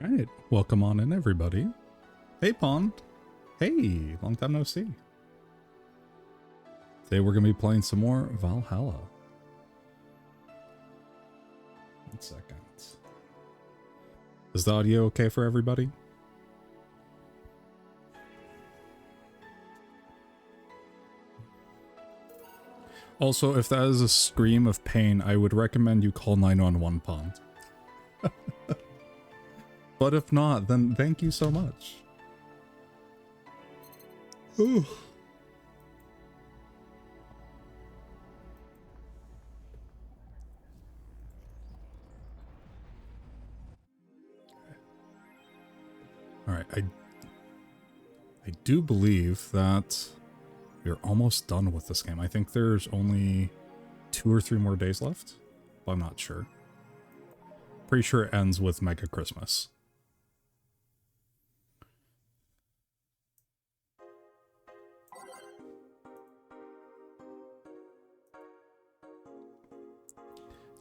Right, welcome on in, everybody. Hey, Pond. Hey, long time no see. Today we're going to be playing some more Valhalla. 1 second. Is the audio okay for everybody? Also, if that is a scream of pain, I would recommend you call 911, Pond. But if not, then thank you so much. Ooh. Alright, I do believe that we're almost done with this game. I think there's only 2 or 3 more days left, but I'm not sure. Pretty sure it ends with Mega Christmas.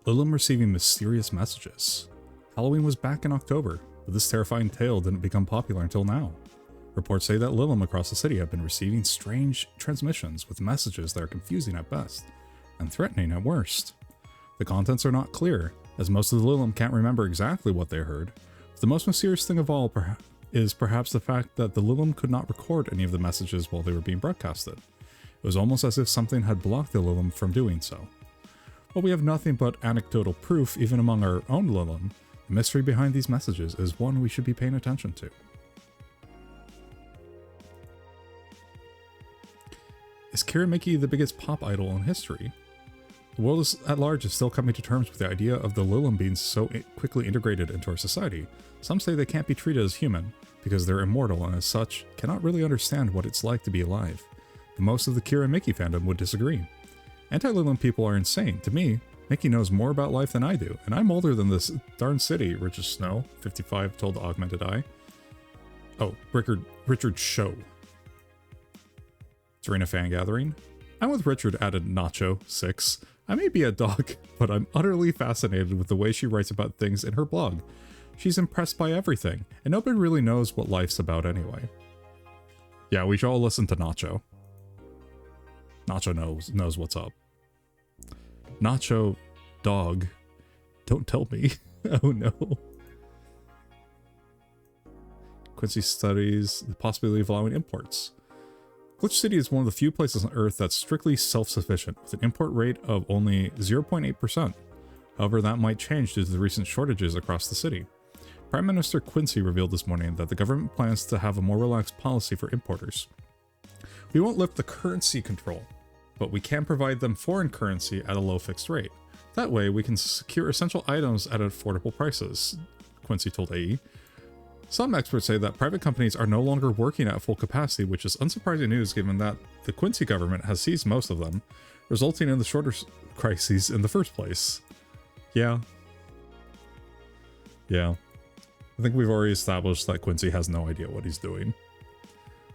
Lilim receiving mysterious messages. Halloween was back in October, but this terrifying tale didn't become popular until now. Reports say that Lilim across the city have been receiving strange transmissions with messages that are confusing at best and threatening at worst. The contents are not clear, as most of the Lilim can't remember exactly what they heard. But the most mysterious thing of all is perhaps the fact that the Lilim could not record any of the messages while they were being broadcasted. It was almost as if something had blocked the Lilim from doing so. While we have nothing but anecdotal proof even among our own Lilim, the mystery behind these messages is one we should be paying attention to. Is Kiramiki the biggest pop idol in history? The world at large is still coming to terms with the idea of the Lilim being so quickly integrated into our society. Some say they can't be treated as human, because they're immortal and as such, cannot really understand what it's like to be alive. But most of the Kiramiki fandom would disagree. Anti-Lilim people are insane. To me, Mickey knows more about life than I do, and I'm older than this darn city, Richard Snow, 55, told the Augmented Eye. Oh, Richard Show. During a fan gathering, I'm with Richard, added Nacho, 6. I may be a dog, but I'm utterly fascinated with the way she writes about things in her blog. She's impressed by everything, and nobody really knows what life's about anyway. Yeah, we should all listen to Nacho. Nacho knows what's up. Nacho, dog, don't tell me. Oh no. Quincy studies the possibility of allowing imports. Glitch City is one of the few places on Earth that's strictly self-sufficient, with an import rate of only 0.8%. However, that might change due to the recent shortages across the city. Prime Minister Quincy revealed this morning that the government plans to have a more relaxed policy for importers. We won't lift the currency control, but we can provide them foreign currency at a low fixed rate. That way, we can secure essential items at affordable prices, Quincy told AE. Some experts say that private companies are no longer working at full capacity, which is unsurprising news given that the Quincy government has seized most of them, resulting in the shorter crises in the first place. Yeah. I think we've already established that Quincy has no idea what he's doing.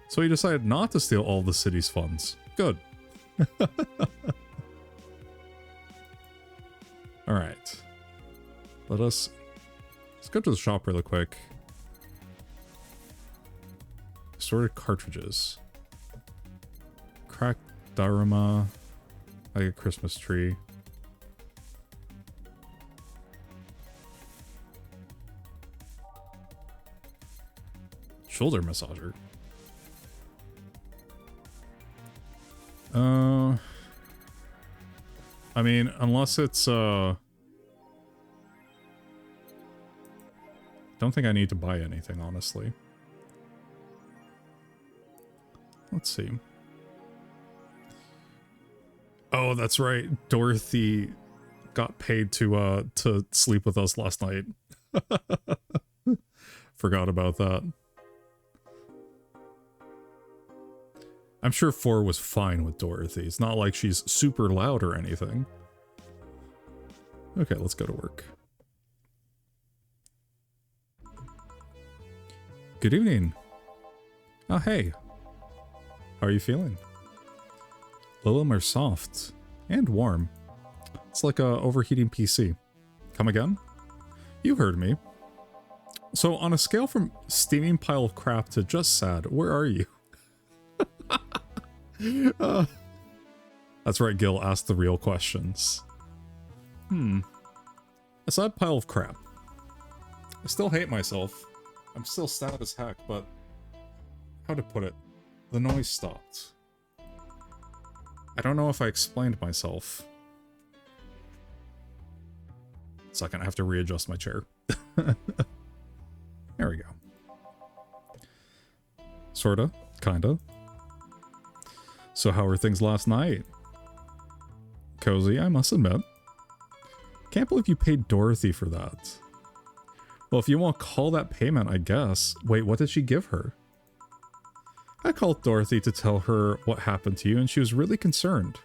So he decided not to steal all the city's funds. Good. Alright. Let's go to the shop really quick. Assorted cartridges. Cracked Daruma. Like a Christmas tree. Shoulder massager. I mean, unless it's, don't think I need to buy anything, honestly. Let's see. Oh, that's right. Dorothy got paid to sleep with us last night. Forgot about that. I'm sure 4 was fine with Dorothy. It's not like she's super loud or anything. Okay, let's go to work. Good evening. Oh, hey. How are you feeling? Lilim are soft and warm. It's like a overheating PC. Come again? You heard me. So on a scale from steaming pile of crap to just sad, where are you? That's right, Gil asked the real questions. A sad pile of crap. I still hate myself. I'm still sad as heck, but how to put it? The noise stopped. I don't know if I explained myself. Second, I have to readjust my chair. There we go. Sorta. Kinda. So how were things last night? Cozy, I must admit. Can't believe you paid Dorothy for that. Well, if you want to call that payment, I guess. Wait, what did she give her? I called Dorothy to tell her what happened to you, and she was really concerned.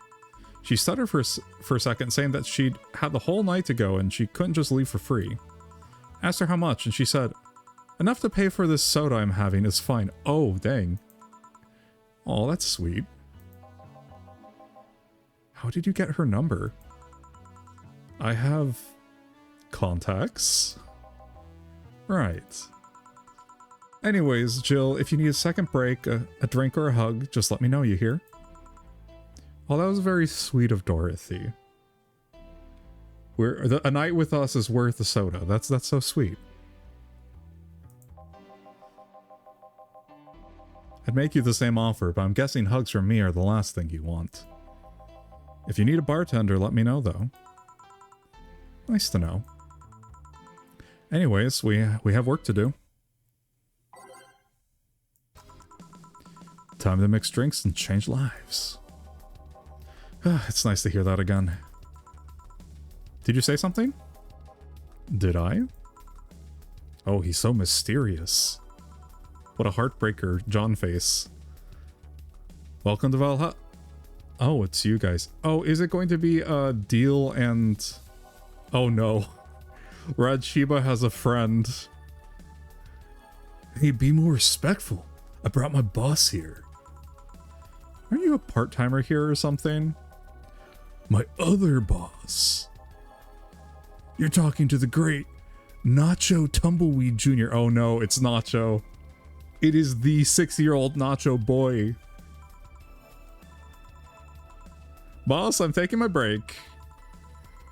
She stuttered for a second, saying that she'd had the whole night to go and she couldn't just leave for free. Asked her how much, and she said, "Enough to pay for this soda I'm having is fine." Oh, dang. Oh, that's sweet. How did you get her number? I have contacts. Right. Anyways, Jill, if you need a second break, a drink or a hug, just let me know, you hear? Oh, that was very sweet of Dorothy. A night with us is worth a soda. That's so sweet. I'd make you the same offer, but I'm guessing hugs from me are the last thing you want. If you need a bartender, let me know, though. Nice to know. Anyways, we have work to do. Time to mix drinks and change lives. It's nice to hear that again. Did you say something? Did I? Oh, he's so mysterious. What a heartbreaker, John face. Welcome to Valhalla. Oh, it's you guys. Oh, is it going to be Deal and... Oh no. Rad Shiba has a friend. Hey, be more respectful. I brought my boss here. Aren't you a part-timer here or something? My other boss. You're talking to the great Nacho Tumbleweed Jr. Oh no, it's Nacho. It is the 6-year-old Nacho boy. Boss, I'm taking my break.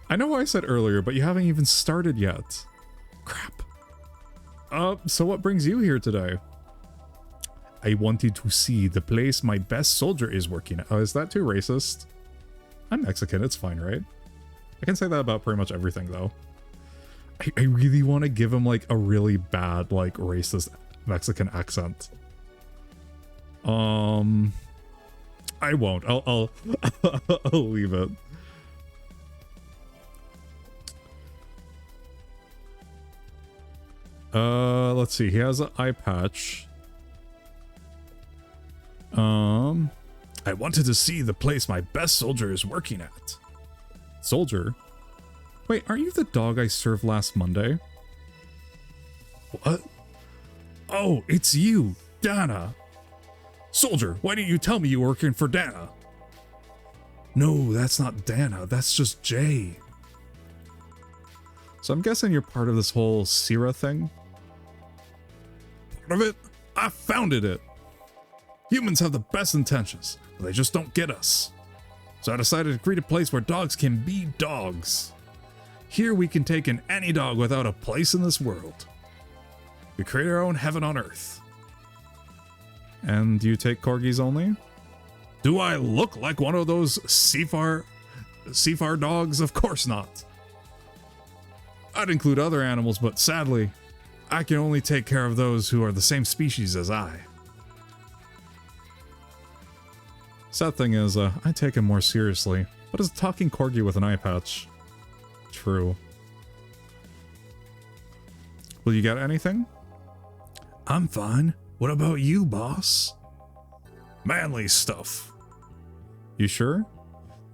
I know what I said earlier, but you haven't even started yet. Crap. So what brings you here today? I wanted to see the place my best soldier is working at. Oh, is that too racist? I'm Mexican, it's fine, right? I can say that about pretty much everything, though. I really want to give him, like, a really bad, like, racist Mexican accent. I won't. I'll I'll leave it. Let's see. He has an eye patch. I wanted to see the place my best soldier is working at. Soldier? Wait, aren't you the dog I served last Monday? What? Oh, it's you, Dana. Soldier, why didn't you tell me you were working for Dana? No, that's not Dana. That's just Jay. So I'm guessing you're part of this whole Sira thing? Part of it? I founded it. Humans have the best intentions, but they just don't get us. So I decided to create a place where dogs can be dogs. Here we can take in any dog without a place in this world. We create our own heaven on earth. And do you take corgis only? Do I look like one of those Seafar dogs? Of course not. I'd include other animals, but sadly, I can only take care of those who are the same species as I. Sad thing is, I take him more seriously, but as a talking corgi with an eye patch. True. Will you get anything? I'm fine. What about you, boss? Manly stuff. You sure?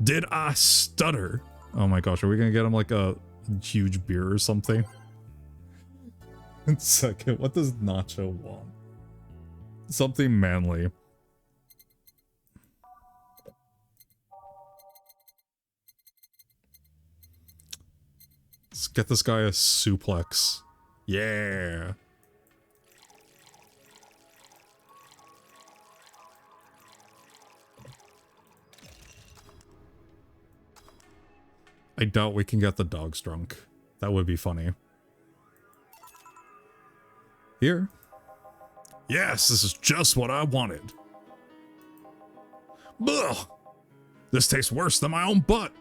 Did I stutter? Oh my gosh, are we gonna get him like a huge beer or something? Second, what does Nacho want? Something manly. Let's get this guy a suplex. Yeah. I doubt we can get the dogs drunk. That would be funny. Here. Yes, this is just what I wanted. Ugh! This tastes worse than my own butt.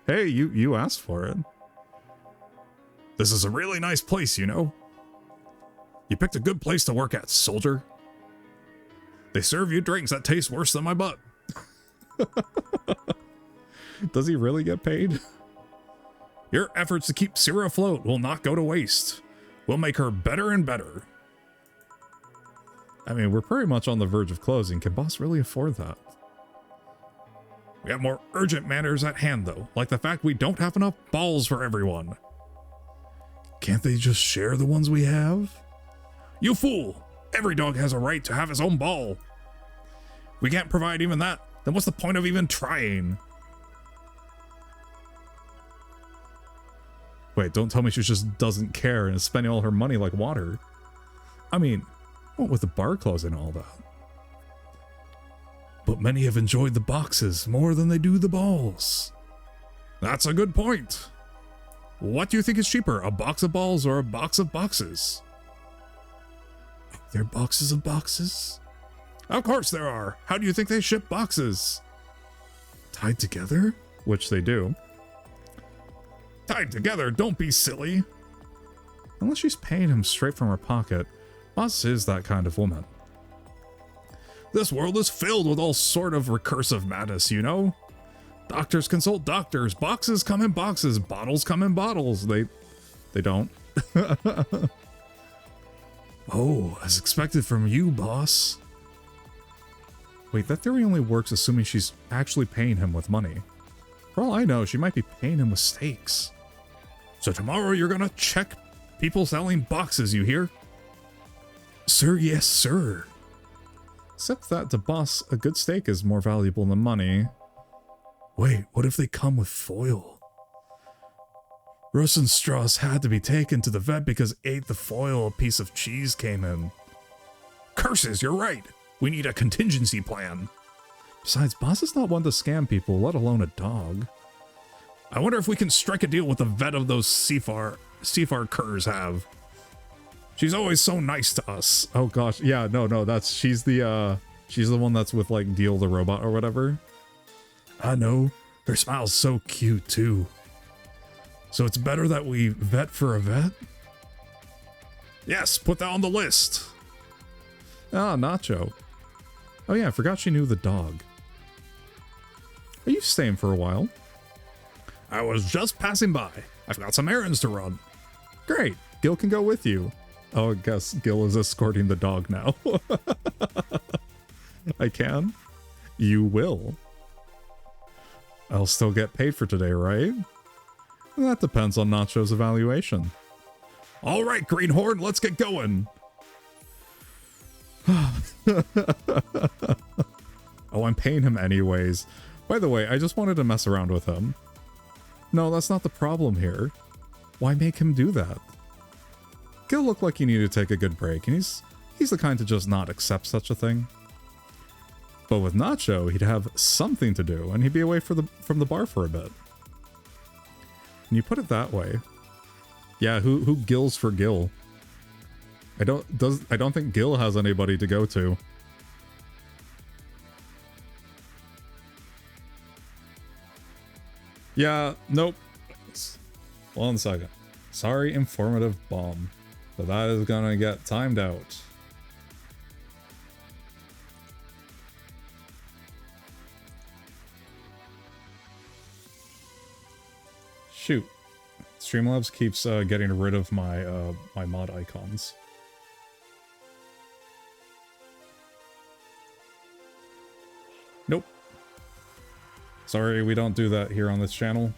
Hey, you asked for it. This is a really nice place, you know. You picked a good place to work at, soldier. They serve you drinks that taste worse than my butt. Does he really get paid? Your efforts to keep Syrah afloat will not go to waste. We'll make her better and better. I mean, we're pretty much on the verge of closing. Can Boss really afford that? We have more urgent matters at hand, though, like the fact we don't have enough balls for everyone. Can't they just share the ones we have? You fool! Every dog has a right to have his own ball. We can't provide even that, then what's the point of even trying? Wait, don't tell me she just doesn't care and is spending all her money like water. I mean, what with the bar closing and all that. But many have enjoyed the boxes more than they do the balls. That's a good point. What do you think is cheaper, a box of balls or a box of boxes? They're boxes of boxes? Of course there are. How do you think they ship boxes? Tied together? Which they do. Tied together, don't be silly. Unless she's paying him straight from her pocket, Boss is that kind of woman. This world is filled with all sort of recursive madness, you know? Doctors consult doctors, boxes come in boxes, bottles come in bottles. They don't. Oh, as expected from you, boss. Wait, that theory only works assuming she's actually paying him with money. For all I know, she might be paying him with steaks. So tomorrow you're gonna check people selling boxes, you hear? Sir, yes, sir. Except that to Boss, a good steak is more valuable than money. Wait, what if they come with foil? Rosenstrauss had to be taken to the vet because ate the foil a piece of cheese came in. Curses, you're right. We need a contingency plan. Besides, Boss is not one to scam people, let alone a dog. I wonder if we can strike a deal with the vet of those Sifar curs have. She's always so nice to us. Oh gosh, yeah, no, she's the one that's with like Deal the robot or whatever. I know, her smile's so cute too. So it's better that we vet for a vet? Yes, put that on the list. Ah, Nacho. Oh yeah, I forgot she knew the dog. Are you staying for a while? I was just passing by. I've got some errands to run. Great, Gil can go with you. Oh, I guess Gil is escorting the dog now. I can? You will. I'll still get paid for today, right? That depends on Nacho's evaluation. All right, Greenhorn, let's get going. Oh, I'm paying him anyways. By the way, I just wanted to mess around with him. No, that's not the problem here. Why make him do that? Gil looked like he needed to take a good break, and he's the kind to just not accept such a thing. But with Nacho, he'd have something to do, and he'd be away from the bar for a bit. And you put it that way. Yeah, who gills for Gil? I don't think Gil has anybody to go to. Yeah, nope. 1 second. Sorry, informative bomb. But that is gonna get timed out. Shoot. Streamlabs keeps getting rid of my my mod icons. Nope. Sorry, we don't do that here on this channel.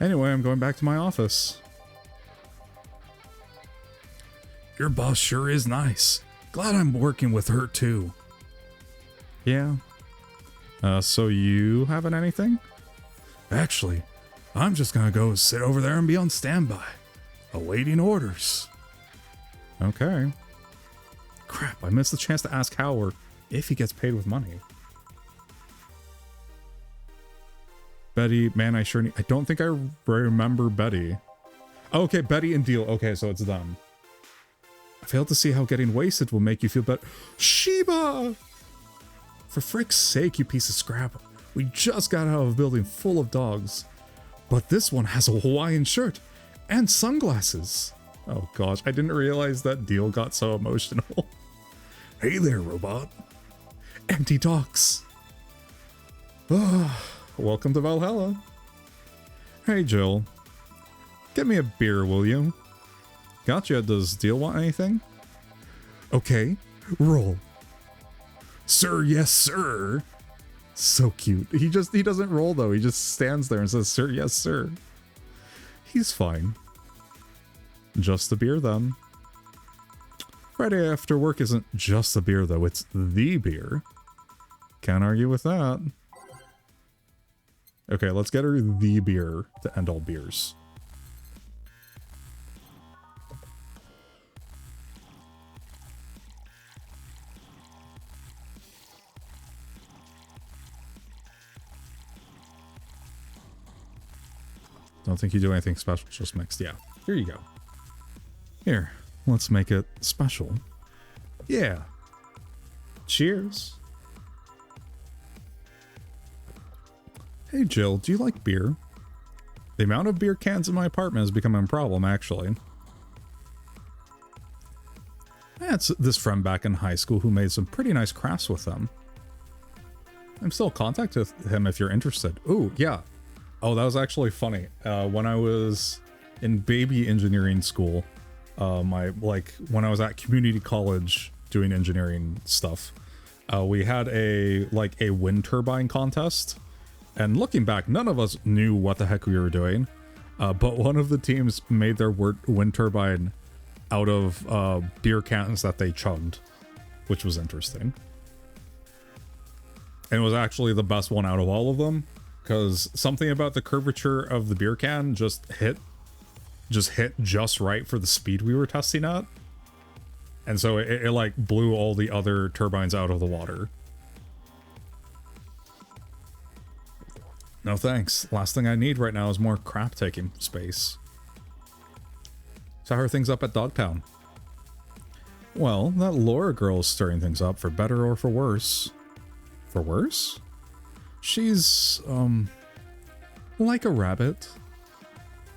Anyway, I'm going back to my office. Your boss sure is nice. Glad I'm working with her too. Yeah. So you haven't anything? Actually, I'm just gonna go sit over there and be on standby, awaiting orders. Okay. Crap, I missed the chance to ask how or if he gets paid with money. Betty, man, I sure need... I don't think I remember Betty. Okay, Betty and Deal. Okay, so it's them. I failed to see how getting wasted will make you feel better. Sheba! For frick's sake, you piece of scrap. We just got out of a building full of dogs. But this one has a Hawaiian shirt and sunglasses. Oh gosh, I didn't realize that Deal got so emotional. Hey there, robot. Empty docks. Welcome to Valhalla. Hey, Jill. Get me a beer, will you? Gotcha, does Deal want anything? Okay, roll. Sir, yes, sir. So cute. He doesn't roll though, he just stands there and says, sir, yes, sir. He's fine. Just a beer then. Friday after work isn't just a beer though, it's the beer. Can't argue with that. Okay, let's get her the beer to end all beers. Don't think you do anything special, just mixed. Yeah, here you go. Here, let's make it special. Yeah. Cheers. Hey Jill, do you like beer? The amount of beer cans in my apartment has become a problem, actually. I had this friend back in high school who made some pretty nice crafts with them. I'm still in contact with him if you're interested. Ooh, yeah. Oh, that was actually funny. When I was in baby engineering school, when I was at community college doing engineering stuff, we had a wind turbine contest. And looking back, none of us knew what the heck we were doing. But one of the teams made their wind turbine out of beer cans that they chugged, which was interesting. And it was actually the best one out of all of them, because something about the curvature of the beer can just hit just right for the speed we were testing at. And so it like blew all the other turbines out of the water. No thanks. Last thing I need right now is more crap taking space. So how are things up at Dogtown? Well, that Laura girl is stirring things up, for better or for worse. For worse? She's, like a rabbit.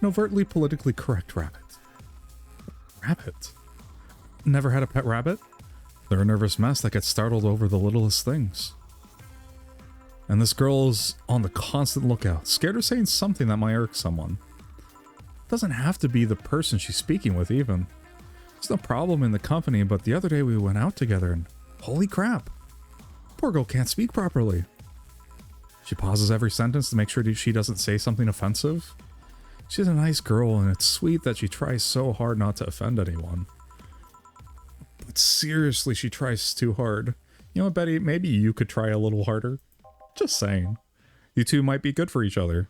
An overtly politically correct rabbit. Rabbit? Never had a pet rabbit? They're a nervous mess that gets startled over the littlest things. And this girl's on the constant lookout, scared of saying something that might irk someone. Doesn't have to be the person she's speaking with, even. There's no problem in the company, but the other day we went out together and holy crap, poor girl can't speak properly. She pauses every sentence to make sure she doesn't say something offensive. She's a nice girl, and it's sweet that she tries so hard not to offend anyone. But seriously, she tries too hard. You know what, Betty? Maybe you could try a little harder. Just saying. You two might be good for each other.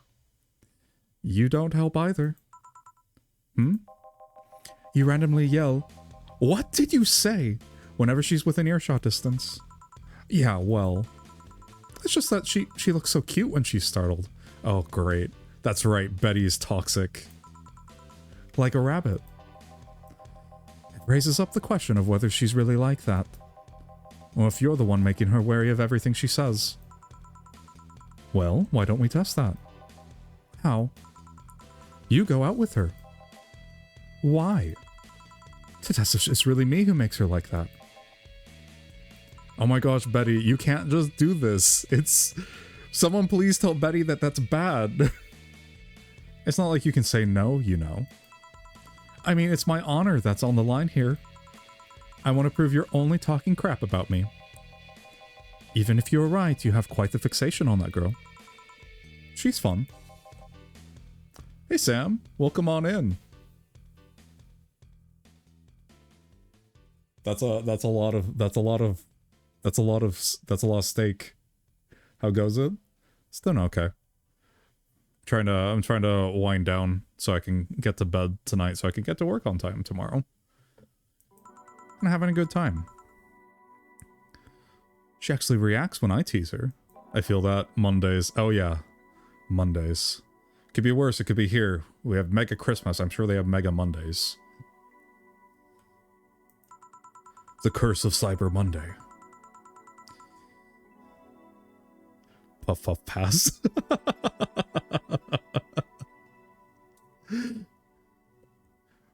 You don't help either. Hmm? You randomly yell, "What did you say?" whenever she's within earshot distance. Yeah, well, it's just that she looks so cute when she's startled. Oh, great. That's right, Betty is toxic. Like a rabbit. It raises up the question of whether she's really like that. Or if you're the one making her wary of everything she says. Well, why don't we test that? How? You go out with her. Why? To test if it's really me who makes her like that. Oh my gosh, Betty, you can't just do this. It's... Someone please tell Betty that that's bad. It's not like you can say no, you know. I mean, it's my honor that's on the line here. I want to prove you're only talking crap about me. Even if you're right, you have quite the fixation on that girl. She's fun. Hey Sam, welcome on in. That's a lot of steak. How goes it? It's doing okay. I'm trying to wind down so I can get to bed tonight so I can get to work on time tomorrow. I'm having a good time. She actually reacts when I tease her. I feel that Mondays. Oh yeah, Mondays. Could be worse, it could be here. We have Mega Christmas. I'm sure they have Mega Mondays. The curse of Cyber Monday. Puff puff pass.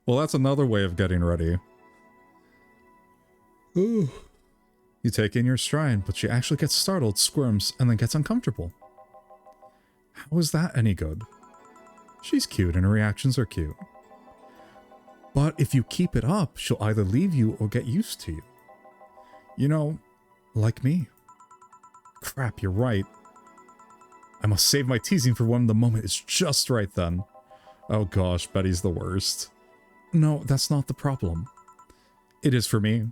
Well, that's another way of getting ready. Ooh. You take in your stride, but she actually gets startled, squirms, and then gets uncomfortable. How is that any good? She's cute and her reactions are cute. But if you keep it up, she'll either leave you or get used to you. You know, like me. Crap, you're right. I must save my teasing for when the moment is just right then. Oh gosh, Betty's the worst. No, that's not the problem. It is for me.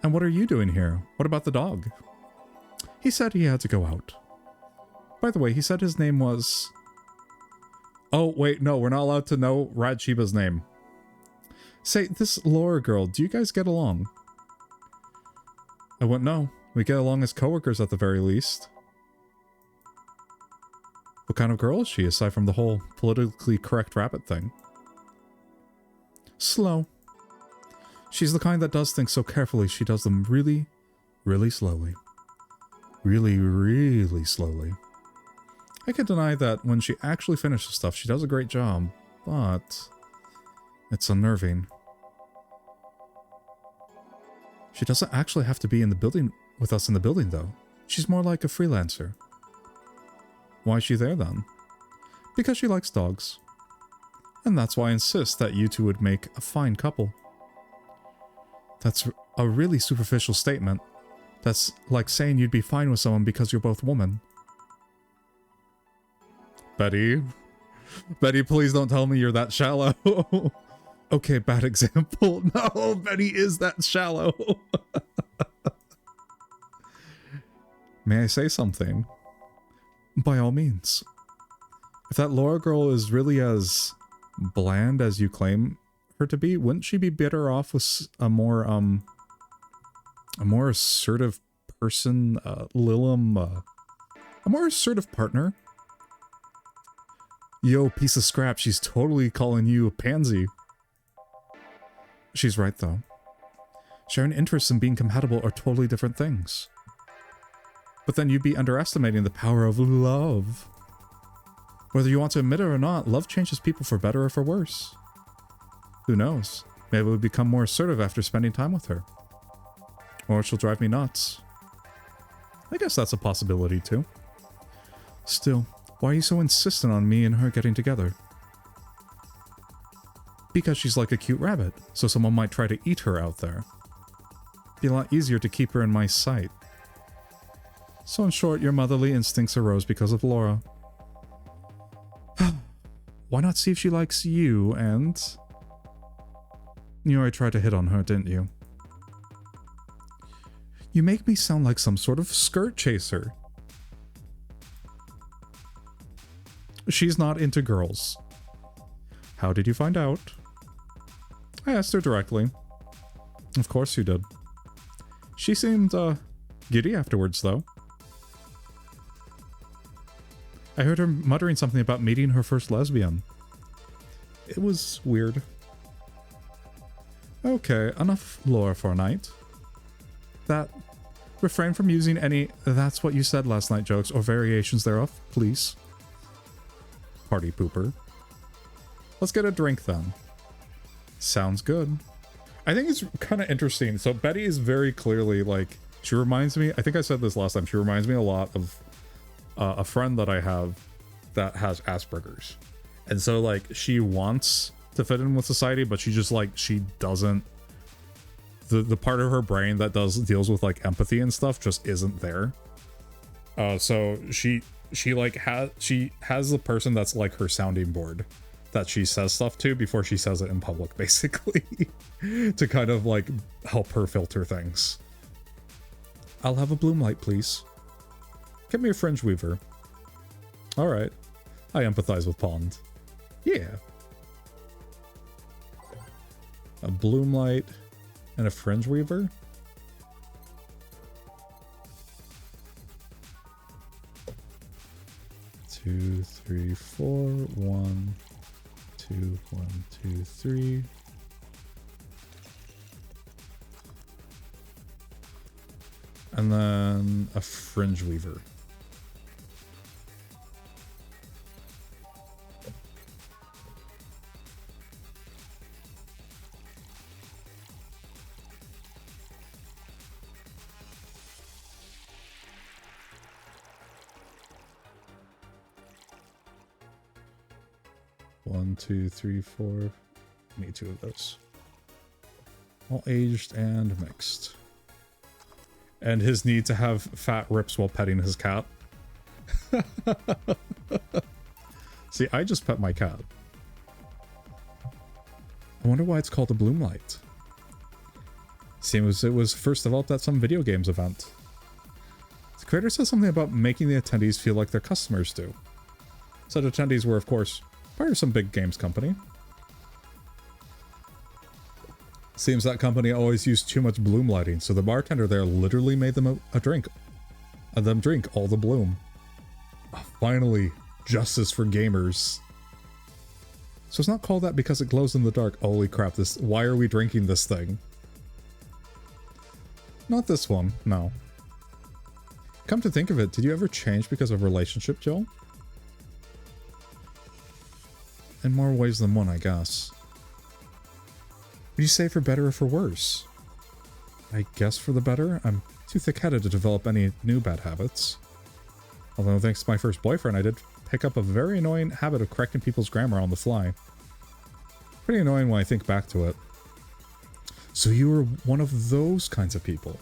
And what are you doing here? What about the dog? He said he had to go out. By the way, he said his name was... Oh, wait, no, we're not allowed to know Radshiba's name. Say, this Laura girl, do you guys get along? I wouldn't know. We get along as coworkers at the very least. What kind of girl is she, aside from the whole politically correct rabbit thing? Slow. She's the kind that does things so carefully she does them really, really slowly. Really, really slowly. I can't deny that when she actually finishes stuff, she does a great job, but it's unnerving. She doesn't actually have to be in the building with us in the building, though. She's more like a freelancer. Why is she there, then? Because she likes dogs. And that's why I insist that you two would make a fine couple. That's a really superficial statement. That's like saying you'd be fine with someone because you're both women. Betty? Betty, please don't tell me you're that shallow. Okay, bad example. No, Betty is that shallow. May I say something? By all means. If that Laura girl is really as bland as you claim her to be, wouldn't she be better off with a more assertive person, Lilim, a more assertive partner? Yo, piece of scrap, she's totally calling you a pansy. She's right, though. Sharing interests and being compatible are totally different things. But then you'd be underestimating the power of love. Whether you want to admit it or not, love changes people for better or for worse. Who knows? Maybe we'll become more assertive after spending time with her. Or she'll drive me nuts. I guess that's a possibility, too. Still, why are you so insistent on me and her getting together? Because she's like a cute rabbit, so someone might try to eat her out there. Be a lot easier to keep her in my sight. So in short, your motherly instincts arose because of Laura. Why not see if she likes you and... You already tried to hit on her, didn't you? You make me sound like some sort of skirt chaser. She's not into girls. How did you find out? I asked her directly. Of course you did. She seemed, giddy afterwards, though. I heard her muttering something about meeting her first lesbian. It was weird. Okay, enough lore for a night. Refrain from using any "that's what you said last night" jokes or variations thereof, please. Party pooper. Let's get a drink then. Sounds good. I think it's kind of interesting. So Betty is very clearly like, she reminds me, I think I said this last time, she reminds me a lot of a friend that I have that has Asperger's. And so like she wants to fit in with society, but she just like, she doesn't, the part of her brain that deals with like empathy and stuff just isn't there. So she has the person that's like her sounding board that she says stuff to before she says it in public, basically, to kind of like help her filter things. I'll have a bloom light, please. Get me a fringe weaver. All right. I empathize with Pond. Yeah. A bloom light and a fringe weaver? 2, 3, 4. 1, 2, 1, 2, 3. And then a fringe weaver. One, two, three, four. Need 2 of those. All aged and mixed. And his need to have fat rips while petting his cat. See, I just pet my cat. I wonder why it's called a Bloomlight. Seems it was first developed at some video games event. The creator says something about making the attendees feel like their customers do. Such attendees were, of course, part of some big games company. Seems that company always used too much bloom lighting, so the bartender there literally made them a drink. And them drink all the bloom. Oh, finally, justice for gamers. So it's not called that because it glows in the dark. Holy crap, this. Why are we drinking this thing? Not this one, no. Come to think of it, did you ever change because of relationship, Joel? In more ways than one, I guess. Would you say for better or for worse? I guess for the better. I'm too thick-headed to develop any new bad habits. Although thanks to my first boyfriend, I did pick up a very annoying habit of correcting people's grammar on the fly. Pretty annoying when I think back to it. So you were one of those kinds of people.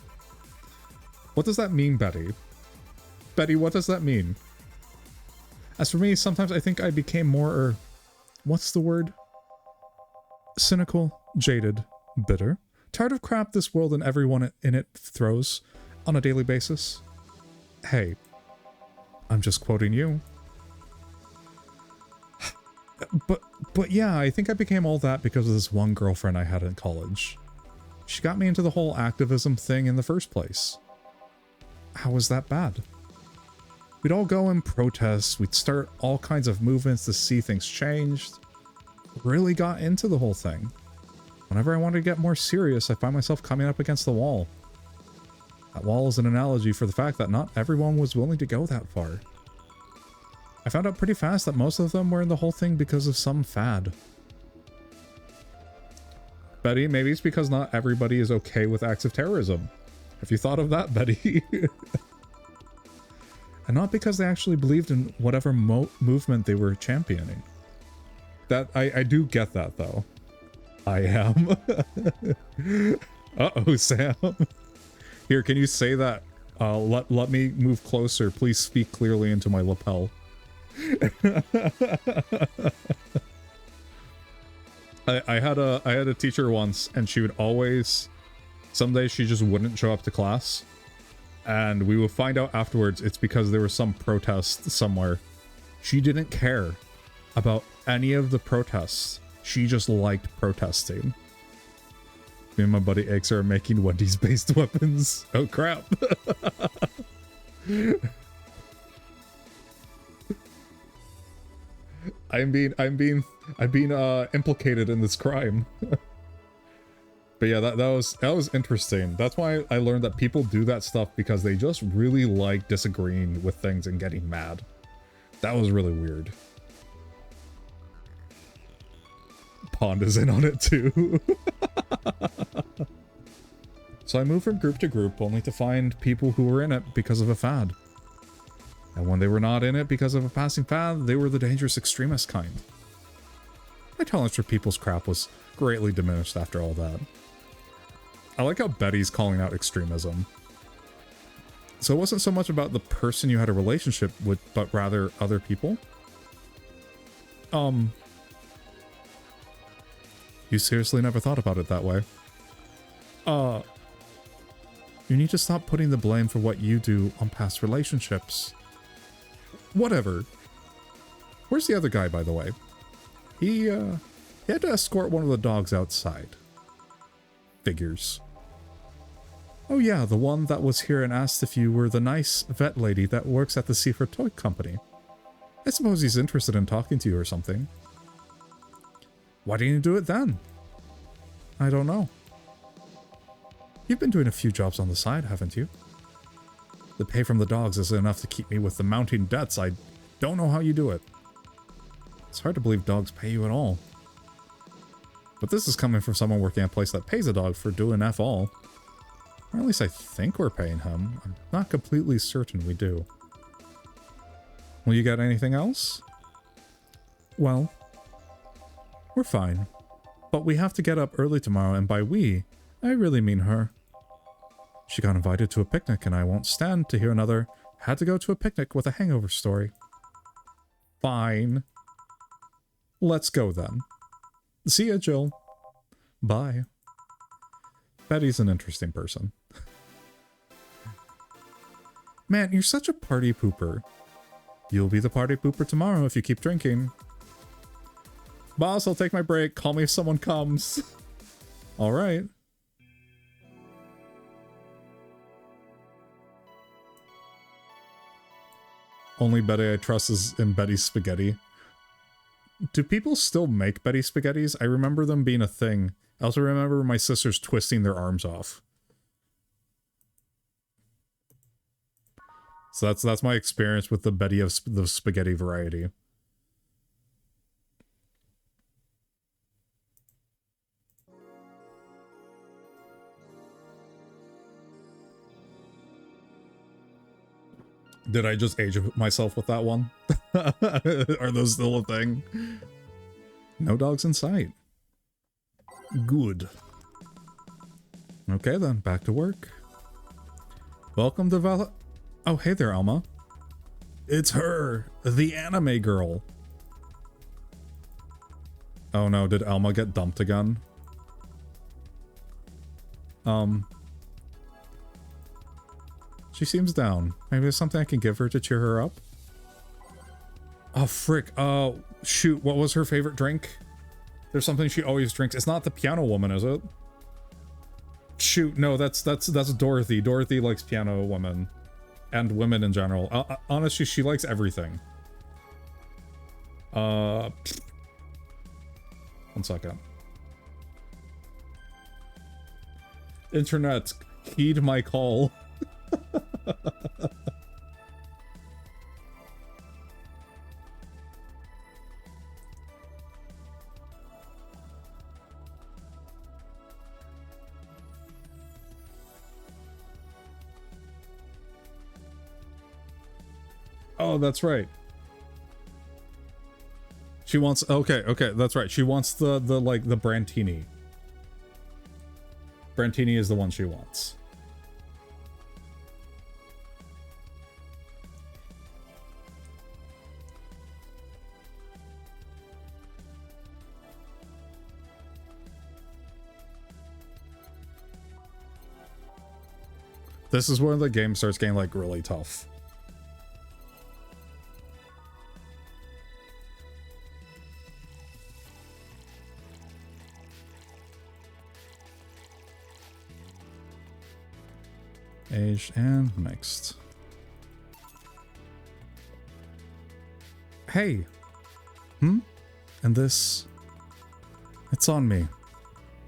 What does that mean, Betty? Betty, what does that mean? As for me, sometimes I think I became more, what's the word? Cynical, jaded, bitter. Tired of crap this world and everyone in it throws on a daily basis. Hey, I'm just quoting you. But yeah, I think I became all that because of this one girlfriend I had in college. She got me into the whole activism thing in the first place. How was that bad? We'd all go and protest, we'd start all kinds of movements to see things changed. Really got into the whole thing. Whenever I wanted to get more serious, I find myself coming up against the wall. That wall is an analogy for the fact that not everyone was willing to go that far. I found out pretty fast that most of them were in the whole thing because of some fad. Betty, maybe it's because not everybody is okay with acts of terrorism. Have you thought of that, Betty? And not because they actually believed in whatever movement they were championing. That I do get that, though. I am. Uh-oh, Sam. Here, can you say that? Let me move closer. Please speak clearly into my lapel. I had a teacher once, and she would always, some days she just wouldn't show up to class, and we would find out afterwards it's because there was some protest somewhere. She didn't care about any of the protests. She just liked protesting. Me and my buddy X are making Wendy's-based weapons. Oh crap. I'm being implicated in this crime. But yeah, that was interesting. That's why I learned that people do that stuff because they just really like disagreeing with things and getting mad. That was really weird. Pond is in on it too. So I moved from group to group only to find people who were in it because of a fad. And when they were not in it because of a passing fad, they were the dangerous extremist kind. My tolerance for people's crap was greatly diminished after all that. I like how Betty's calling out extremism. So it wasn't so much about the person you had a relationship with, but rather other people? You seriously never thought about it that way? You need to stop putting the blame for what you do on past relationships. Whatever. Where's the other guy, by the way? He had to escort one of the dogs outside. Figures. Oh yeah, the one that was here and asked if you were the nice vet lady that works at the Seaford Toy Company. I suppose he's interested in talking to you or something. Why didn't you do it then? I don't know. You've been doing a few jobs on the side, haven't you? The pay from the dogs isn't enough to keep me with the mounting debts. I don't know how you do it. It's hard to believe dogs pay you at all. But this is coming from someone working at a place that pays a dog for doing F all. Or at least I think we're paying him. I'm not completely certain we do. Will you get anything else? Well, we're fine. But we have to get up early tomorrow, and by we, I really mean her. She got invited to a picnic, and I won't stand to hear another had to go to a picnic with a hangover story. Fine. Let's go then. See ya, Jill. Bye. Betty's an interesting person. Man, you're such a party pooper. You'll be the party pooper tomorrow if you keep drinking. Boss, I'll take my break. Call me if someone comes. Alright. Only Betty I trust is in Betty's spaghetti. Do people still make Betty spaghettis? I remember them being a thing. I also remember my sisters twisting their arms off. So that's my experience with the Betty of the spaghetti variety. Did I just age myself with that one? Are those still a thing? No dogs in sight. Good. Okay then, back to work. Welcome to Val... Oh, hey there, Alma. It's her, the anime girl. Oh no, did Alma get dumped again? She seems down. Maybe there's something I can give her to cheer her up? Oh, frick. Oh, shoot. What was her favorite drink? There's something she always drinks. It's not the Piano Woman, is it? Shoot, no, that's Dorothy. Dorothy likes Piano Woman. And women in general. Honestly, she likes everything. 1 second. Internet, heed my call. Oh, that's right. She wants... Okay, that's right. She wants the Brantini. Brantini is the one she wants. This is where the game starts getting, like, really tough. Aged and mixed. Hey! And this... It's on me.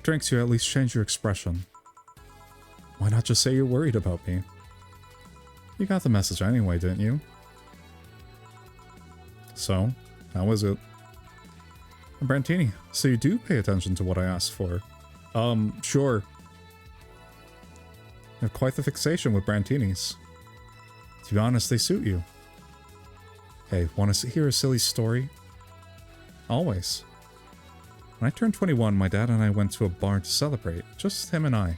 Drinks you at least change your expression. Why not just say you're worried about me? You got the message anyway, didn't you? So, how is it? Brantini, so you do pay attention to what I asked for. Sure. You have quite the fixation with Brantinis. To be honest, they suit you. Hey, want to hear a silly story? Always. When I turned 21, my dad and I went to a bar to celebrate, just him and I. He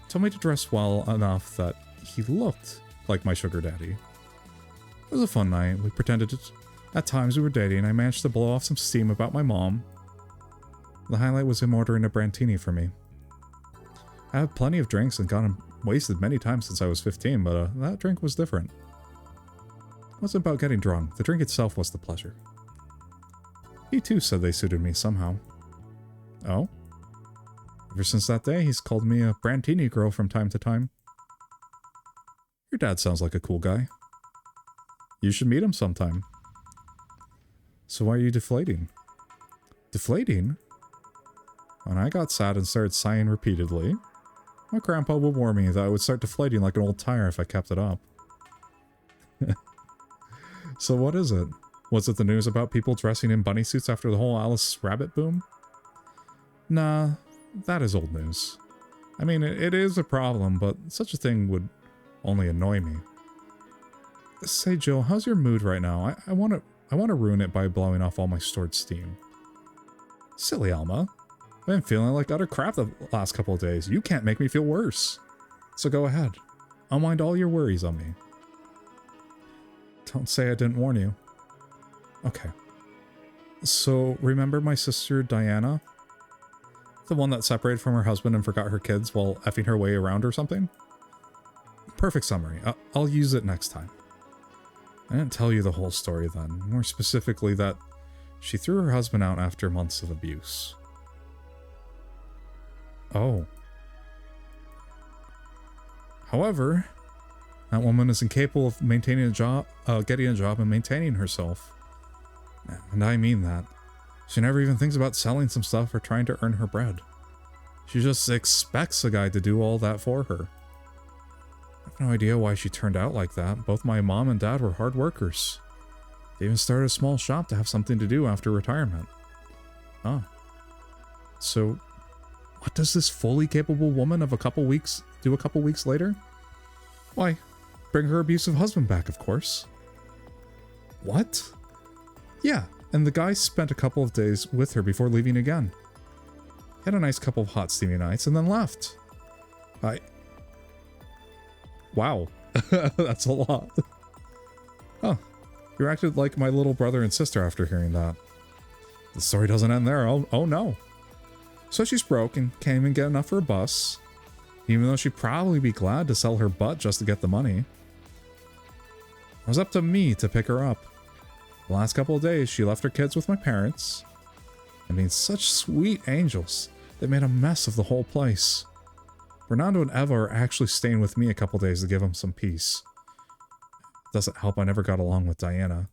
told me to dress well enough that he looked like my sugar daddy. It was a fun night. We pretended at times we were dating. I managed to blow off some steam about my mom. The highlight was him ordering a Brantini for me. I had plenty of drinks and gotten wasted many times since I was 15, but that drink was different. It wasn't about getting drunk. The drink itself was the pleasure. He too said they suited me somehow. Oh? Ever since that day, he's called me a Brantini girl from time to time. Your dad sounds like a cool guy. You should meet him sometime. So why are you deflating? Deflating? When I got sad and started sighing repeatedly, my grandpa would warn me that I would start deflating like an old tire if I kept it up. So what is it? Was it the news about people dressing in bunny suits after the whole Alice Rabbit boom? Nah, that is old news. I mean, it is a problem, but such a thing would only annoy me. Say, Jill, how's your mood right now? I want to ruin it by blowing off all my stored steam. Silly Alma. I've been feeling like utter crap the last couple of days. You can't make me feel worse. So go ahead. Unwind all your worries on me. Don't say I didn't warn you. Okay. So, remember my sister Diana? The one that separated from her husband and forgot her kids while effing her way around or something? Perfect summary. I'll use it next time. I didn't tell you the whole story then. More specifically that she threw her husband out after months of abuse. Oh. However, that woman is incapable of maintaining a job, getting a job and maintaining herself. And I mean that. She never even thinks about selling some stuff or trying to earn her bread. She just expects a guy to do all that for her. I have no idea why she turned out like that. Both my mom and dad were hard workers. They even started a small shop to have something to do after retirement. Oh. So, what does this fully capable woman of a couple weeks later? Why, bring her abusive husband back, of course. What? Yeah, and the guy spent a couple of days with her before leaving again. Had a nice couple of hot steamy nights and then left. Wow. That's a lot. Huh. You acted like my little brother and sister after hearing that. The story doesn't end there. Oh no. So she's broke and can't even get enough for a bus, even though she'd probably be glad to sell her butt just to get the money. It was up to me to pick her up. The last couple of days, she left her kids with my parents. I mean, such sweet angels. They made a mess of the whole place. Bernardo and Eva are actually staying with me a couple days to give them some peace. Doesn't help I never got along with Diana.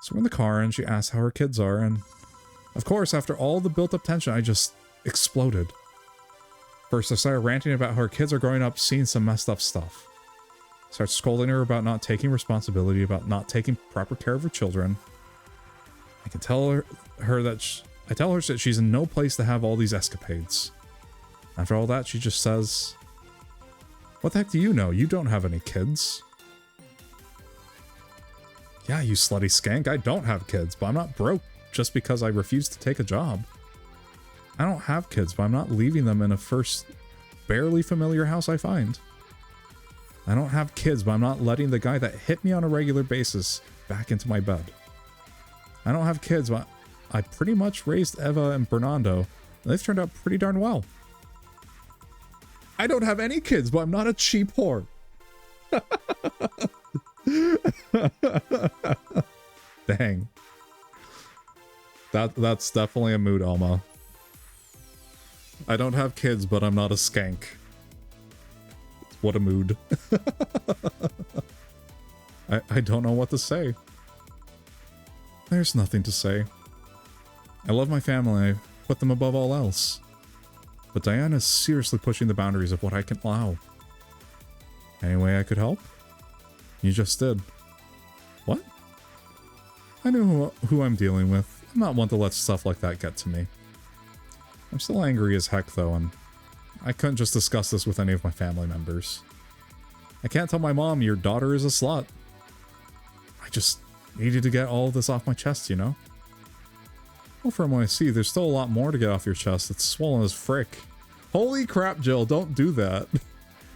So we're in the car and she asks how her kids are, and of course, after all the built-up tension, I just exploded. First, I started ranting about how her kids are growing up seeing some messed up stuff. Start scolding her about not taking responsibility, about not taking proper care of her children. I can tell her that I tell her that she's in no place to have all these escapades. After all that, she just says, "What the heck do you know? You don't have any kids." Yeah, you slutty skank, I don't have kids, but I'm not broke just because I refuse to take a job. I don't have kids, but I'm not leaving them in a first barely familiar house I find. I don't have kids, but I'm not letting the guy that hit me on a regular basis back into my bed. I don't have kids, but I pretty much raised Eva and Bernardo, and they've turned out pretty darn well. I don't have any kids, but I'm not a cheap whore. Dang. That's definitely a mood, Alma. I don't have kids, but I'm not a skank. What a mood. I don't know what to say. There's nothing to say. I love my family. I put them above all else. But Diana's seriously pushing the boundaries of what I can allow. Any way I could help? You just did. What? I know who I'm dealing with. I'm not one to let stuff like that get to me. I'm still angry as heck though, and I couldn't just discuss this with any of my family members. I can't tell my mom your daughter is a slut. I just needed to get all of this off my chest, you know? Well, from what I see, there's still a lot more to get off your chest. It's swollen as frick. Holy crap, Jill, don't do that.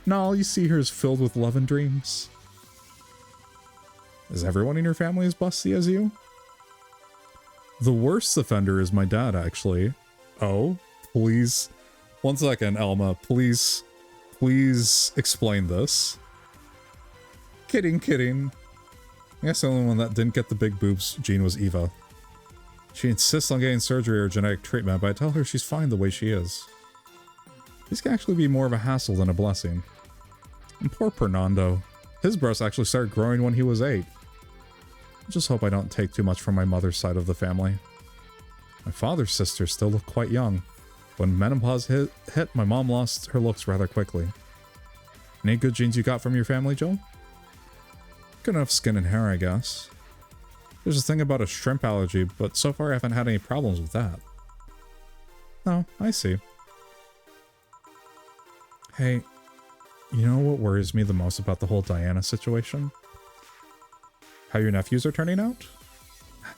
Now all you see here is filled with love and dreams. Is everyone in your family as busty as you? The worst offender is my dad, actually. Oh, please. 1 second, Alma. Please explain this. Kidding. I guess the only one that didn't get the big boobs gene was Eva. She insists on getting surgery or genetic treatment, but I tell her she's fine the way she is. These can actually be more of a hassle than a blessing. And poor Fernando. His breasts actually started growing when he was 8. Just hope I don't take too much from my mother's side of the family. My father's sisters still look quite young. When menopause hit, my mom lost her looks rather quickly. Any good genes you got from your family, Joe? Good enough skin and hair, I guess. There's a thing about a shrimp allergy, but so far I haven't had any problems with that. Oh, I see. Hey, you know what worries me the most about the whole Diana situation? How your nephews are turning out?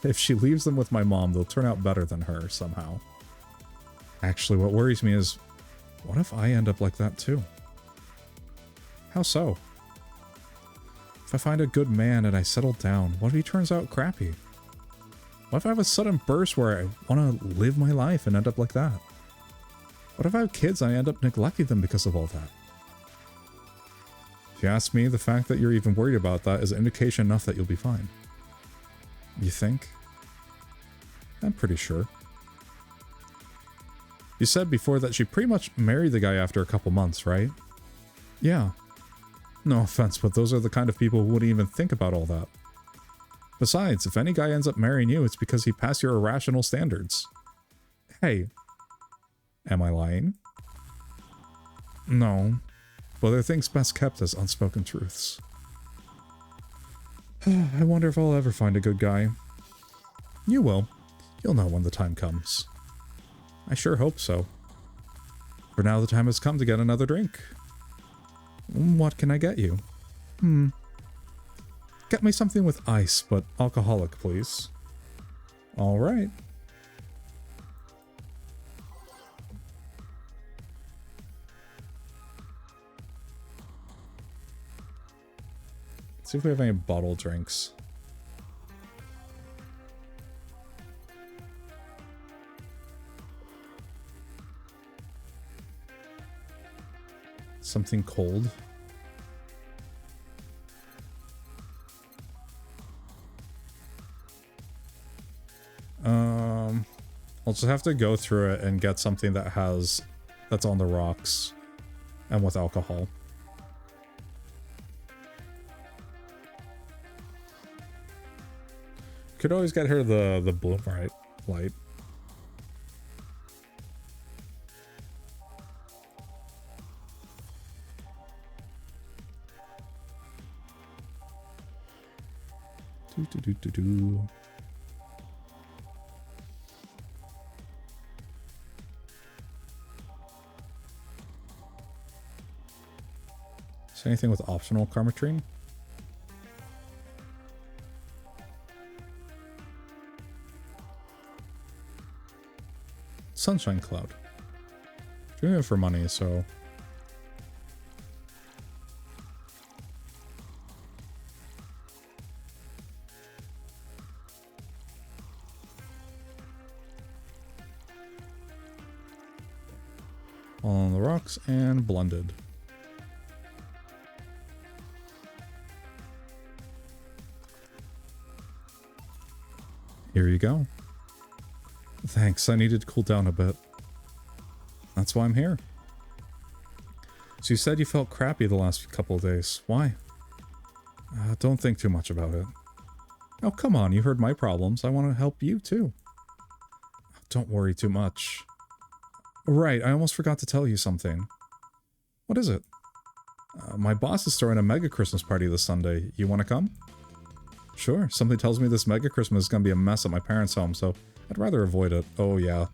If she leaves them with my mom, they'll turn out better than her somehow. Actually, what worries me is, what if I end up like that too? How so? If I find a good man and I settle down, what if he turns out crappy? What if I have a sudden burst where I want to live my life and end up like that? What if I have kids and I end up neglecting them because of all that? If you ask me, the fact that you're even worried about that is an indication enough that you'll be fine. You think? I'm pretty sure. You said before that she pretty much married the guy after a couple months, right? Yeah. No offense, but those are the kind of people who wouldn't even think about all that. Besides, if any guy ends up marrying you, it's because he passed your irrational standards. Hey. Am I lying? No. But there are things best kept as unspoken truths. I wonder if I'll ever find a good guy. You will. You'll know when the time comes. I sure hope so. For now, the time has come to get another drink. What can I get you? Get me something with ice, but alcoholic, please. All right. See if we have any bottle drinks. Something cold. I'll just have to go through it and get something that's on the rocks and with alcohol. Could always get her the blue light. Do. Is there anything with optional Karmatrine? Sunshine Cloud. Doing it for money, so... on the rocks and blended. Here you go. Thanks, I needed to cool down a bit. That's why I'm here. So you said you felt crappy the last couple of days. Why? Don't think too much about it. Oh, come on, you heard my problems. I want to help you too. Don't worry too much. Right, I almost forgot to tell you something. What is it? My boss is throwing a mega Christmas party this Sunday. You want to come? Sure, something tells me this mega Christmas is going to be a mess at my parents' home, so I'd rather avoid it. Oh yeah,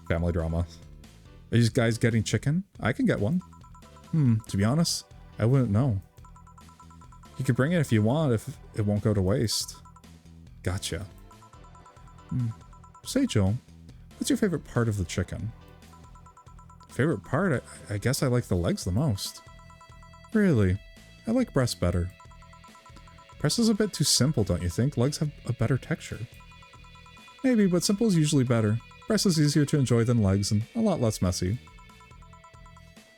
family drama. Are you guys getting chicken? I can get one. To be honest, I wouldn't know. You could bring it if you want, if it won't go to waste. Gotcha. Say, Joel, what's your favorite part of the chicken? Favorite part? I guess I like the legs the most. Really? I like breast better. Breast is a bit too simple, don't you think? Legs have a better texture. Maybe, but simple is usually better. Breast is easier to enjoy than legs and a lot less messy.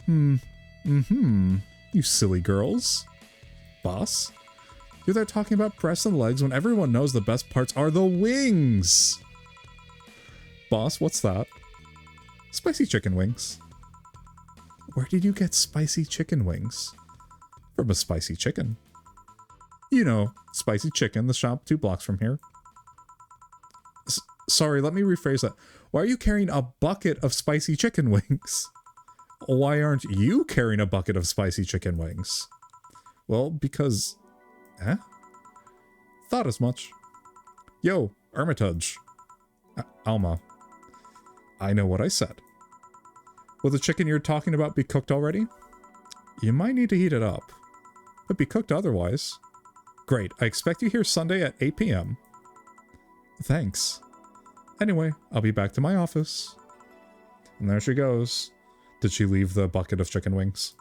You silly girls. Boss? You're there talking about breasts and legs when everyone knows the best parts are the wings! Boss, what's that? Spicy chicken wings. Where did you get spicy chicken wings? From a spicy chicken. You know, Spicy Chicken, the shop 2 blocks from here. Sorry, let me rephrase that. Why are you carrying a bucket of spicy chicken wings? Why aren't you carrying a bucket of spicy chicken wings? Well, because... Eh? Thought as much. Yo, Armitage. Alma. I know what I said. Will the chicken you're talking about be cooked already? You might need to heat it up. But be cooked otherwise. Great, I expect you here Sunday at 8 p.m. Thanks. Anyway, I'll be back to my office. And there she goes. Did she leave the bucket of chicken wings?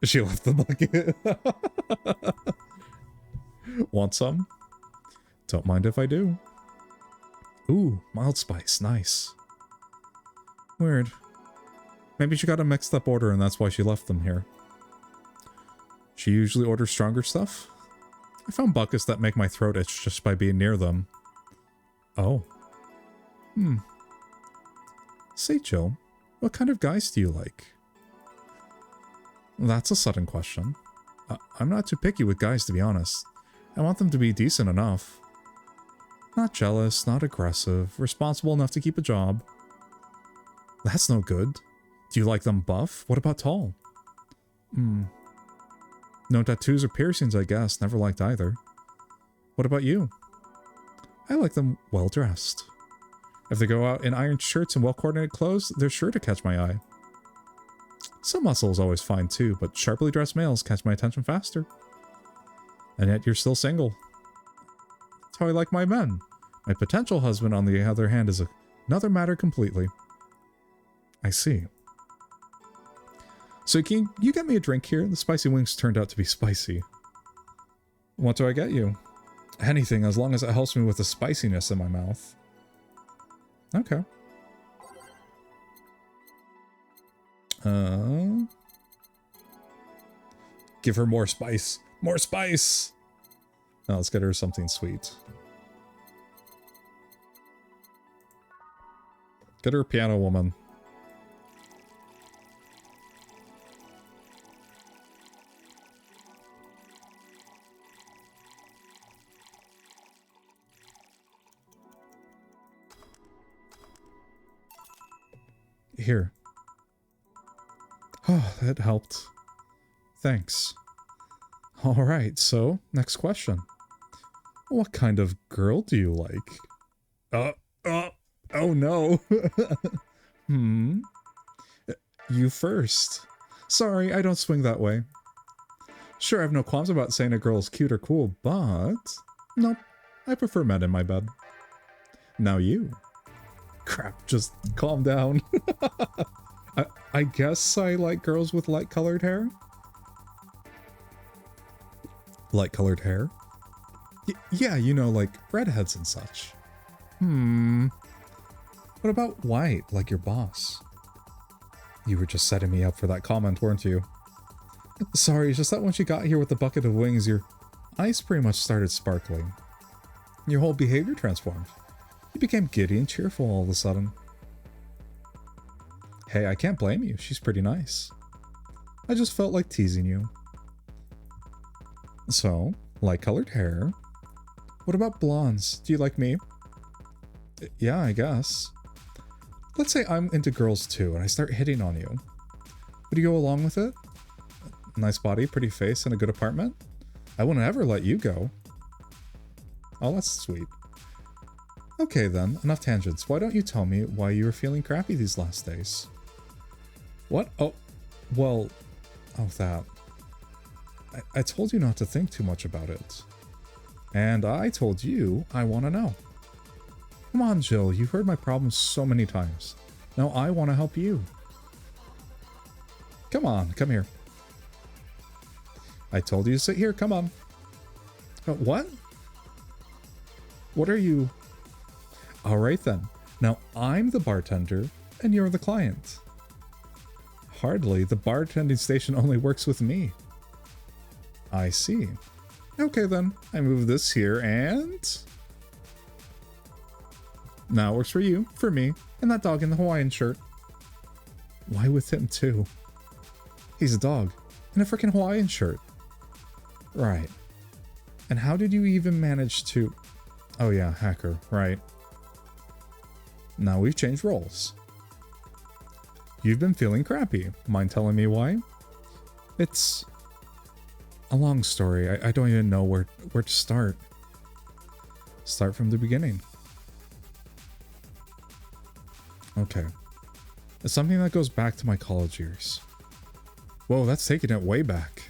She left the bucket. Want some? Don't mind if I do. Ooh, mild spice. Nice. Weird. Maybe she got a mixed up order and that's why she left them here. She usually orders stronger stuff? I found buckets that make my throat itch just by being near them. Oh. Say, Jill, what kind of guys do you like? That's a sudden question. I'm not too picky with guys, to be honest. I want them to be decent enough. Not jealous, not aggressive, responsible enough to keep a job. That's no good. Do you like them buff? What about tall? No tattoos or piercings, I guess. Never liked either. What about you? I like them well-dressed. If they go out in ironed shirts and well-coordinated clothes, they're sure to catch my eye. Some muscle is always fine too, but sharply dressed males catch my attention faster. And yet you're still single. That's how I like my men. My potential husband, on the other hand, is another matter completely. I see. So can you get me a drink here? The spicy wings turned out to be spicy. What do I get you? Anything, as long as it helps me with the spiciness in my mouth. Okay. Give her more spice. More spice! Now let's get her something sweet. Get her a piano woman. Here. Oh, that helped. Thanks. Alright, so, next question. What kind of girl do you like? Oh no. You first. Sorry, I don't swing that way. Sure, I have no qualms about saying a girl is cute or cool, but... Nope, I prefer men in my bed. Now you. Crap, just calm down. I guess I like girls with light-colored hair? Light-colored hair? Yeah, you know, like redheads and such. What about white, like your boss? You were just setting me up for that comment, weren't you? Sorry, it's just that when she got here with the bucket of wings, your eyes pretty much started sparkling. Your whole behavior transformed. You became giddy and cheerful all of a sudden. Hey, I can't blame you. She's pretty nice. I just felt like teasing you. So, light-colored hair. What about blondes? Do you like me? Yeah, I guess. Let's say I'm into girls too, and I start hitting on you. Would you go along with it? Nice body, pretty face, and a good apartment? I wouldn't ever let you go. Oh, that's sweet. Okay then, enough tangents. Why don't you tell me why you were feeling crappy these last days? What? Oh, well... Oh, that. I told you not to think too much about it. And I told you I want to know. Come on, Jill, you've heard my problems so many times. Now I want to help you. Come on, come here. I told you to sit here, come on. What? What are you... Alright then. Now I'm the bartender, and you're the client. Hardly. The bartending station only works with me. I see. Okay then. I move this here, and... Now it works for you, for me, and that dog in the Hawaiian shirt. Why with him too? He's a dog, in a freaking Hawaiian shirt. Right. And how did you even manage to... Oh yeah, hacker, right. Now we've changed roles. You've been feeling crappy. Mind telling me why? It's a long story. I don't even know where to start. Start from the beginning. Okay. It's something that goes back to my college years. Whoa, that's taking it way back.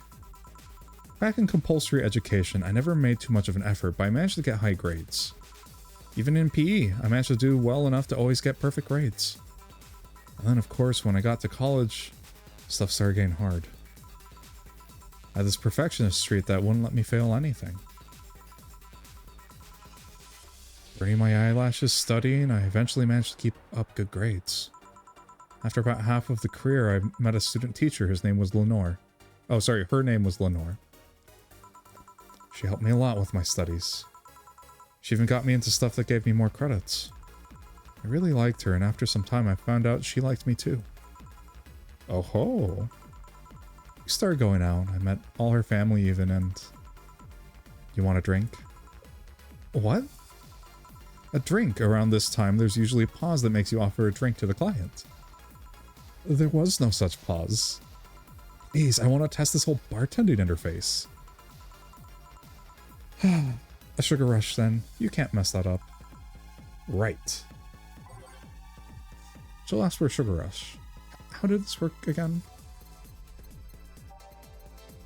Back in compulsory education, I never made too much of an effort, but I managed to get high grades. Even in PE, I managed to do well enough to always get perfect grades. And then, of course, when I got to college, stuff started getting hard. I had this perfectionist streak that wouldn't let me fail anything. Burning my eyelashes, studying, I eventually managed to keep up good grades. After about half of the career, I met a student teacher. His name was Lenore. Oh, sorry, her name was Lenore. She helped me a lot with my studies. She even got me into stuff that gave me more credits. I really liked her, and after some time I found out she liked me too. Oh ho! We started going out. I met all her family even, and... You want a drink? What? A drink. Around this time, there's usually a pause that makes you offer a drink to the client. There was no such pause. Please, I want to test this whole bartending interface. A sugar rush, then. You can't mess that up. Right. She'll ask for a sugar rush. How did this work again?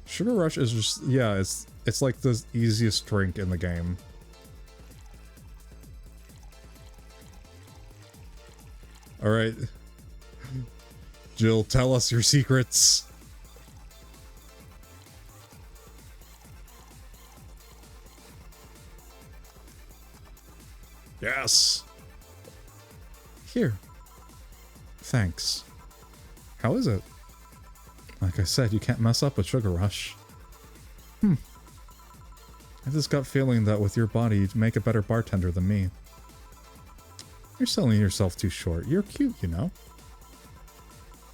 Sugar rush is just... Yeah, it's like the easiest drink in the game. Alright. Jill, tell us your secrets. Yes. Here. Thanks. How is it? Like I said, you can't mess up a sugar rush. I have this gut feeling that with your body, you'd make a better bartender than me. You're selling yourself too short. You're cute, you know.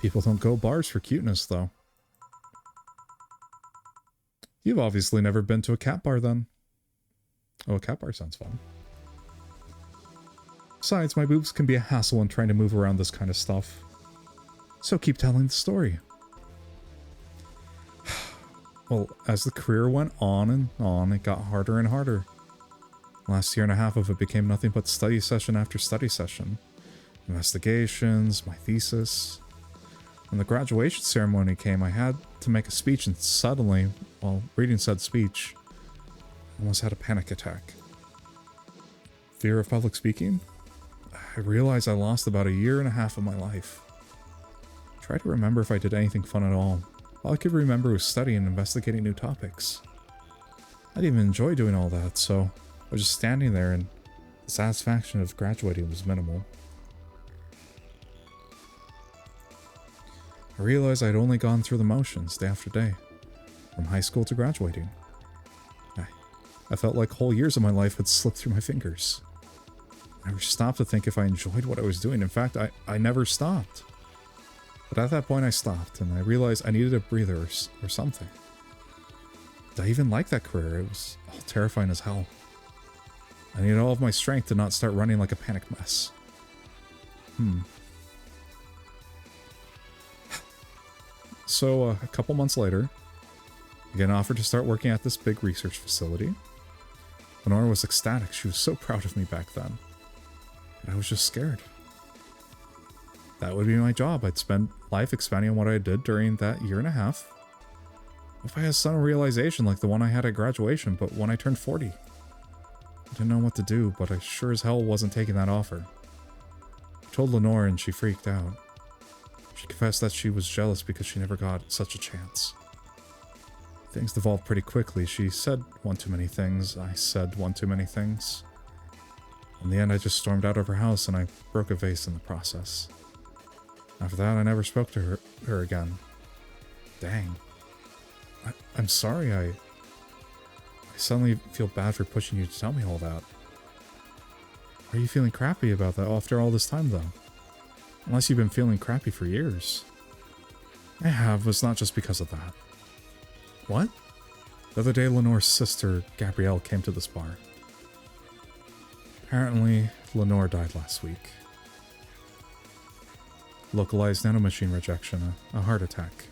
People don't go bars for cuteness, though. You've obviously never been to a cat bar, then. Oh, a cat bar sounds fun. Besides, my boobs can be a hassle when trying to move around this kind of stuff. So keep telling the story. Well, as the career went on and on, it got harder and harder. Last year and a half of it became nothing but study session after study session. Investigations, my thesis. When the graduation ceremony came, I had to make a speech, and suddenly, while reading said speech, I almost had a panic attack. Fear of public speaking? I realized I lost about a year and a half of my life. Try to remember if I did anything fun at all. All I could remember was studying and investigating new topics. I didn't even enjoy doing all that, so I was just standing there, and the satisfaction of graduating was minimal. I realized I'd only gone through the motions day after day, from high school to graduating. I felt like whole years of my life had slipped through my fingers. I never stopped to think if I enjoyed what I was doing. In fact, I never stopped. But at that point I stopped, and I realized I needed a breather or something. Did I even like that career? It was all terrifying as hell. I needed all of my strength to not start running like a panicked mess. So, a couple months later, I get an offer to start working at this big research facility. Lenore was ecstatic. She was so proud of me back then. But I was just scared. That would be my job. I'd spend life expanding on what I did during that year and a half. What if I had a sudden realization like the one I had at graduation, but when I turned 40? I didn't know what to do, but I sure as hell wasn't taking that offer. I told Lenore and she freaked out. She confessed that she was jealous because she never got such a chance. Things devolved pretty quickly. She said one too many things. I said one too many things. In the end, I just stormed out of her house and I broke a vase in the process. After that, I never spoke to her again. Dang. I'm sorry, I suddenly feel bad for pushing you to tell me all that. Are you feeling crappy about that after all this time, though? Unless you've been feeling crappy for years. I have, but it's not just because of that. What? The other day, Lenore's sister, Gabrielle, came to this bar. Apparently, Lenore died last week. Localized nanomachine rejection, a heart attack.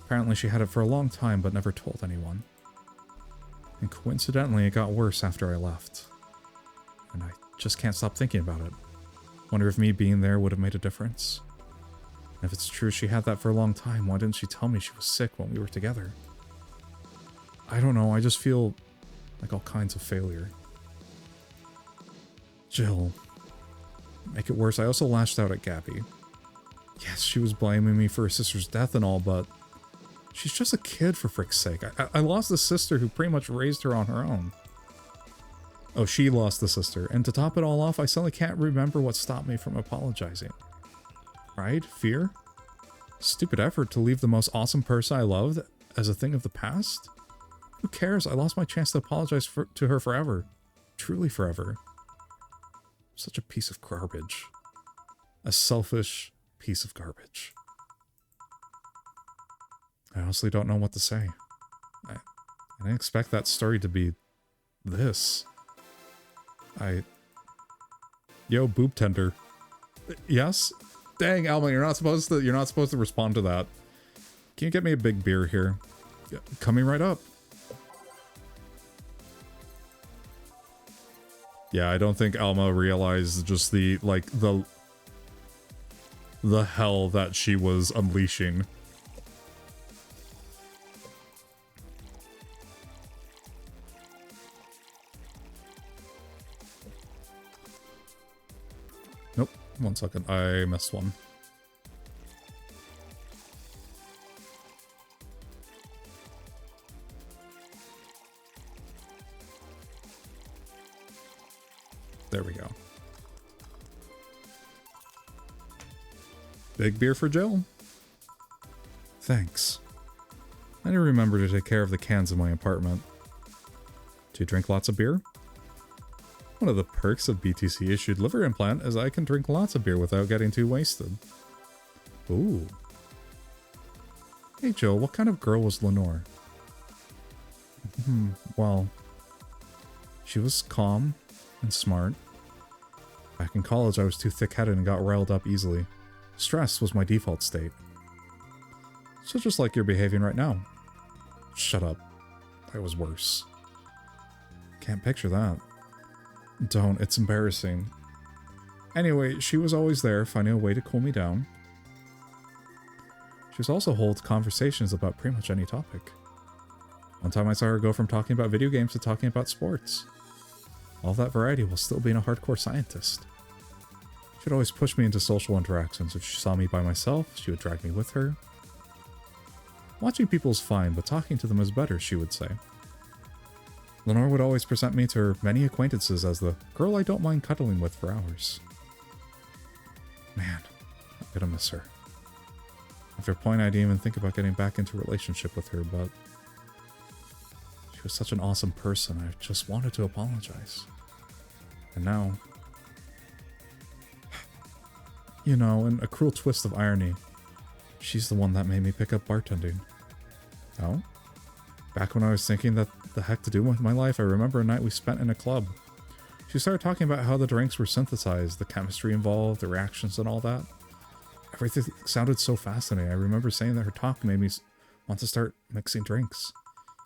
Apparently she had it for a long time but never told anyone. And coincidentally, it got worse after I left. And I just can't stop thinking about it. Wonder if me being there would have made a difference. And if it's true she had that for a long time, why didn't she tell me she was sick when we were together? I don't know, I just feel like all kinds of failure. Jill. Make it worse, I also lashed out at Gabby. Yes, she was blaming me for her sister's death and all, but she's just a kid, for frick's sake. I lost a sister who pretty much raised her on her own. Oh, she lost the sister. And to top it all off, I suddenly can't remember what stopped me from apologizing. Right? Fear? Stupid effort to leave the most awesome person I loved as a thing of the past? Who cares? I lost my chance to apologize to her forever. Truly forever. Such a piece of garbage. A selfish piece of garbage. I honestly don't know what to say. I didn't expect that story to be this. Yo, boob tender. Yes? Dang, Alma, you're not supposed to respond to that. Can you get me a big beer here? Coming right up. Yeah, I don't think Alma realized just the hell that she was unleashing. Nope, 1 second, I missed one. There we go. Big beer for Jill. Thanks. I need to remember to take care of the cans in my apartment. Do you drink lots of beer? One of the perks of BTC issued liver implant is I can drink lots of beer without getting too wasted. Ooh. Hey Joe, what kind of girl was Lenore? Well, she was calm and smart. Back in college, I was too thick-headed and got riled up easily. Stress was my default state. So just like you're behaving right now. Shut up. I was worse. Can't picture that. Don't, it's embarrassing. Anyway, she was always there, finding a way to cool me down. She was also holds conversations about pretty much any topic. One time I saw her go from talking about video games to talking about sports. All that variety while still being a hardcore scientist. She'd always push me into social interactions. If she saw me by myself, she would drag me with her. Watching people is fine, but talking to them is better, she would say. Lenore would always present me to her many acquaintances as the girl I don't mind cuddling with for hours. Man, I'm gonna miss her. After a point, I didn't even think about getting back into a relationship with her, but she was such an awesome person, I just wanted to apologize. And now, you know, in a cruel twist of irony, she's the one that made me pick up bartending. Oh? Back when I was thinking that the heck to do with my life, I remember a night we spent in a club. She started talking about how the drinks were synthesized, the chemistry involved, the reactions and all that. Everything sounded so fascinating. I remember saying that her talk made me want to start mixing drinks.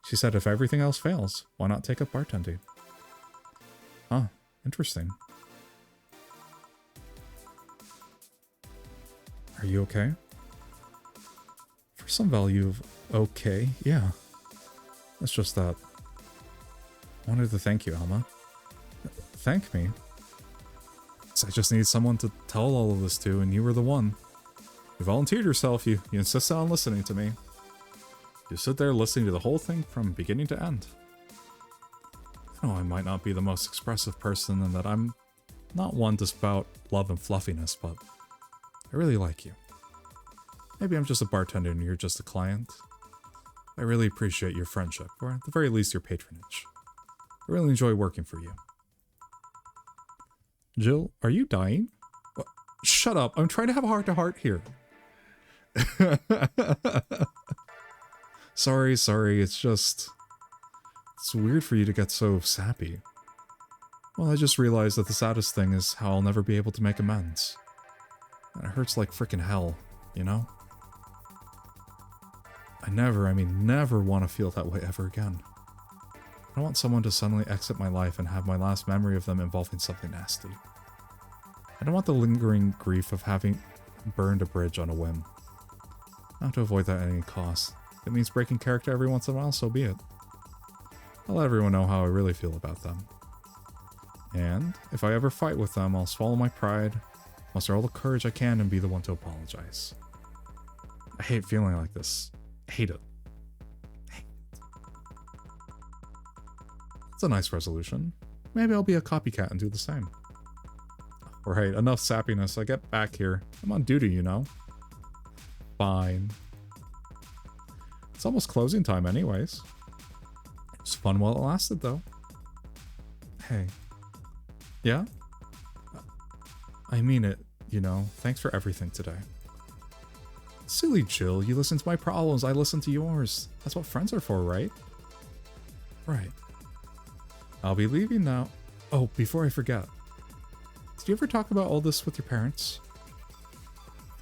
She said if everything else fails, why not take up bartending? Huh, interesting. Are you okay? For some value of okay, yeah. It's just that. I wanted to thank you, Alma. Thank me? I just need someone to tell all of this to, and you were the one. You volunteered yourself, you insisted on listening to me. You stood there listening to the whole thing from beginning to end. I know I might not be the most expressive person and that I'm not one to spout love and fluffiness, but I really like you. Maybe I'm just a bartender and you're just a client. I really appreciate your friendship, or at the very least your patronage. I really enjoy working for you. Jill, are you dying? What? Shut up, I'm trying to have a heart-to-heart here. Sorry, it's just... It's weird for you to get so sappy. Well, I just realized that the saddest thing is how I'll never be able to make amends. And it hurts like frickin' hell, you know? I never want to feel that way ever again. I don't want someone to suddenly exit my life and have my last memory of them involving something nasty. I don't want the lingering grief of having burned a bridge on a whim. I want to avoid that at any cost. If it means breaking character every once in a while, so be it. I'll let everyone know how I really feel about them. And if I ever fight with them, I'll swallow my pride, muster all the courage I can, and be the one to apologize. I hate feeling like this. I hate it. It's a nice resolution. Maybe I'll be a copycat and do the same. Alright, enough sappiness. I get back here. I'm on duty, you know. Fine. It's almost closing time anyways. It was fun while it lasted, though. Hey. Yeah? I mean it, you know. Thanks for everything today. Silly Jill, you listen to my problems, I listen to yours. That's what friends are for, right? Right. I'll be leaving now. Oh, before I forget. Did you ever talk about all this with your parents?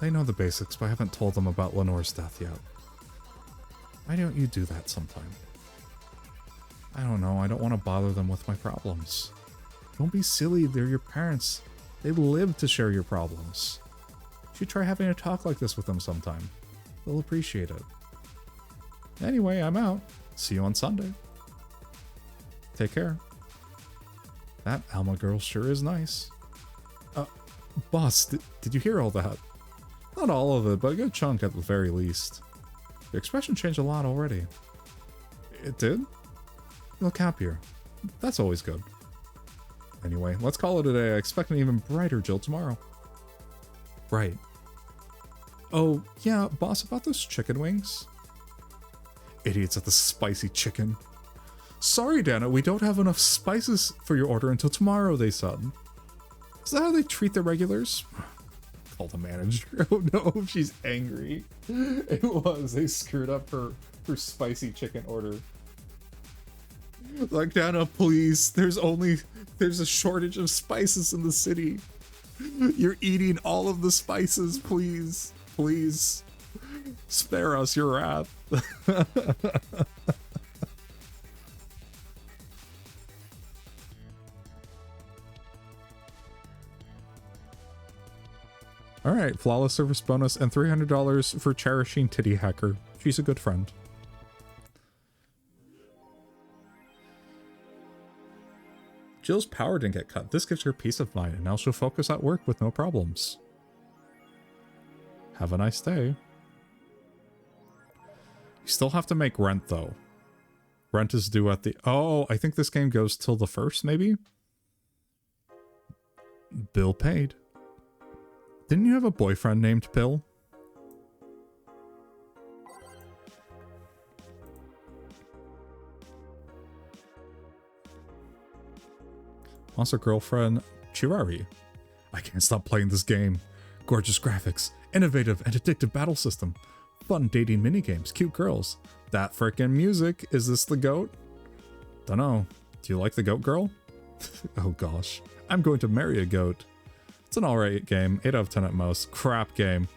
They know the basics, but I haven't told them about Lenore's death yet. Why don't you do that sometime? I don't know, I don't want to bother them with my problems. Don't be silly, they're your parents. They live to share your problems. You should try having a talk like this with them sometime. They'll appreciate it. Anyway, I'm out. See you on Sunday. Take care. That Alma girl sure is nice. Boss, did you hear all that? Not all of it, but a good chunk at the very least. Your expression changed a lot already. It did? You look happier. That's always good. Anyway, let's call it a day. I expect an even brighter Jill tomorrow. Right. Oh, yeah, boss, about those chicken wings? Idiots at the spicy chicken. Sorry, Dana, we don't have enough spices for your order until tomorrow, they said. Is that how they treat the regulars? Call the manager. Oh no, she's angry. It was. They screwed up her spicy chicken order. Like, Dana, please. There's a shortage of spices in the city. You're eating all of the spices, please. Please. Spare us your wrath. Alright, flawless service bonus and $300 for cherishing Titty Hacker. She's a good friend. Jill's power didn't get cut. This gives her peace of mind, and now she'll focus at work with no problems. Have a nice day. You still have to make rent, though. Rent is due at the... Oh, I think this game goes till the 1st, maybe? Bill paid. Didn't you have a boyfriend named Bill? Monster girlfriend Chirari. I can't stop playing this game. Gorgeous graphics, innovative and addictive battle system, fun dating minigames, cute girls. That frickin' music. Is this the GOAT? Dunno. Do you like the GOAT girl? Oh gosh. I'm going to marry a goat. It's an alright game, 8 out of 10 at most. Crap game.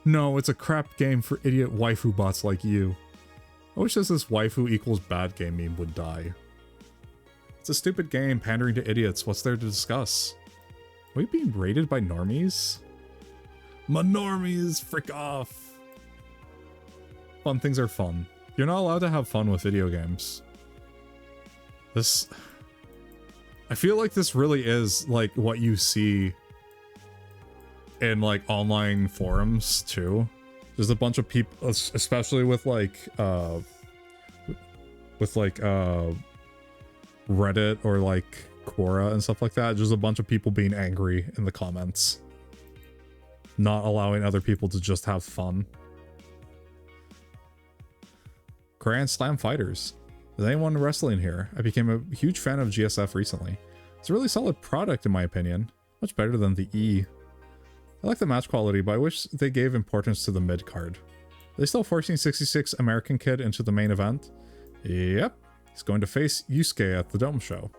No, it's a crap game for idiot waifu bots like you. I wish this waifu equals bad game meme would die. It's a stupid game pandering to idiots. What's there to discuss? Are we being raided by normies? My normies, frick off. Fun things are fun. You're not allowed to have fun with video games. I feel like this really is like what you see in like online forums too. There's a bunch of people, especially with like Reddit or like Quora and stuff like that. There's a bunch of people being angry in the comments, not allowing other people to just have fun. Grand Slam Fighters. Is anyone wrestling here? I became a huge fan of GSF recently. It's a really solid product in my opinion. Much better than the E. I like the match quality, but I wish they gave importance to the mid card. Are they still forcing 66 American Kid into the main event? Yep. He's going to face Yusuke at the Dome Show.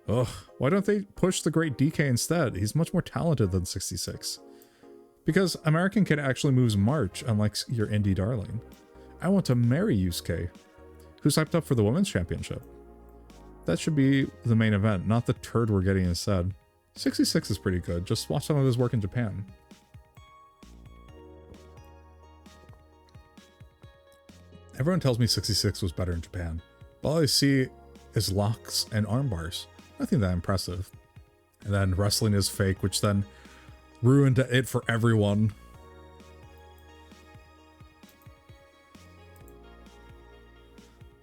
Ugh, why don't they push the great DK instead? He's much more talented than 66. Because American Kid actually moves March, unlike your indie darling. I want to marry Yusuke, who's hyped up for the Women's Championship. That should be the main event, not the turd we're getting instead. 66 is pretty good, just watch some of his work in Japan. Everyone tells me 66 was better in Japan. All I see is locks and arm bars. Nothing that impressive. And then wrestling is fake, which then ruined it for everyone.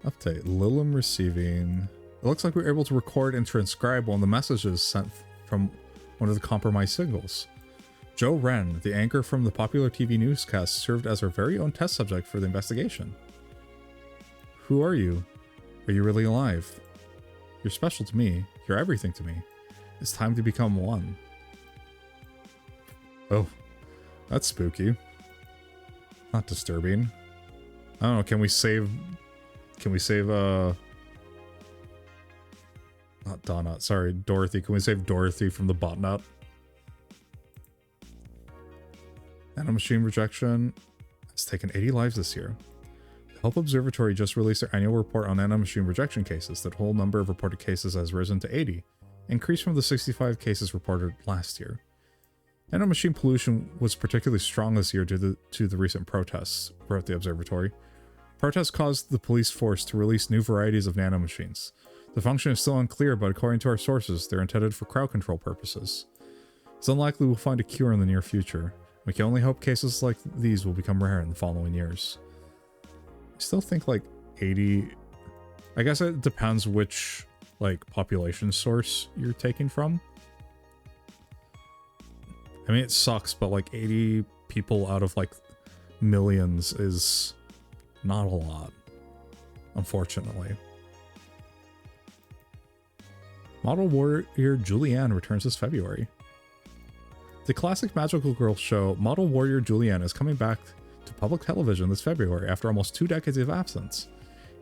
Update. Lilim receiving. It looks like we were able to record and transcribe one of the messages sent from one of the compromised signals. Joe Ren, the anchor from the popular TV newscast, served as our very own test subject for the investigation. Who are you? Are you really alive? You're special to me. You're everything to me. It's time to become one. Oh, that's spooky. Not disturbing. I don't know, can we save not Donna, sorry, Dorothy. Can we save Dorothy from the botnet? Nanomachine rejection has taken 80 lives this year. The Health Observatory just released their annual report on nanomachine rejection cases. The total number of reported cases has risen to 80, increased from the 65 cases reported last year. Nanomachine pollution was particularly strong this year due to the recent protests, wrote the observatory. Protests caused the police force to release new varieties of nanomachines. The function is still unclear, but according to our sources, they're intended for crowd control purposes. It's unlikely we'll find a cure in the near future. We can only hope cases like these will become rare in the following years. I still think like 80... I guess it depends which like population source you're taking from. I mean, it sucks, but like 80 people out of like millions is not a lot, unfortunately. Model Warrior Julianne returns this February. The classic magical girl show Model Warrior Julianne is coming back to public television this February after almost 2 decades of absence.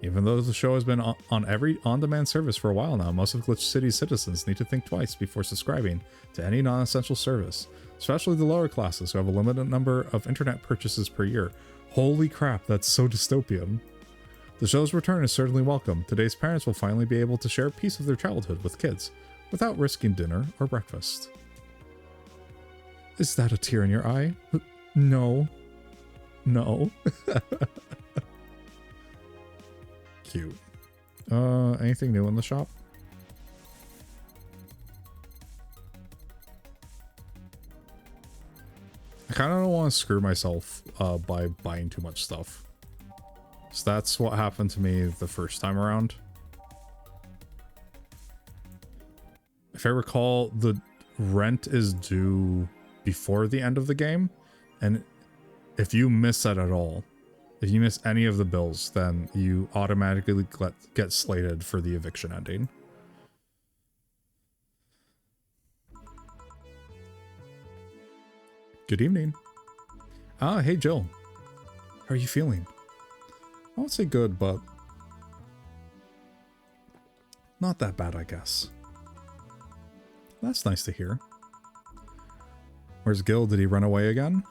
Even though the show has been on every on-demand service for a while now, most of Glitch City's citizens need to think twice before subscribing to any non-essential service, especially the lower classes who have a limited number of internet purchases per year. Holy crap, that's so dystopian. The show's return is certainly welcome. Today's parents will finally be able to share a piece of their childhood with kids, without risking dinner or breakfast. Is that a tear in your eye? No. No. Cute. Anything new in the shop? I kind of don't want to screw myself by buying too much stuff. So that's what happened to me the first time around. If I recall, the rent is due before the end of the game, and if you miss that at all, if you miss any of the bills, then you automatically get slated for the eviction ending. Good evening. Ah, hey Jill. How are you feeling? I won't say good, but not that bad, I guess. That's nice to hear. Where's Gil? Did he run away again?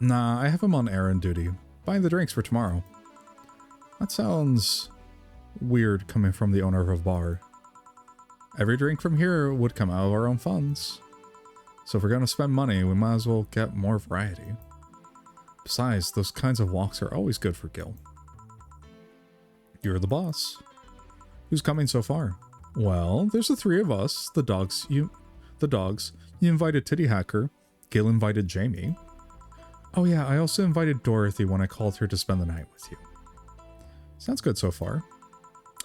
Nah, I have him on errand duty, buying the drinks for tomorrow. That sounds weird coming from the owner of a bar. Every drink from here would come out of our own funds. So if we're going to spend money, we might as well get more variety. Besides, those kinds of walks are always good for Gil. You're the boss. Who's coming so far? Well, there's the 3 of us, the dogs. You invited Titty Hacker. Gil invited Jamie. Oh yeah, I also invited Dorothy when I called her to spend the night with you. Sounds good so far.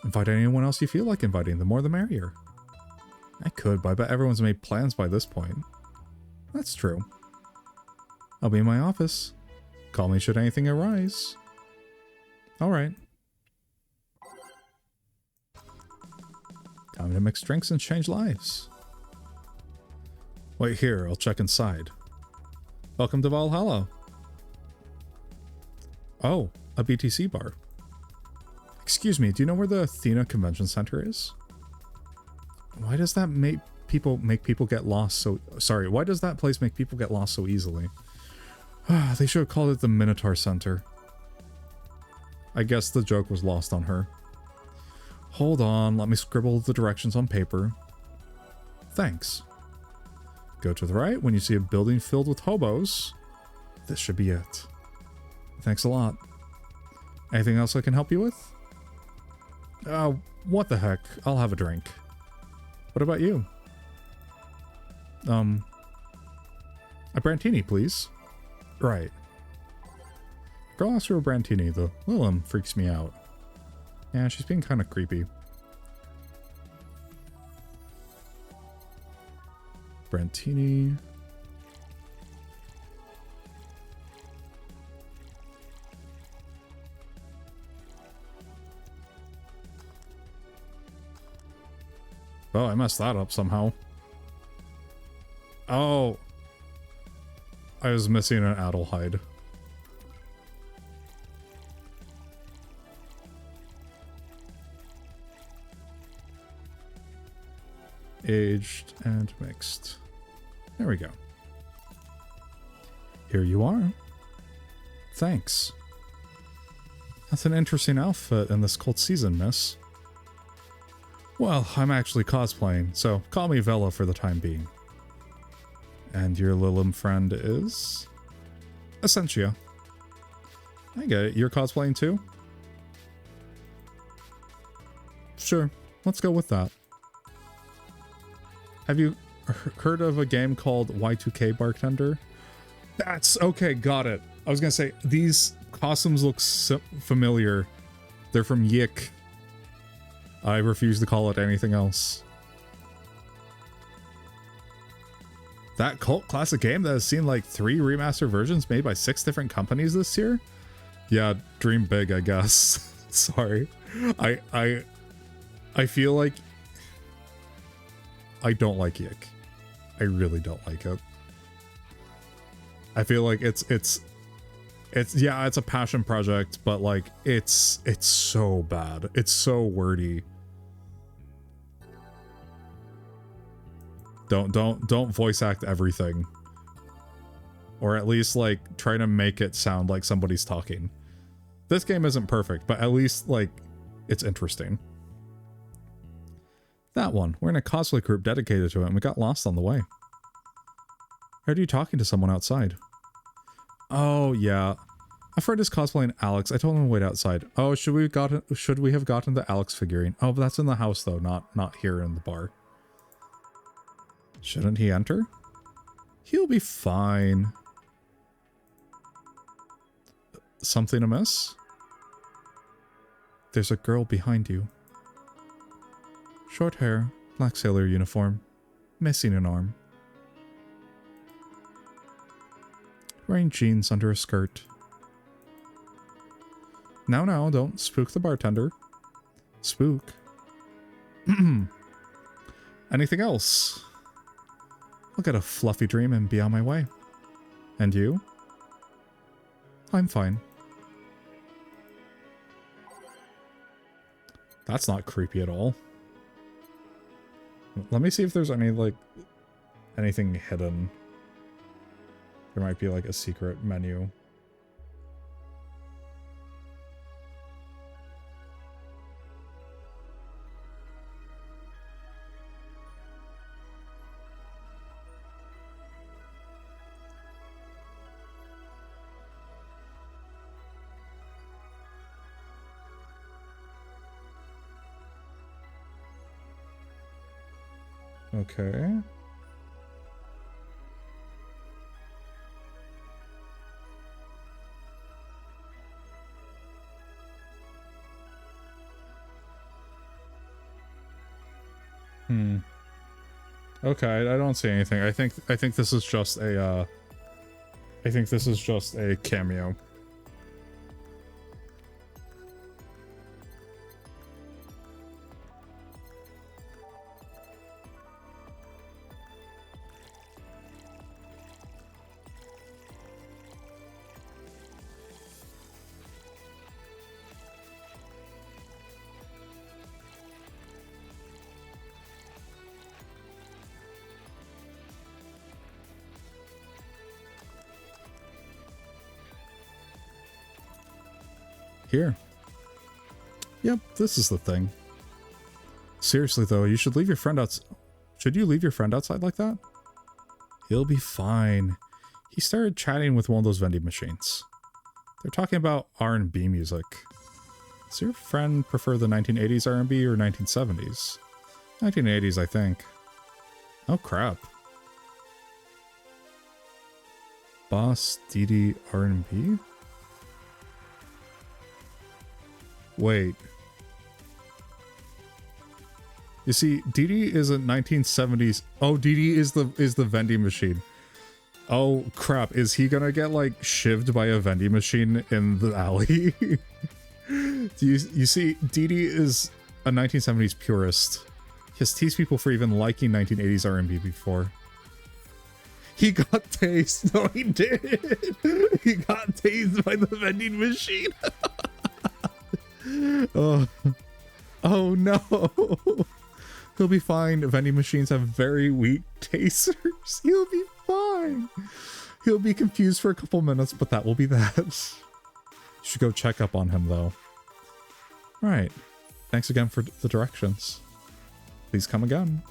Invite anyone else you feel like inviting, the more the merrier. I could, but I bet everyone's made plans by this point. That's true. I'll be in my office. Call me should anything arise. Alright. Time to mix drinks and change lives. Wait here, I'll check inside. Welcome to Valhalla. Oh, a BTC bar. Excuse me, do you know where the Athena Convention Center is? Why does that make people get lost so... Sorry, why does that place make people get lost so easily? They should have called it the Minotaur Center. I guess the joke was lost on her. Hold on, let me scribble the directions on paper. Thanks. Go to the right when you see a building filled with hobos. This should be it. Thanks a lot. Anything else I can help you with? What the heck? I'll have a drink. What about you? A Brantini, please. Right. Girl asked for a Brantini, the Lilum freaks me out. Yeah, she's being kind of creepy. Brantini. Oh, I messed that up somehow. Oh. I was missing an Adelheid. Aged and mixed. There we go. Here you are. Thanks. That's an interesting outfit in this cold season, miss. Well, I'm actually cosplaying, so call me Vela for the time being. And your Lilum friend is? Essentia. I get it. You're cosplaying too? Sure. Let's go with that. Have you heard of a game called Y2K Bartender? That's... okay, got it. I was gonna say, these costumes look so familiar. They're from Yik. I refuse to call it anything else. That cult classic game that has seen like 3 remastered versions made by 6 different companies this year? Yeah, dream big, I guess. Sorry. I feel like I don't like Yik. I really don't like it. I feel like it's yeah, it's a passion project, but like it's so bad. It's so wordy. Don't voice act everything. Or at least like try to make it sound like somebody's talking. This game isn't perfect, but at least like it's interesting. That one. We're in a cosplay group dedicated to it and we got lost on the way. I heard you talking to someone outside. Oh yeah. A friend is cosplaying Alex. I told him to wait outside. Oh, should we have gotten the Alex figurine? Oh, but that's in the house though, not here in the bar. Shouldn't he enter? He'll be fine. Something amiss? There's a girl behind you. Short hair, black sailor uniform, missing an arm. Wearing jeans under a skirt. Now, don't spook the bartender. Spook. Anything else? I'll get a fluffy dream and be on my way. And you? I'm fine. That's not creepy at all. Let me see if there's any, like, anything hidden. There might be, like, a secret menu. Okay. Okay, I don't see anything. I think this is just a I think this is just a cameo. Here. Yep, this is the thing. Seriously though, you should leave your friend outside. Should you leave your friend outside like that? He'll be fine. He started chatting with one of those vending machines. They're talking about R&B music. Does your friend prefer the 1980s R&B or 1970s? 1980s, I think. Oh crap. Boss Didi R&B? Wait. You see, Didi is a 1970s. Oh, Didi is the vending machine. Oh crap! Is he gonna get like shivved by a vending machine in the alley? You see, Didi is a 1970s purist. He has teased people for even liking 1980s R&B before. He got tased. No, he did. He got tased by the vending machine. Oh no. He'll be fine. Vending machines have very weak tasers. He'll be fine. He'll be confused for a couple minutes, but that will be that. You should go check up on him, though. Right. Thanks again for the directions. Please come again.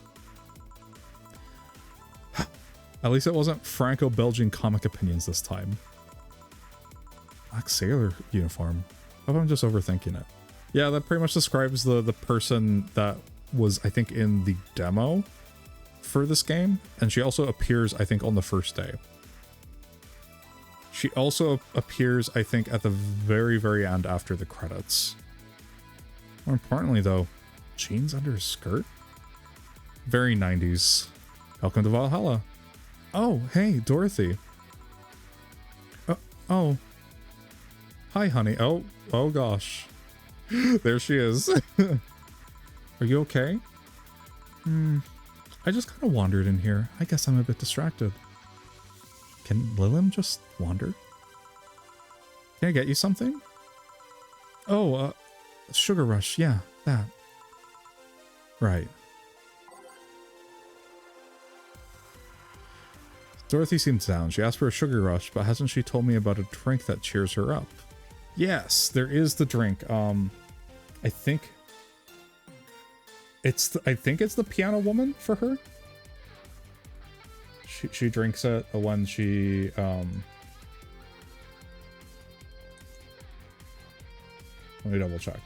At least it wasn't Franco-Belgian comic opinions this time. Black sailor uniform. Hope I'm just overthinking it. Yeah, that pretty much describes the person that was, I think, in the demo for this game, and she also appears, I think, on the first day. She also appears, I think, at the very, very end after the credits. More importantly, though, jeans under a skirt? Very 90s. Welcome to Valhalla. Oh, hey, Dorothy. Oh. Hi, honey. Oh gosh. There she is. Are you okay? I just kind of wandered in here. I guess I'm a bit distracted. Can Lilim just wander? Can I get you something? Oh, Sugar Rush. Yeah, that. Right. Dorothy seems down. She asked for a Sugar Rush, but hasn't she told me about a drink that cheers her up? Yes, there is the drink. I think it's the Piano Woman for her. She drinks it when she let me double check.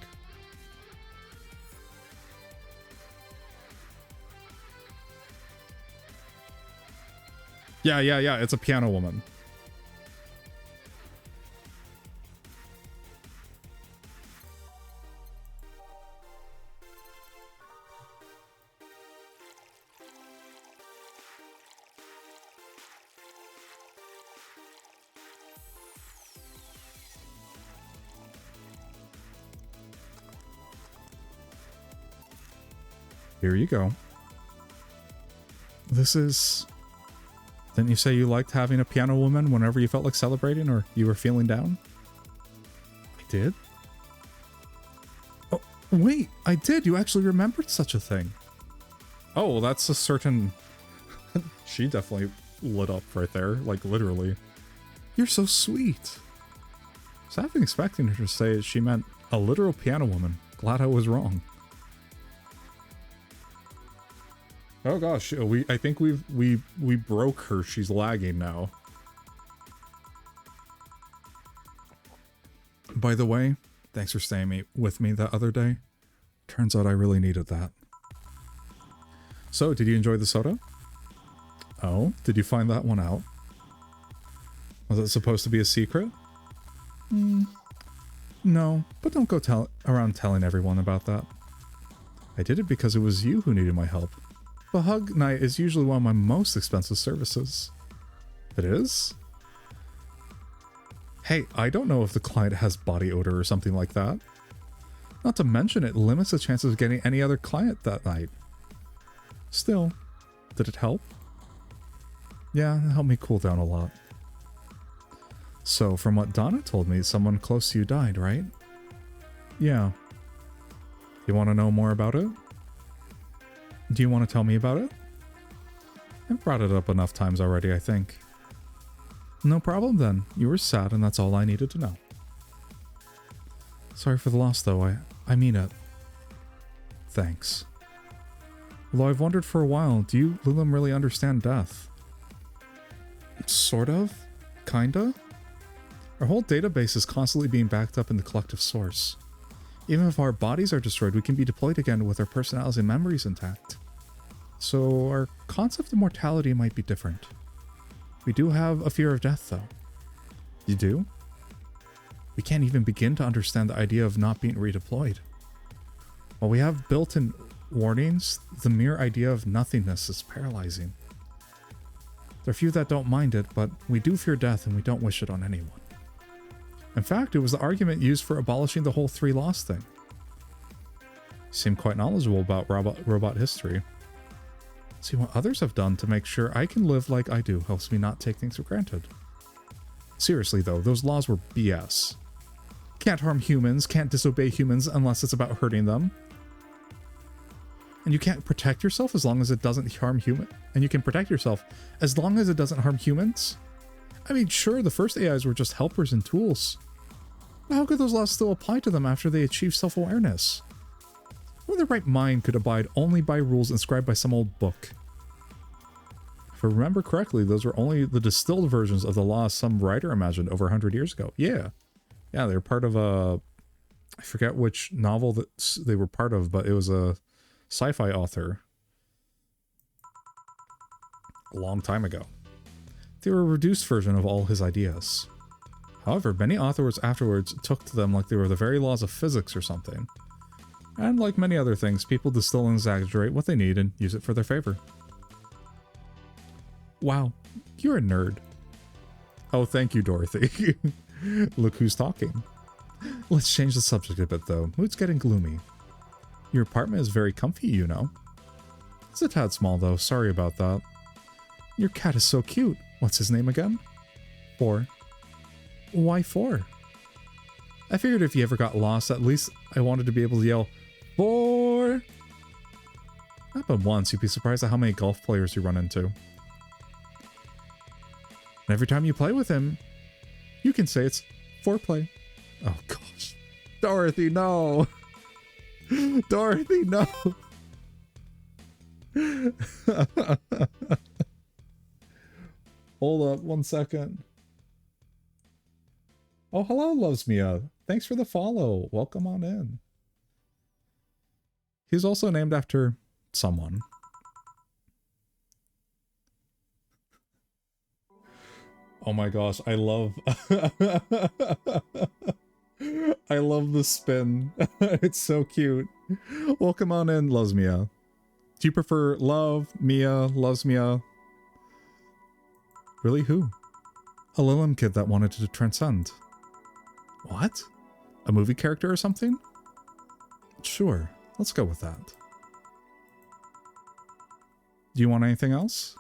Yeah, it's a Piano Woman. Here you go. This is... Didn't you say you liked having a Piano Woman whenever you felt like celebrating or you were feeling down? I did? Oh, wait, I did. You actually remembered such a thing. Oh, well, that's a certain... She definitely lit up right there, like literally. You're so sweet. So I've been expecting her to say she meant a literal Piano Woman. Glad I was wrong. Oh gosh, I think we broke her. She's lagging now. By the way, thanks for staying with me that other day. Turns out I really needed that. So, did you enjoy the soda? Oh, did you find that one out? Was it supposed to be a secret? No, but don't go around telling everyone about that. I did it because it was you who needed my help. But Hug Night is usually one of my most expensive services. It is? Hey, I don't know if the client has body odor or something like that. Not to mention it limits the chances of getting any other client that night. Still, did it help? Yeah, it helped me cool down a lot. So, from what Donna told me, someone close to you died, right? Yeah. You want to know more about it? Do you want to tell me about it? I've brought it up enough times already, I think. No problem then. You were sad and that's all I needed to know. Sorry for the loss, though. I mean it. Thanks. Although I've wondered for a while, do you, Lilim, really understand death? Sort of? Kinda? Our whole database is constantly being backed up in the collective source. Even if our bodies are destroyed, we can be deployed again with our personalities and memories intact. So our concept of mortality might be different. We do have a fear of death, though. You do? We can't even begin to understand the idea of not being redeployed. While we have built-in warnings, the mere idea of nothingness is paralyzing. There are few that don't mind it, but we do fear death and we don't wish it on anyone. In fact, it was the argument used for abolishing the whole 3 loss thing. You seem quite knowledgeable about robot history. See, what others have done to make sure I can live like I do helps me not take things for granted. Seriously though, those laws were BS. Can't harm humans, can't disobey humans unless it's about hurting them. And you can't protect yourself as long as it doesn't harm humans. And you can protect yourself as long as it doesn't harm humans. I mean, sure, the first AIs were just helpers and tools. But how could those laws still apply to them after they achieved self-awareness? Who in their right mind could abide only by rules inscribed by some old book? If I remember correctly, those were only the distilled versions of the laws some writer imagined over 100 years ago. Yeah. Yeah, they were part of a... I forget which novel that they were part of, but it was a sci-fi author. A long time ago. They were a reduced version of all his ideas. However, many authors afterwards took to them like they were the very laws of physics or something. And like many other things, people distill and exaggerate what they need and use it for their favor. Wow, you're a nerd. Oh, thank you, Dorothy. Look who's talking. Let's change the subject a bit, though. Mood's getting gloomy. Your apartment is very comfy, you know. It's a tad small, though. Sorry about that. Your cat is so cute. What's his name again? 4. Why 4? I figured if you ever got lost, at least I wanted to be able to yell, 4! Happened once, you'd be surprised at how many golf players you run into. And every time you play with him, you can say it's foreplay. Oh gosh. Dorothy, no! Dorothy, no! Hold up, 1 second. Oh, hello, Lovesmia. Thanks for the follow. Welcome on in. He's also named after someone. Oh my gosh, I love... I love the spin. It's so cute. Welcome on in, Lovesmia. Do you prefer Love, Mia, Lovesmia? Really, who? A Lilim kid that wanted to transcend. What? A movie character or something? Sure, let's go with that. Do you want anything else?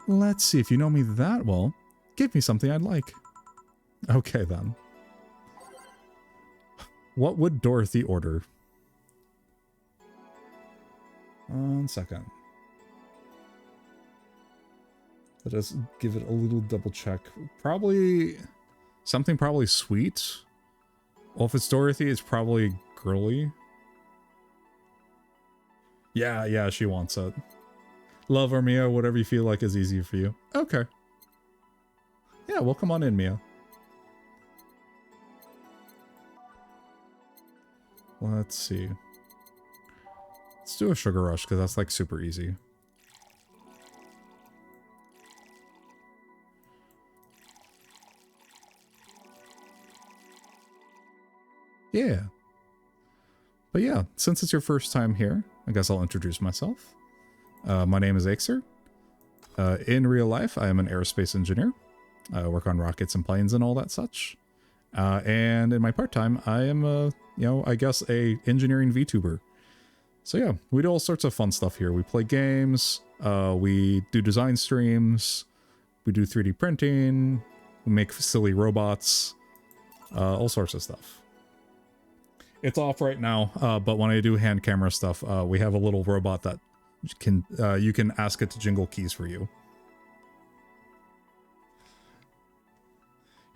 Let's see, if you know me that well, give me something I'd like. Okay then. What would Dorothy order? 1 second. Let us give it a little double check. Probably something probably sweet. Well, if it's Dorothy, it's probably girly. Yeah, she wants it. Love or Mia, whatever you feel like is easier for you. Okay. Yeah, well, come on in, Mia. Let's see. Let's do a sugar rush, because that's like super easy. Yeah. But yeah, since it's your first time here, I guess I'll introduce myself. My name is Aexer. In real life, I am an aerospace engineer. I work on rockets and planes and all that such. And in my part-time, I am, I guess a engineering VTuber. So yeah, we do all sorts of fun stuff here. We play games, we do design streams, we do 3D printing, we make silly robots, all sorts of stuff. It's off right now, but when I do hand camera stuff, we have a little robot that can you can ask it to jingle keys for you.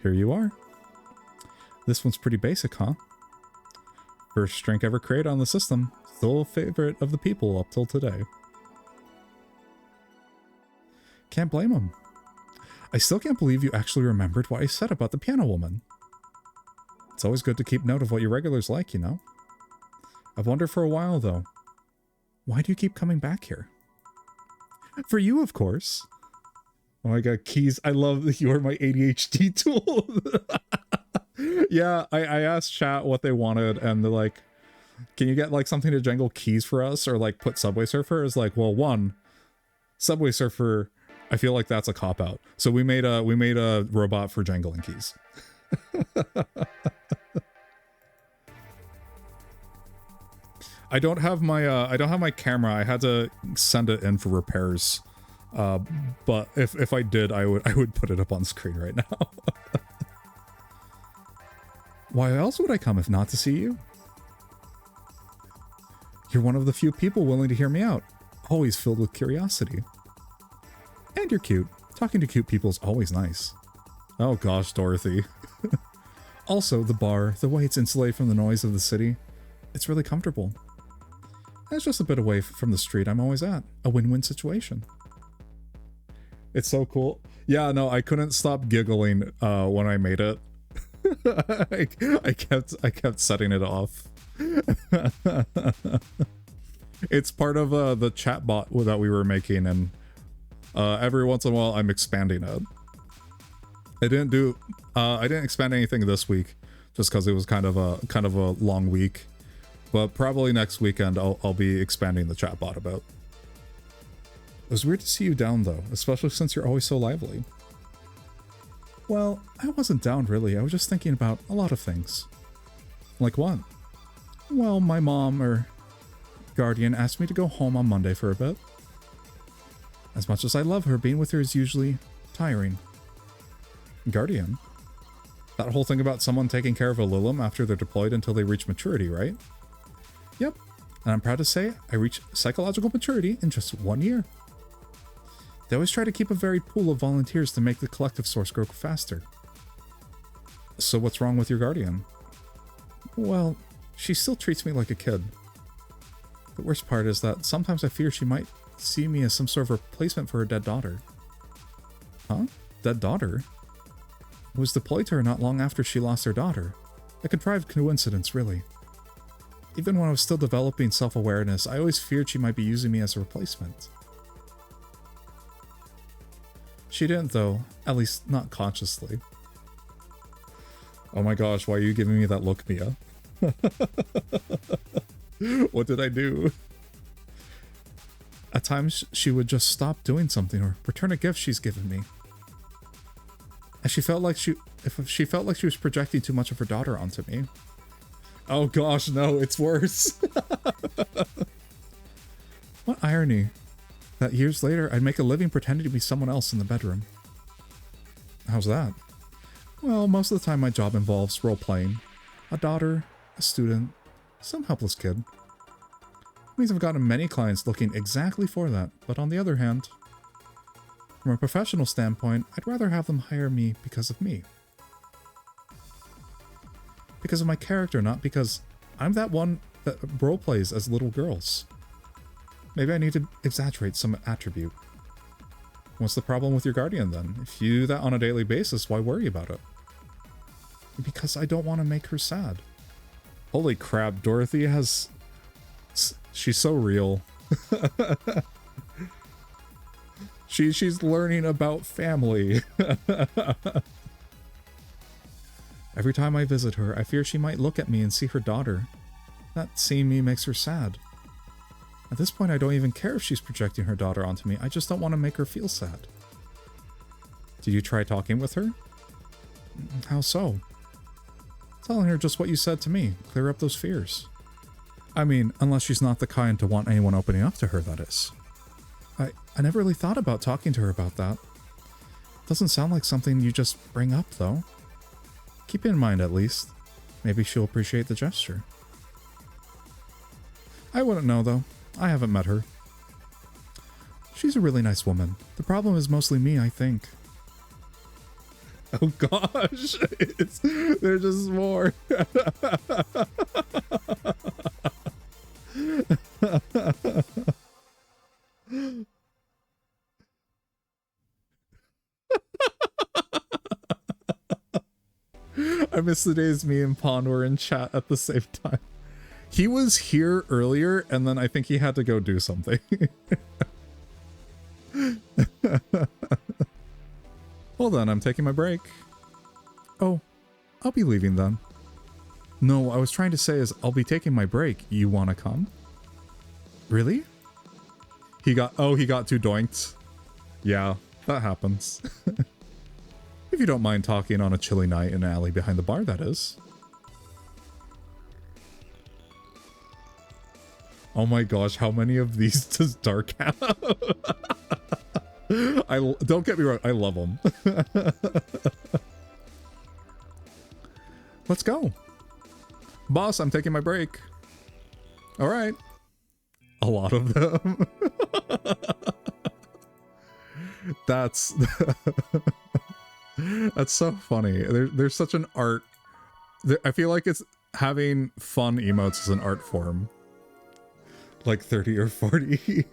Here you are. This one's pretty basic, huh? First drink ever created on the system. Still a favorite of the people up till today. Can't blame him. I still can't believe you actually remembered what I said about the piano woman. It's always good to keep note of what your regulars like, you know? I've wondered for a while, though. Why do you keep coming back here? For you, of course. Oh my god, Keys, I love that you are my ADHD tool. Yeah, I asked chat what they wanted, and they're like, can you get like something to jangle keys for us, or like put Subway Surfer? Is like, well, one, Subway Surfer, I feel like that's a cop-out. So we made a robot for jangling keys. I don't have my camera. I had to send it in for repairs. But if I did, I would put it up on screen right now. Why else would I come if not to see you? You're one of the few people willing to hear me out. Always filled with curiosity. And you're cute. Talking to cute people is always nice. Oh gosh, Dorothy. Also, the bar, the way it's insulated from the noise of the city, it's really comfortable. And it's just a bit away from the street I'm always at. A win-win situation. It's so cool. Yeah, no, I couldn't stop giggling when I made it. I kept setting it off. It's part of the chatbot that we were making, and every once in a while I'm expanding it. I didn't expand anything this week just because it was kind of a long week, but probably next weekend I'll be expanding the chatbot about. It was weird to see you down though, especially since you're always so lively. Well, I wasn't down really. I was just thinking about a lot of things. Like what? Well, my mom or guardian asked me to go home on Monday for a bit. As much as I love her, being with her is usually tiring. Guardian? That whole thing about someone taking care of a Lilim after they're deployed until they reach maturity, right? Yep. And I'm proud to say I reached psychological maturity in just 1 year. They always try to keep a varied pool of volunteers to make the collective source grow faster. So what's wrong with your guardian? Well, she still treats me like a kid. The worst part is that sometimes I fear she might see me as some sort of replacement for her dead daughter. Huh? Dead daughter? I was deployed to her not long after she lost her daughter. A contrived coincidence, really. Even when I was still developing self-awareness, I always feared she might be using me as a replacement. She didn't though, at least not consciously. Oh my gosh, why are you giving me that look, Mia? What did I do? At times, she would just stop doing something or return a gift she's given me. And she felt like she was projecting too much of her daughter onto me. Oh gosh, no, it's worse. What irony. That years later, I'd make a living pretending to be someone else in the bedroom. How's that? Well, most of the time my job involves role-playing. A daughter, a student, some helpless kid. It means I've gotten many clients looking exactly for that, but on the other hand, from a professional standpoint, I'd rather have them hire me because of me. Because of my character, not because I'm that one that role-plays as little girls. Maybe I need to exaggerate some attribute. What's the problem with your guardian then? If you do that on a daily basis, why worry about it? Because I don't want to make her sad. Holy crap, Dorothy has... She's so real. She's learning about family. Every time I visit her, I fear she might look at me and see her daughter. That seeing me makes her sad. At this point, I don't even care if she's projecting her daughter onto me. I just don't want to make her feel sad. Did you try talking with her? How so? Telling her just what you said to me. Clear up those fears. I mean, unless she's not the kind to want anyone opening up to her, that is. I never really thought about talking to her about that. Doesn't sound like something you just bring up, though. Keep it in mind, at least. Maybe she'll appreciate the gesture. I wouldn't know, though. I haven't met her. She's a really nice woman. The problem is mostly me, I think. Oh gosh, there's just more. miss the days me and Pond were in chat at the same time. He was here earlier, and then I think he had to go do something. Hold on, I'm taking my break. Oh, I'll be leaving then. No, I was trying to say is I'll be taking my break. You want to come? Really? He got too doinked. Yeah, that happens. If you don't mind talking on a chilly night in an alley behind the bar, that is. Oh my gosh, how many of these does Dark have? Don't get me wrong, I love them. Let's go. Boss, I'm taking my break. All right. A lot of them. That's so funny. There's such an art. I feel like it's having fun emotes is an art form. Like 30 or 40.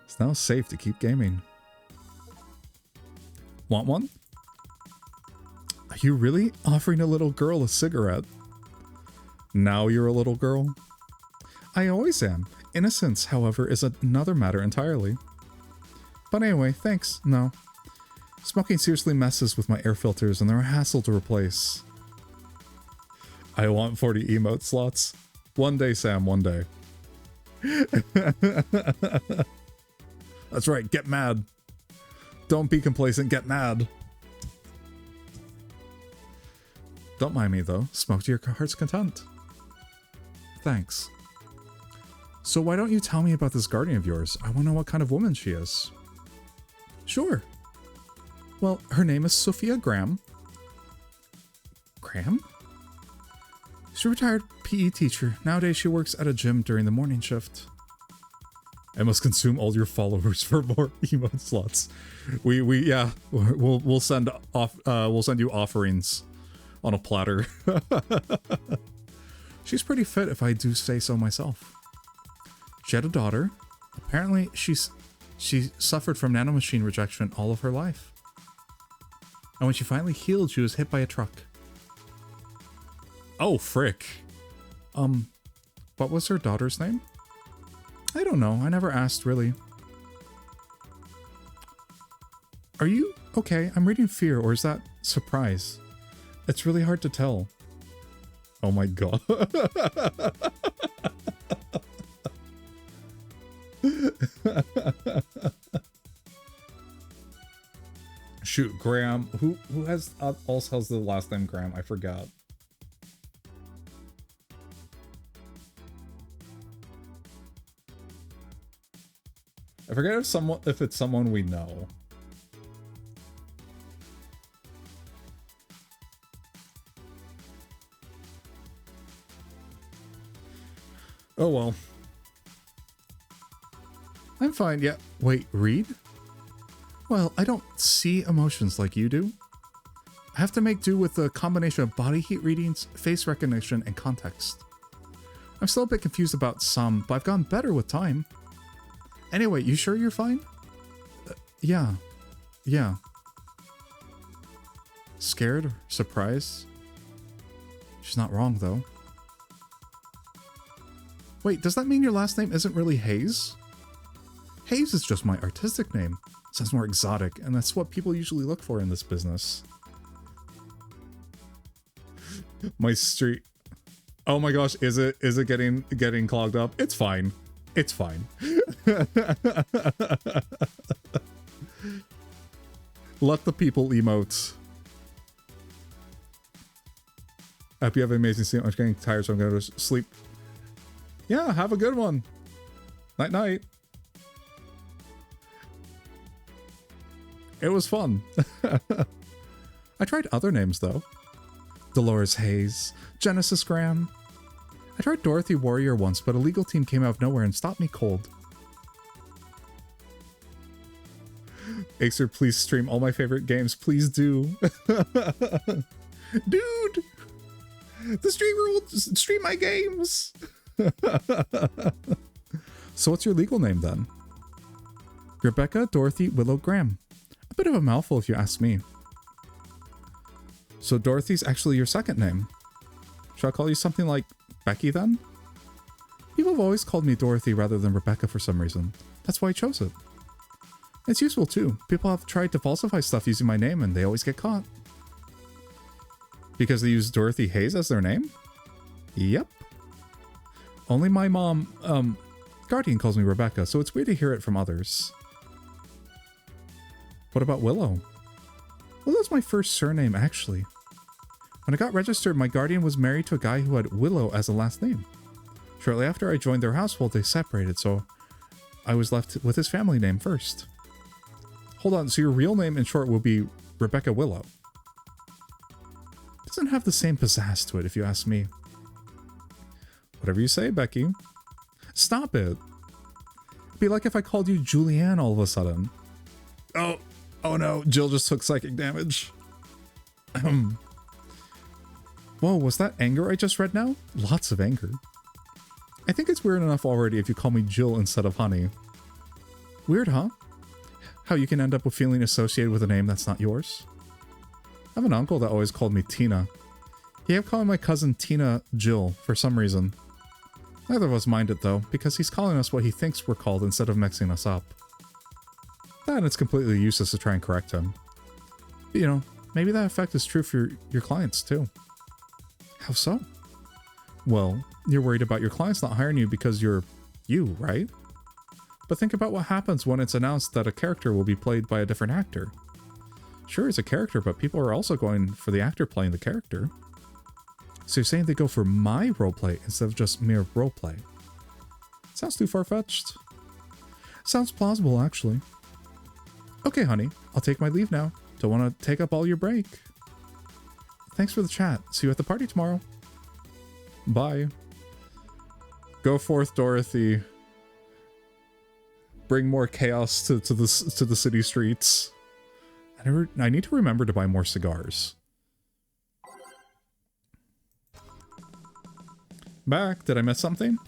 It's now safe to keep gaming. Want one? Are you really offering a little girl a cigarette? Now you're a little girl? I always am. Innocence, however, is another matter entirely. But anyway, thanks. No. Smoking seriously messes with my air filters and they're a hassle to replace. I want 40 emote slots. One day, Sam, one day. That's right, get mad. Don't be complacent, get mad. Don't mind me, though. Smoke to your heart's content. Thanks. So why don't you tell me about this guardian of yours? I want to know what kind of woman she is. Sure. Well, her name is Sophia Graham. Graham? She's a retired PE teacher. Nowadays she works at a gym during the morning shift. I must consume all your followers for more emote slots. We'll send you offerings on a platter. She's pretty fit if I do say so myself. She had a daughter. Apparently she suffered from nanomachine rejection all of her life. And when she finally healed, she was hit by a truck. Oh, frick. What was her daughter's name? I don't know. I never asked, really. Are you okay? I'm reading fear, or is that surprise? It's really hard to tell. Oh my god. Shoot, Graham. Who also has the last name Graham? I forgot. I forget if it's someone we know. Oh well. I'm fine, yeah. Wait, read? Well, I don't see emotions like you do. I have to make do with a combination of body heat readings, face recognition, and context. I'm still a bit confused about some, but I've gotten better with time. Anyway, you sure you're fine? Yeah. Yeah. Scared or surprised? She's not wrong, though. Wait, does that mean your last name isn't really Hayes? Hayes is just my artistic name. Sounds more exotic, and that's what people usually look for in this business. My street... Oh my gosh, is it getting clogged up? It's fine. It's fine. Let the people emote. I hope you have an amazing sleep. I'm getting tired, so I'm going to sleep. Yeah, have a good one. Night night. It was fun. I tried other names though. Dolores Hayes, Genesis Graham. I tried Dorothy Warrior once, but a legal team came out of nowhere and stopped me cold. Acer, please stream all my favorite games. Please do. Dude! The streamer will stream my games! So what's your legal name then? Rebecca Dorothy Willow Graham. A bit of a mouthful if you ask me. So Dorothy's actually your second name. Should I call you something like Becky then? People have always called me Dorothy rather than Rebecca for some reason. That's why I chose it. It's useful too. People have tried to falsify stuff using my name and they always get caught. Because they use Dorothy Hayes as their name? Yep. Only my mom, Guardian calls me Rebecca, so it's weird to hear it from others. What about Willow? Willow's my first surname, actually. When I got registered, my guardian was married to a guy who had Willow as a last name. Shortly after I joined their household, they separated, so I was left with his family name first. Hold on, so your real name in short will be Rebecca Willow. Doesn't have the same pizzazz to it, if you ask me. Whatever you say, Becky. Stop it. It'd be like if I called you Julianne all of a sudden. Oh no, Jill just took psychic damage. Whoa, was that anger I just read now? Lots of anger. I think it's weird enough already if you call me Jill instead of Honey. Weird, huh? How you can end up with feeling associated with a name that's not yours. I have an uncle that always called me Tina. He kept calling my cousin Tina Jill for some reason. Neither of us mind it though, because he's calling us what he thinks we're called instead of mixing us up. Then it's completely useless to try and correct him. But, you know, maybe that effect is true for your clients too. How so? Well, you're worried about your clients not hiring you because you're you, right? But think about what happens when it's announced that a character will be played by a different actor. Sure, it's a character, but people are also going for the actor playing the character. So you're saying they go for my roleplay instead of just mere roleplay? Sounds too far-fetched. Sounds plausible, actually. Okay, honey, I'll take my leave now. Don't want to take up all your break. Thanks for the chat. See you at the party tomorrow. Bye. Go forth, Dorothy. Bring more chaos to the city streets. I need to remember to buy more cigars. Back. Did I miss something?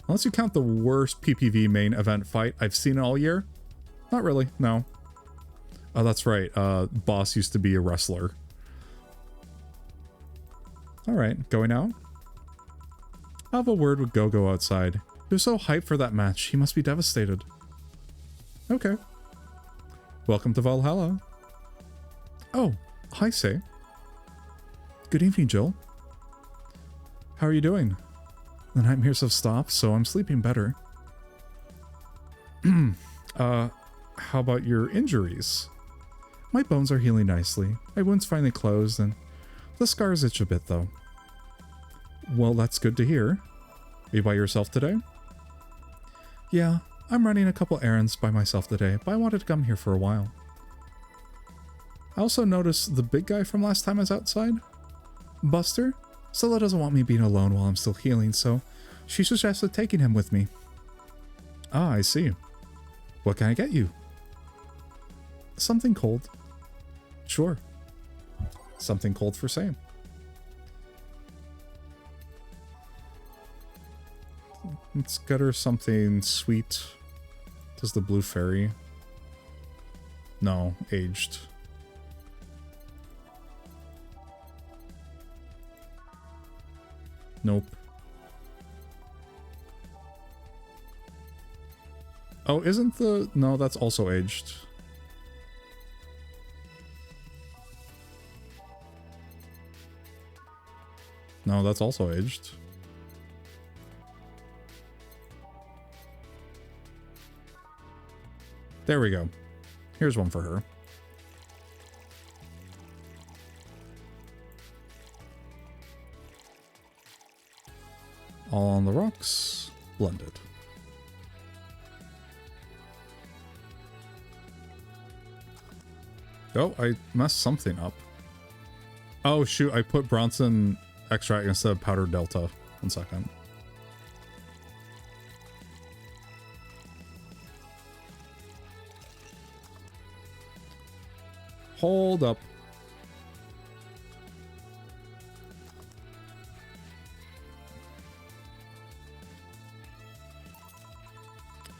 Unless you count the worst PPV main event fight I've seen all year. Not really, no. Oh, that's right. Boss used to be a wrestler. Alright, going out? I'll have a word with Go-Go outside. He was so hyped for that match, he must be devastated. Okay. Welcome to Valhalla. Oh, hi, Say. Good evening, Jill. How are you doing? The nightmares have stopped, so I'm sleeping better. How about your injuries? My bones are healing nicely. My wound's finally closed, and the scars itch a bit, though. Well, that's good to hear. Are you by yourself today? Yeah, I'm running a couple errands by myself today, but I wanted to come here for a while. I also noticed the big guy from last time I was outside. Buster? Stella doesn't want me being alone while I'm still healing, so she suggested taking him with me. Ah, I see. What can I get you? Something cold. Sure. Something cold for same. Let's get her something sweet. Does the blue fairy? No, aged. Nope. Oh, isn't the... No, that's also aged. No, that's also aged. There we go. Here's one for her. All on the rocks, blended. Oh, I messed something up. Oh shoot, I put Bronson extract instead of powdered delta. 1 second. Hold up.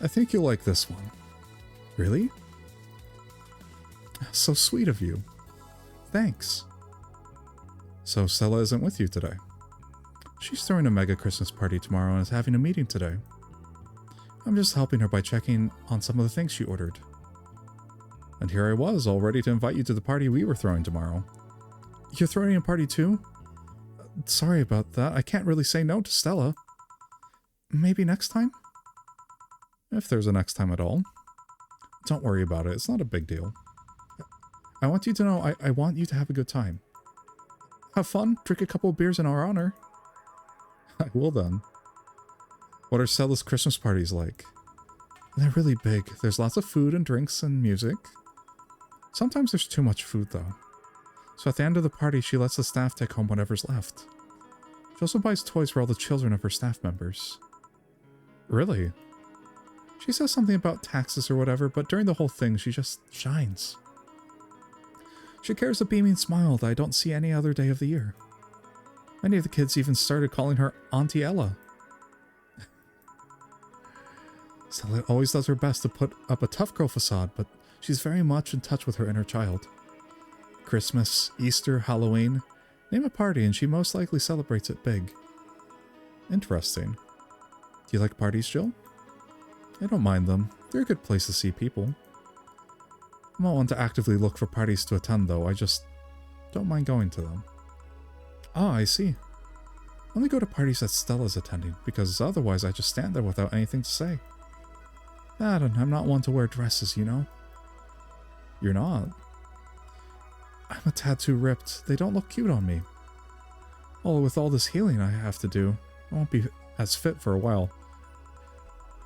I think you'll like this one. Really? So sweet of you. Thanks. So Stella isn't with you today? She's throwing a mega Christmas party tomorrow and is having a meeting today. I'm just helping her by checking on some of the things she ordered. And here I was, all ready to invite you to the party we were throwing tomorrow. You're throwing a party too? Sorry about that. I can't really say no to Stella. Maybe next time? If there's a next time at all. Don't worry about it. It's not a big deal. I want you to know I want you to have a good time. Have fun. Drink a couple of beers in our honor. I will then. What are Stella's Christmas parties like? They're really big. There's lots of food and drinks and music. Sometimes there's too much food though. So at the end of the party, she lets the staff take home whatever's left. She also buys toys for all the children of her staff members. Really? She says something about taxes or whatever, but during the whole thing, she just shines. She carries a beaming smile that I don't see any other day of the year. Many of the kids even started calling her Auntie Ella. Stella always does her best to put up a tough girl facade, but she's very much in touch with her inner child. Christmas, Easter, Halloween, name a party and she most likely celebrates it big. Interesting. Do you like parties, Jill? I don't mind them. They're a good place to see people. I'm not one to actively look for parties to attend though, I just don't mind going to them. Ah, I see. I only go to parties that Stella's attending, because otherwise I just stand there without anything to say. That, and I'm not one to wear dresses, you know? You're not? I'm a tad too ripped. They don't look cute on me. Well, with all this healing I have to do, I won't be as fit for a while.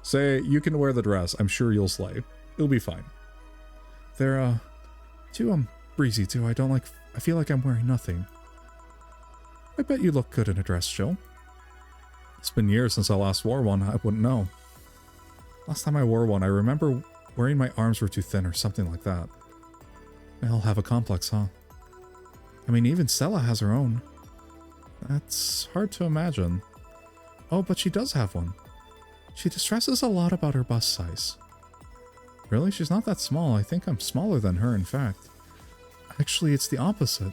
Say, you can wear the dress. I'm sure you'll slay. It'll be fine. They're, too, breezy too. I feel like I'm wearing nothing. I bet you look good in a dress, Jill. It's been years since I last wore one. I wouldn't know. Last time I wore one, I remember wearing my arms were too thin or something like that. They all have a complex, huh? I mean, even Stella has her own. That's hard to imagine. Oh, but she does have one. She distresses a lot about her bust size. Really? She's not that small. I think I'm smaller than her, in fact. Actually, it's the opposite.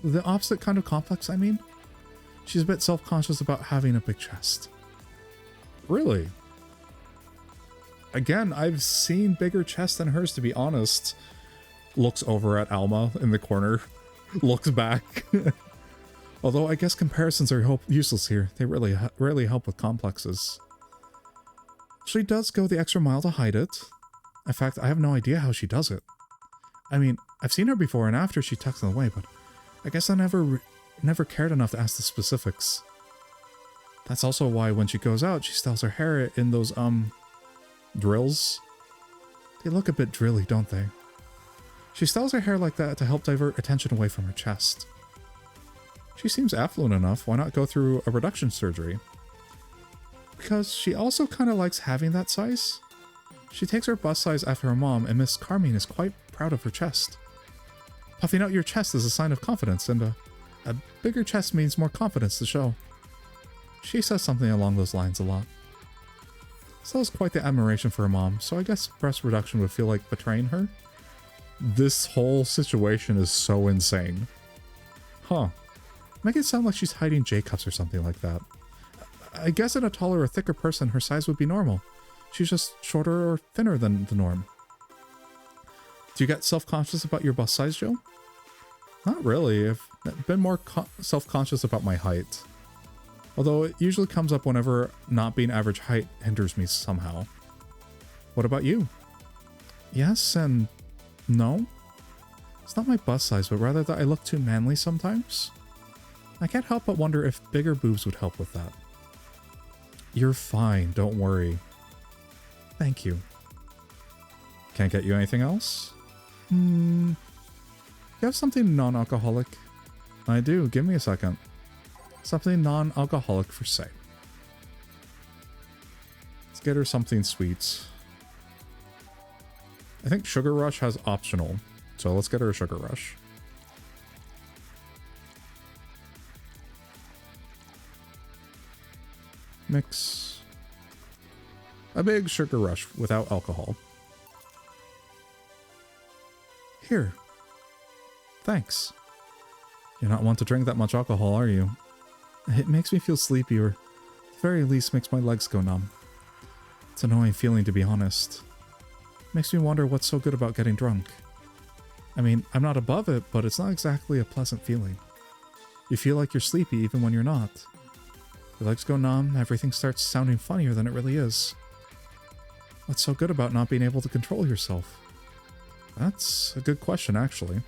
The opposite kind of complex, I mean. She's a bit self-conscious about having a big chest. Really? Again, I've seen bigger chests than hers, to be honest. Looks over at Alma in the corner. Looks back. Although I guess comparisons are useless here. They rarely help with complexes. She does go the extra mile to hide it. In fact, I have no idea how she does it. I mean, I've seen her before and after she tucks them away, but I guess I never cared enough to ask the specifics. That's also why when she goes out, she styles her hair in those, drills. They look a bit drilly, don't they? She styles her hair like that to help divert attention away from her chest. She seems affluent enough, why not go through a reduction surgery? Because she also kind of likes having that size. She takes her bust size after her mom, and Miss Carmine is quite proud of her chest. Puffing out your chest is a sign of confidence, and a bigger chest means more confidence to show. She says something along those lines a lot. Stella's quite the admiration for her mom, so I guess breast reduction would feel like betraying her. This whole situation is so insane. Huh. Make it sound like she's hiding J-cups or something like that. I guess in a taller or thicker person, her size would be normal. She's just shorter or thinner than the norm. Do you get self-conscious about your bust size, Joe? Not really. I've been more self-conscious about my height. Although it usually comes up whenever not being average height hinders me somehow. What about you? Yes and no. It's not my bust size, but rather that I look too manly sometimes. I can't help but wonder if bigger boobs would help with that. You're fine, don't worry. Thank you. Can't get you anything else? You have something non-alcoholic? I do, give me a second. Something non-alcoholic for say. Let's get her something sweet. I think Sugar Rush has optional, so let's get her a Sugar Rush. Mix a big Sugar Rush without alcohol. Here. Thanks. You're not one to drink that much alcohol, are you? It makes me feel sleepy, or at the very least makes my legs go numb. It's an annoying feeling, to be honest. Makes me wonder what's so good about getting drunk. I mean, I'm not above it, but it's not exactly a pleasant feeling. You feel like you're sleepy even when you're not. Your legs go numb, everything starts sounding funnier than it really is. What's so good about not being able to control yourself? That's a good question, actually.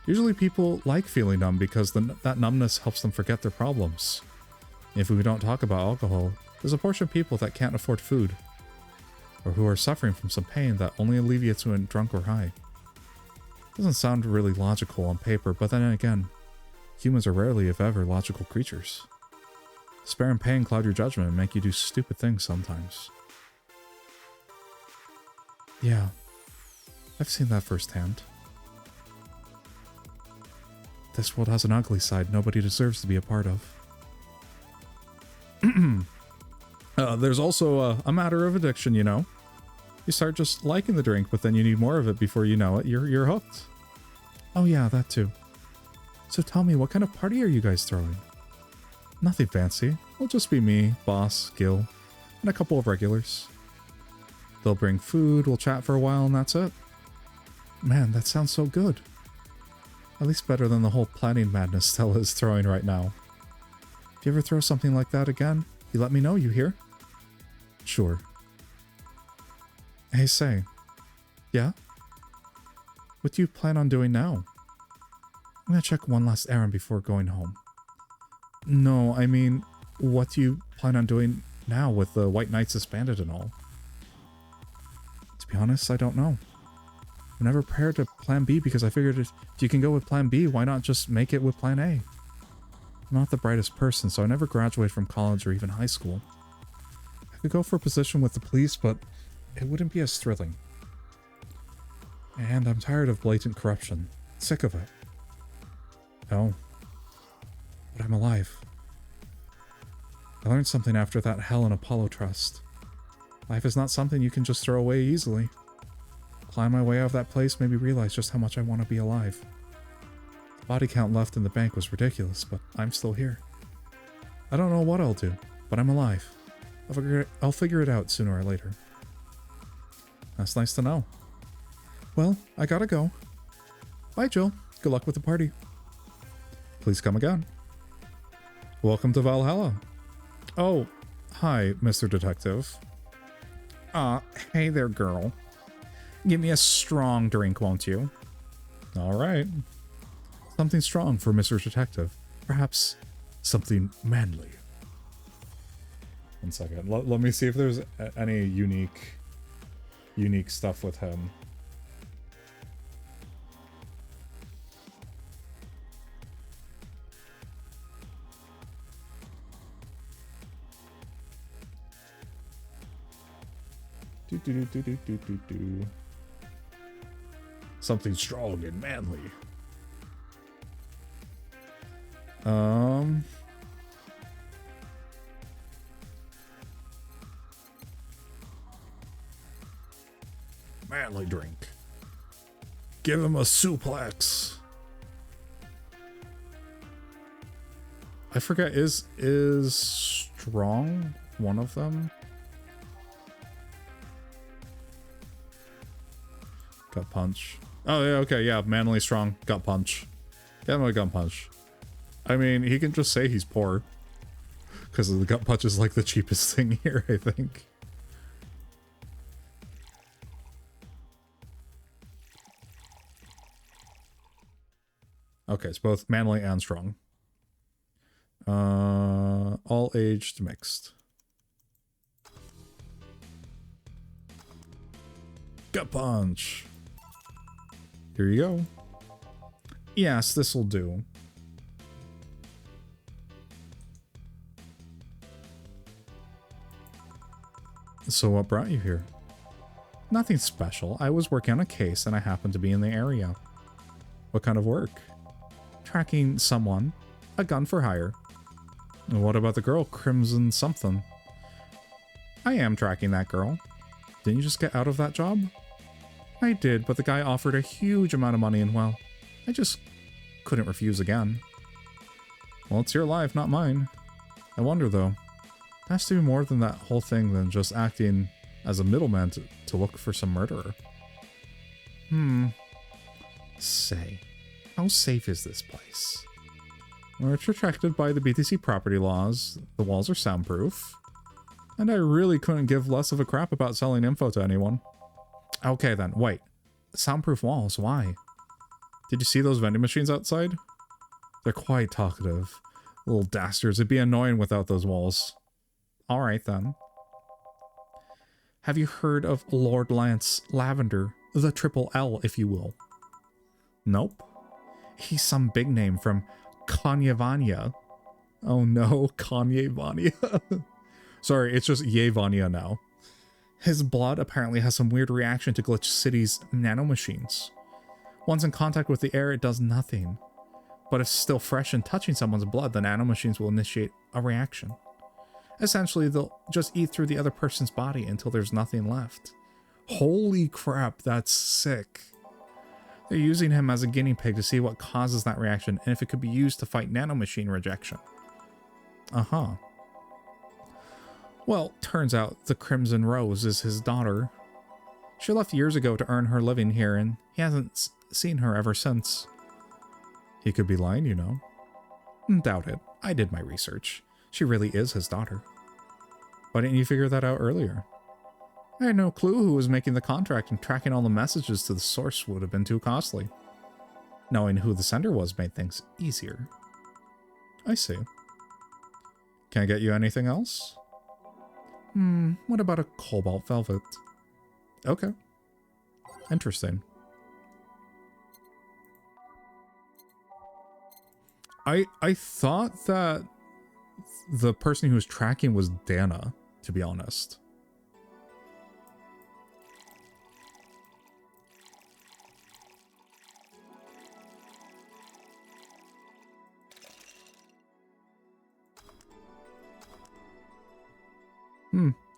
Usually people like feeling numb because that numbness helps them forget their problems. If we don't talk about alcohol, there's a portion of people that can't afford food, or who are suffering from some pain that only alleviates when drunk or high. Doesn't sound really logical on paper, but then again, humans are rarely, if ever, logical creatures. Despair and pain cloud your judgment and make you do stupid things sometimes. Yeah, I've seen that firsthand. This world has an ugly side nobody deserves to be a part of. There's also a matter of addiction, you know. You start just liking the drink, but then you need more of it before you know it. You're hooked. Oh yeah, that too. So tell me, what kind of party are you guys throwing? Nothing fancy. It'll just be me, Boss, Gil, and a couple of regulars. They'll bring food, we'll chat for a while, and that's it. Man, that sounds so good. At least better than the whole planning madness Stella is throwing right now. If you ever throw something like that again, you let me know, you hear? Sure. Hey, say. Yeah? What do you plan on doing now? I'm gonna check one last errand before going home. No, I mean, what do you plan on doing now with the White Knights disbanded and all? To be honest, I don't know. I'm never prepared to plan B because I figured if you can go with plan B, why not just make it with plan A? I'm not the brightest person, so I never graduated from college or even high school. I could go for a position with the police, but it wouldn't be as thrilling. And I'm tired of blatant corruption. Sick of it. Oh. But I'm alive. I learned something after that Helen Apollo trust. Life is not something you can just throw away easily. Climb my way out of that place made me realize just how much I want to be alive. The body count left in the bank was ridiculous, but I'm still here. I don't know what I'll do, but I'm alive. I'll figure it out sooner or later. That's nice to know. Well, I gotta go. Bye, Jill. Good luck with the party. Please come again. Welcome to Valhalla. Oh, hi, Mr. Detective. Hey there, girl. Give me a strong drink, won't you? All right. Something strong for Mr. Detective. Perhaps something manly. One second. Let me see if there's any unique stuff with him. Something strong and manly. Manly drink. Give him a suplex. I forget, is strong one of them? Gut punch. Oh, yeah, okay, yeah, manly strong. Gut punch. Get him a gut punch. I mean, he can just say he's poor. Because the gut punch is like the cheapest thing here, I think. Okay, it's both manly and strong. All aged mixed. Gut punch. Here you go. Yes, this'll do. So what brought you here? Nothing special. I was working on a case and I happened to be in the area. What kind of work? Tracking someone. A gun for hire. And what about the girl, Crimson something? I am tracking that girl. Didn't you just get out of that job? I did, but the guy offered a huge amount of money and, well, I just couldn't refuse again. Well, it's your life, not mine. I wonder, though. It has to be more than that whole thing than just acting as a middleman to look for some murderer. Say, how safe is this place? We're protected by the BTC property laws, the walls are soundproof, and I really couldn't give less of a crap about selling info to anyone. Okay then, wait. Soundproof walls, why? Did you see those vending machines outside? They're quite talkative. Little dastards, it'd be annoying without those walls. Alright then. Have you heard of Lord Lance Lavender? The Triple L, if you will. Nope. He's some big name from Kanyevania. Oh no, Kanyevania. Sorry, it's just Yevania now. His blood apparently has some weird reaction to Glitch City's nanomachines. Once in contact with the air, it does nothing. But if still fresh and touching someone's blood, the nanomachines will initiate a reaction. Essentially, they'll just eat through the other person's body until there's nothing left. Holy crap, that's sick. They're using him as a guinea pig to see what causes that reaction and if it could be used to fight nanomachine rejection. Uh-huh. Well, turns out the Crimson Rose is his daughter. She left years ago to earn her living here, and he hasn't seen her ever since. He could be lying, you know. Doubt it. I did my research. She really is his daughter. Why didn't you figure that out earlier? I had no clue who was making the contract, and tracking all the messages to the source would have been too costly. Knowing who the sender was made things easier. I see. Can I get you anything else? What about a cobalt velvet? Okay. Interesting. I thought that the person who was tracking was Dana, to be honest.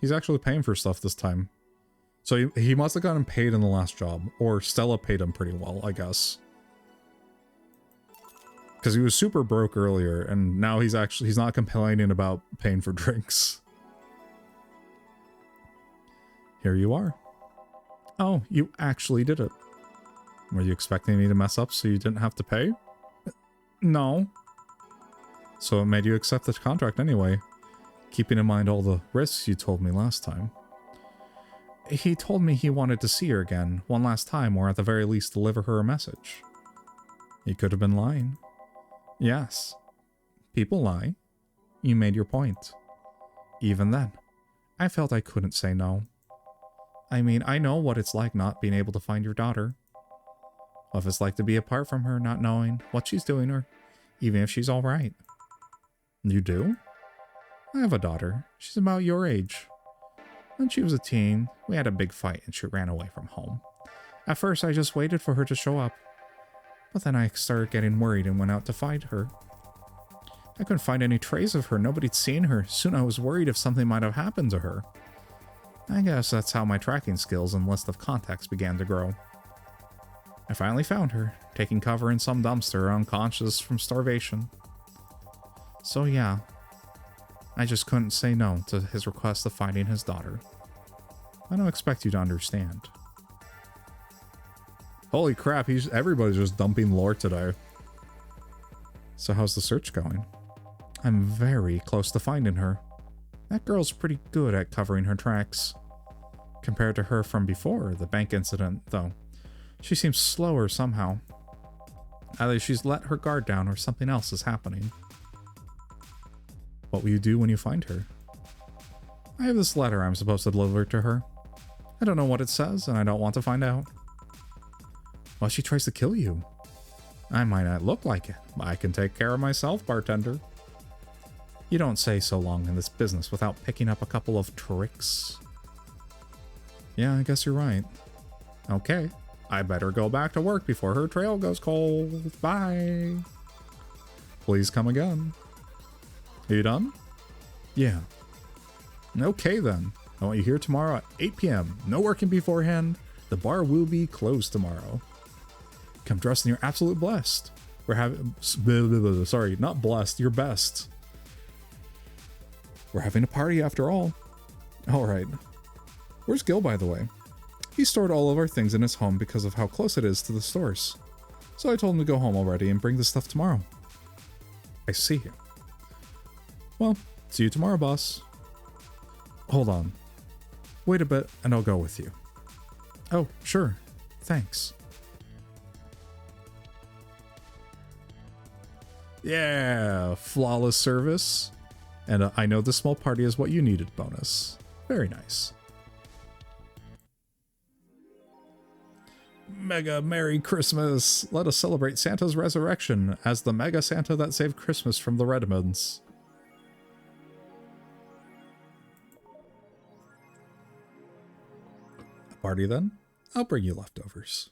He's actually paying for stuff this time. So he must have gotten paid in the last job, or Stella paid him pretty well, I guess. Because he was super broke earlier, and now he's not complaining about paying for drinks. Here you are. Oh, you actually did it. Were you expecting me to mess up so you didn't have to pay? No. So it made you accept the contract anyway, keeping in mind all the risks you told me last time. He told me he wanted to see her again, one last time, or at the very least deliver her a message. He could have been lying. Yes. People lie. You made your point. Even then, I felt I couldn't say no. I mean, I know what it's like not being able to find your daughter. What it's like to be apart from her, not knowing what she's doing, or even if she's alright. You do? I have a daughter. She's about your age. When she was a teen, we had a big fight and she ran away from home. At first, I just waited for her to show up. But then I started getting worried and went out to find her. I couldn't find any trace of her. Nobody'd seen her. Soon I was worried if something might have happened to her. I guess that's how my tracking skills and list of contacts began to grow. I finally found her, taking cover in some dumpster, unconscious from starvation. So yeah, I just couldn't say no to his request of finding his daughter. I don't expect you to understand. Holy crap, everybody's just dumping lore today. So how's the search going? I'm very close to finding her. That girl's pretty good at covering her tracks. Compared to her from before the bank incident, though, she seems slower somehow. Either she's let her guard down or something else is happening. What will you do when you find her? I have this letter I'm supposed to deliver to her. I don't know what it says, and I don't want to find out. Well, she tries to kill you. I might not look like it, but I can take care of myself, bartender. You don't say so long in this business without picking up a couple of tricks. Yeah, I guess you're right. Okay, I better go back to work before her trail goes cold. Bye. Please come again. Are you done? Yeah. Okay then. I want you here tomorrow at 8 p.m. No working beforehand. The bar will be closed tomorrow. Come dressed in your absolute best. We're having, sorry, not blessed, you're best. We're having a party after all. All right. Where's Gil, by the way? He stored all of our things in his home because of how close it is to the stores. So I told him to go home already and bring the stuff tomorrow. I see. Well, see you tomorrow, boss. Hold on. Wait a bit and I'll go with you. Oh, sure. Thanks. Yeah, flawless service. And I know the small party is what you needed bonus. Very nice. Mega Merry Christmas! Let us celebrate Santa's resurrection as the Mega Santa that saved Christmas from the Redmonds. A party then? I'll bring you leftovers.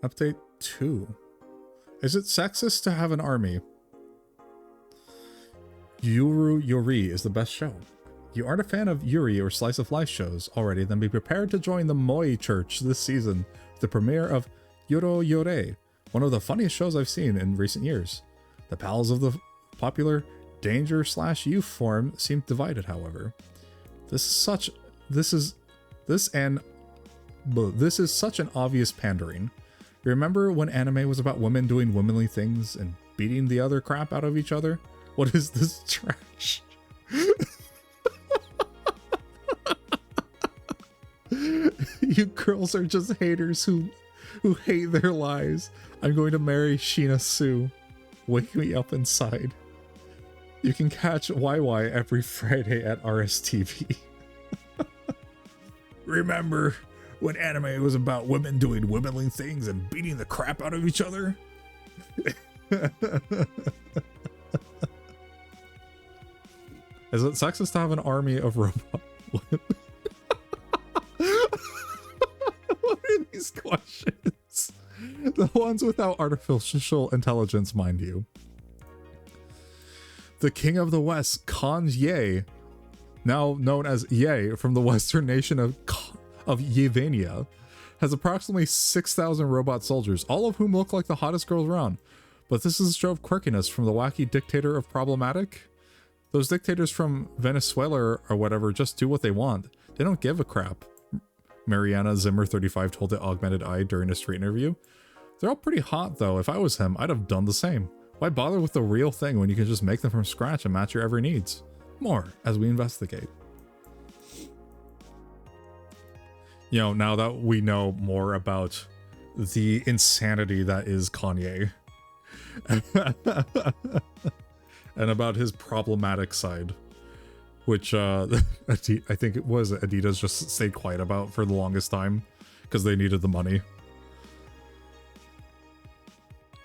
Update 2. Is it sexist to have an army? Yuru Yuri is the best show. You aren't a fan of Yuri or Slice of Life shows already, then be prepared to join the Moi Church this season with the premiere of Yoro Yore, one of the funniest shows I've seen in recent years. The pals of the popular Danger/Youth forum seem divided, however. This is such an obvious pandering. You remember when anime was about women doing womanly things and beating the other crap out of each other? What is this trash? You girls are just haters who hate their lives. I'm going to marry Sheena Sue. Wake me up inside. You can catch YY every Friday at RSTV. Remember when anime was about women doing womanly things and beating the crap out of each other? Is it sexist to have an army of robot women? What are these questions? The ones without artificial intelligence, mind you. The King of the West, Khan Ye, now known as Ye from the western nation of Yevania, has approximately 6,000 robot soldiers, all of whom look like the hottest girls around. But this is a show of quirkiness from the wacky dictator of Problematic. Those dictators from Venezuela or whatever just do what they want. They don't give a crap. Mariana Zimmer 35 told the Augmented Eye during a street interview. They're all pretty hot though. If I was him, I'd have done the same. Why bother with the real thing when you can just make them from scratch and match your every needs? More as we investigate. You know, now that we know more about the insanity that is Kanye and about his problematic side, which I think it was Adidas just stayed quiet about for the longest time because they needed the money.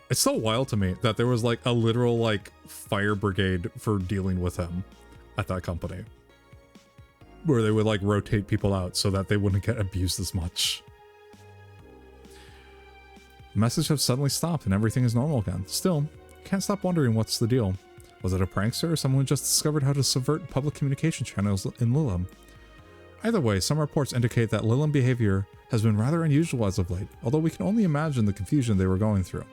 It's so wild to me that there was like a literal like fire brigade for dealing with him at that company, where they would like rotate people out so that they wouldn't get abused as much. The message has suddenly stopped and everything is normal again. Still, can't stop wondering what's the deal. Was it a prankster or someone who just discovered how to subvert public communication channels in Lilim? Either way, some reports indicate that Lilim behavior has been rather unusual as of late, although we can only imagine the confusion they were going through.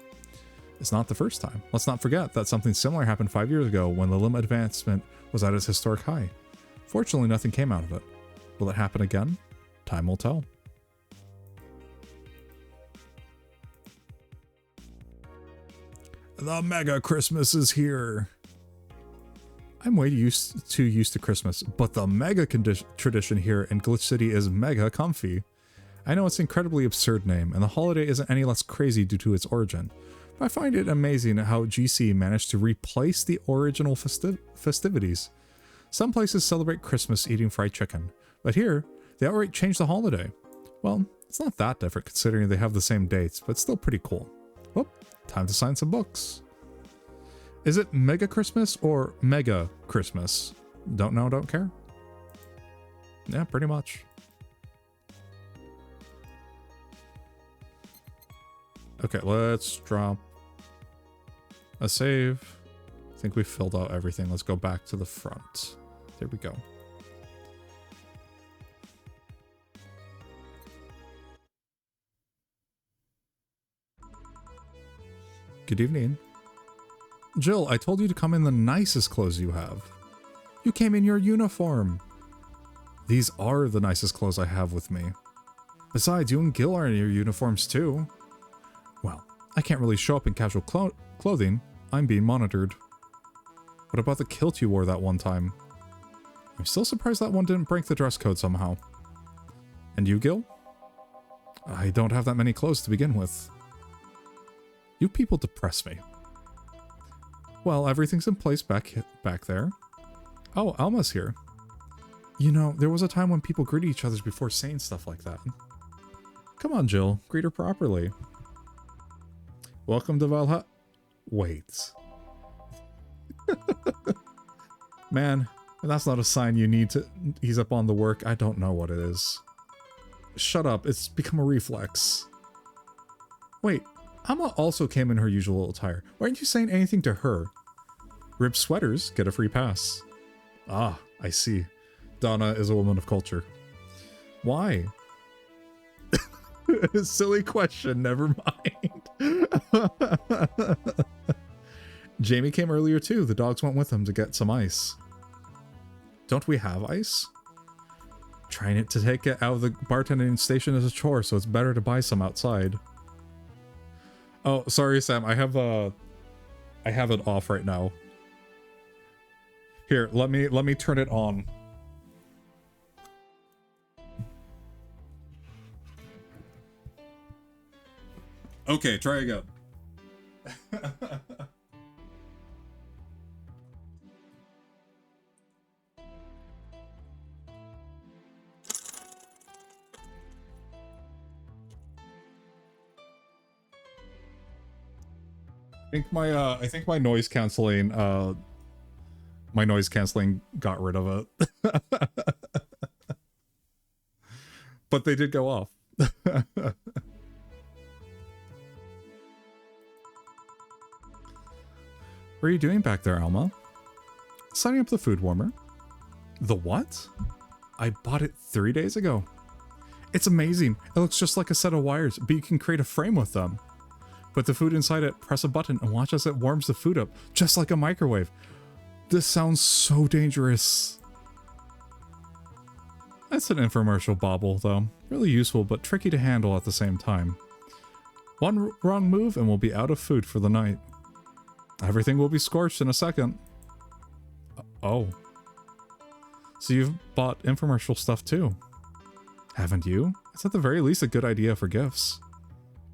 It's not the first time. Let's not forget that something similar happened 5 years ago when Lilim advancement was at its historic high. Fortunately, nothing came out of it. Will it happen again? Time will tell. The Mega Christmas is here. I'm way used to Christmas, but the Mega tradition here in Glitch City is mega comfy. I know it's an incredibly absurd name, and the holiday isn't any less crazy due to its origin, but I find it amazing how GC managed to replace the original festivities. Some places celebrate Christmas eating fried chicken, but here, they outright changed the holiday. Well, it's not that different considering they have the same dates, but it's still pretty cool. Well, time to sign some books. Is it Mega Christmas or Mega Christmas? Don't know, don't care? Yeah, pretty much. Okay, let's drop a save. I think we filled out everything. Let's go back to the front. There we go. Good evening. Jill, I told you to come in the nicest clothes you have. You came in your uniform. These are the nicest clothes I have with me. Besides, you and Gil are in your uniforms too. Well, I can't really show up in casual clothing. I'm being monitored. What about the kilt you wore that one time? I'm still surprised that one didn't break the dress code somehow. And you, Gil? I don't have that many clothes to begin with. You people depress me. Well, everything's in place back there. Oh, Alma's here. You know, there was a time when people greeted each other before saying stuff like that. Come on, Jill. Greet her properly. Welcome to Valhalla. Wait. Man, that's not a sign you need to ease up on the work. I don't know what it is. Shut up. It's become a reflex. Wait. Alma also came in her usual attire. Why aren't you saying anything to her? Rib sweaters get a free pass. Ah, I see. Donna is a woman of culture. Why? Silly question, never mind. Jamie came earlier too. The dogs went with him to get some ice. Don't we have ice? Trying to take it out of the bartending station is a chore, so it's better to buy some outside. Oh, sorry, Sam. I have it off right now. Here, let me turn it on. Okay, try again. I think my noise canceling got rid of it. But they did go off. What are you doing back there, Alma? Setting up the food warmer. The what? I bought it 3 days ago. It's amazing. It looks just like a set of wires, but you can create a frame with them. Put the food inside it, press a button, and watch as it warms the food up, just like a microwave. This sounds so dangerous. That's an infomercial bauble, though. Really useful, but tricky to handle at the same time. One wrong move and we'll be out of food for the night. Everything will be scorched in a second. Oh. So you've bought infomercial stuff too, haven't you? It's at the very least a good idea for gifts.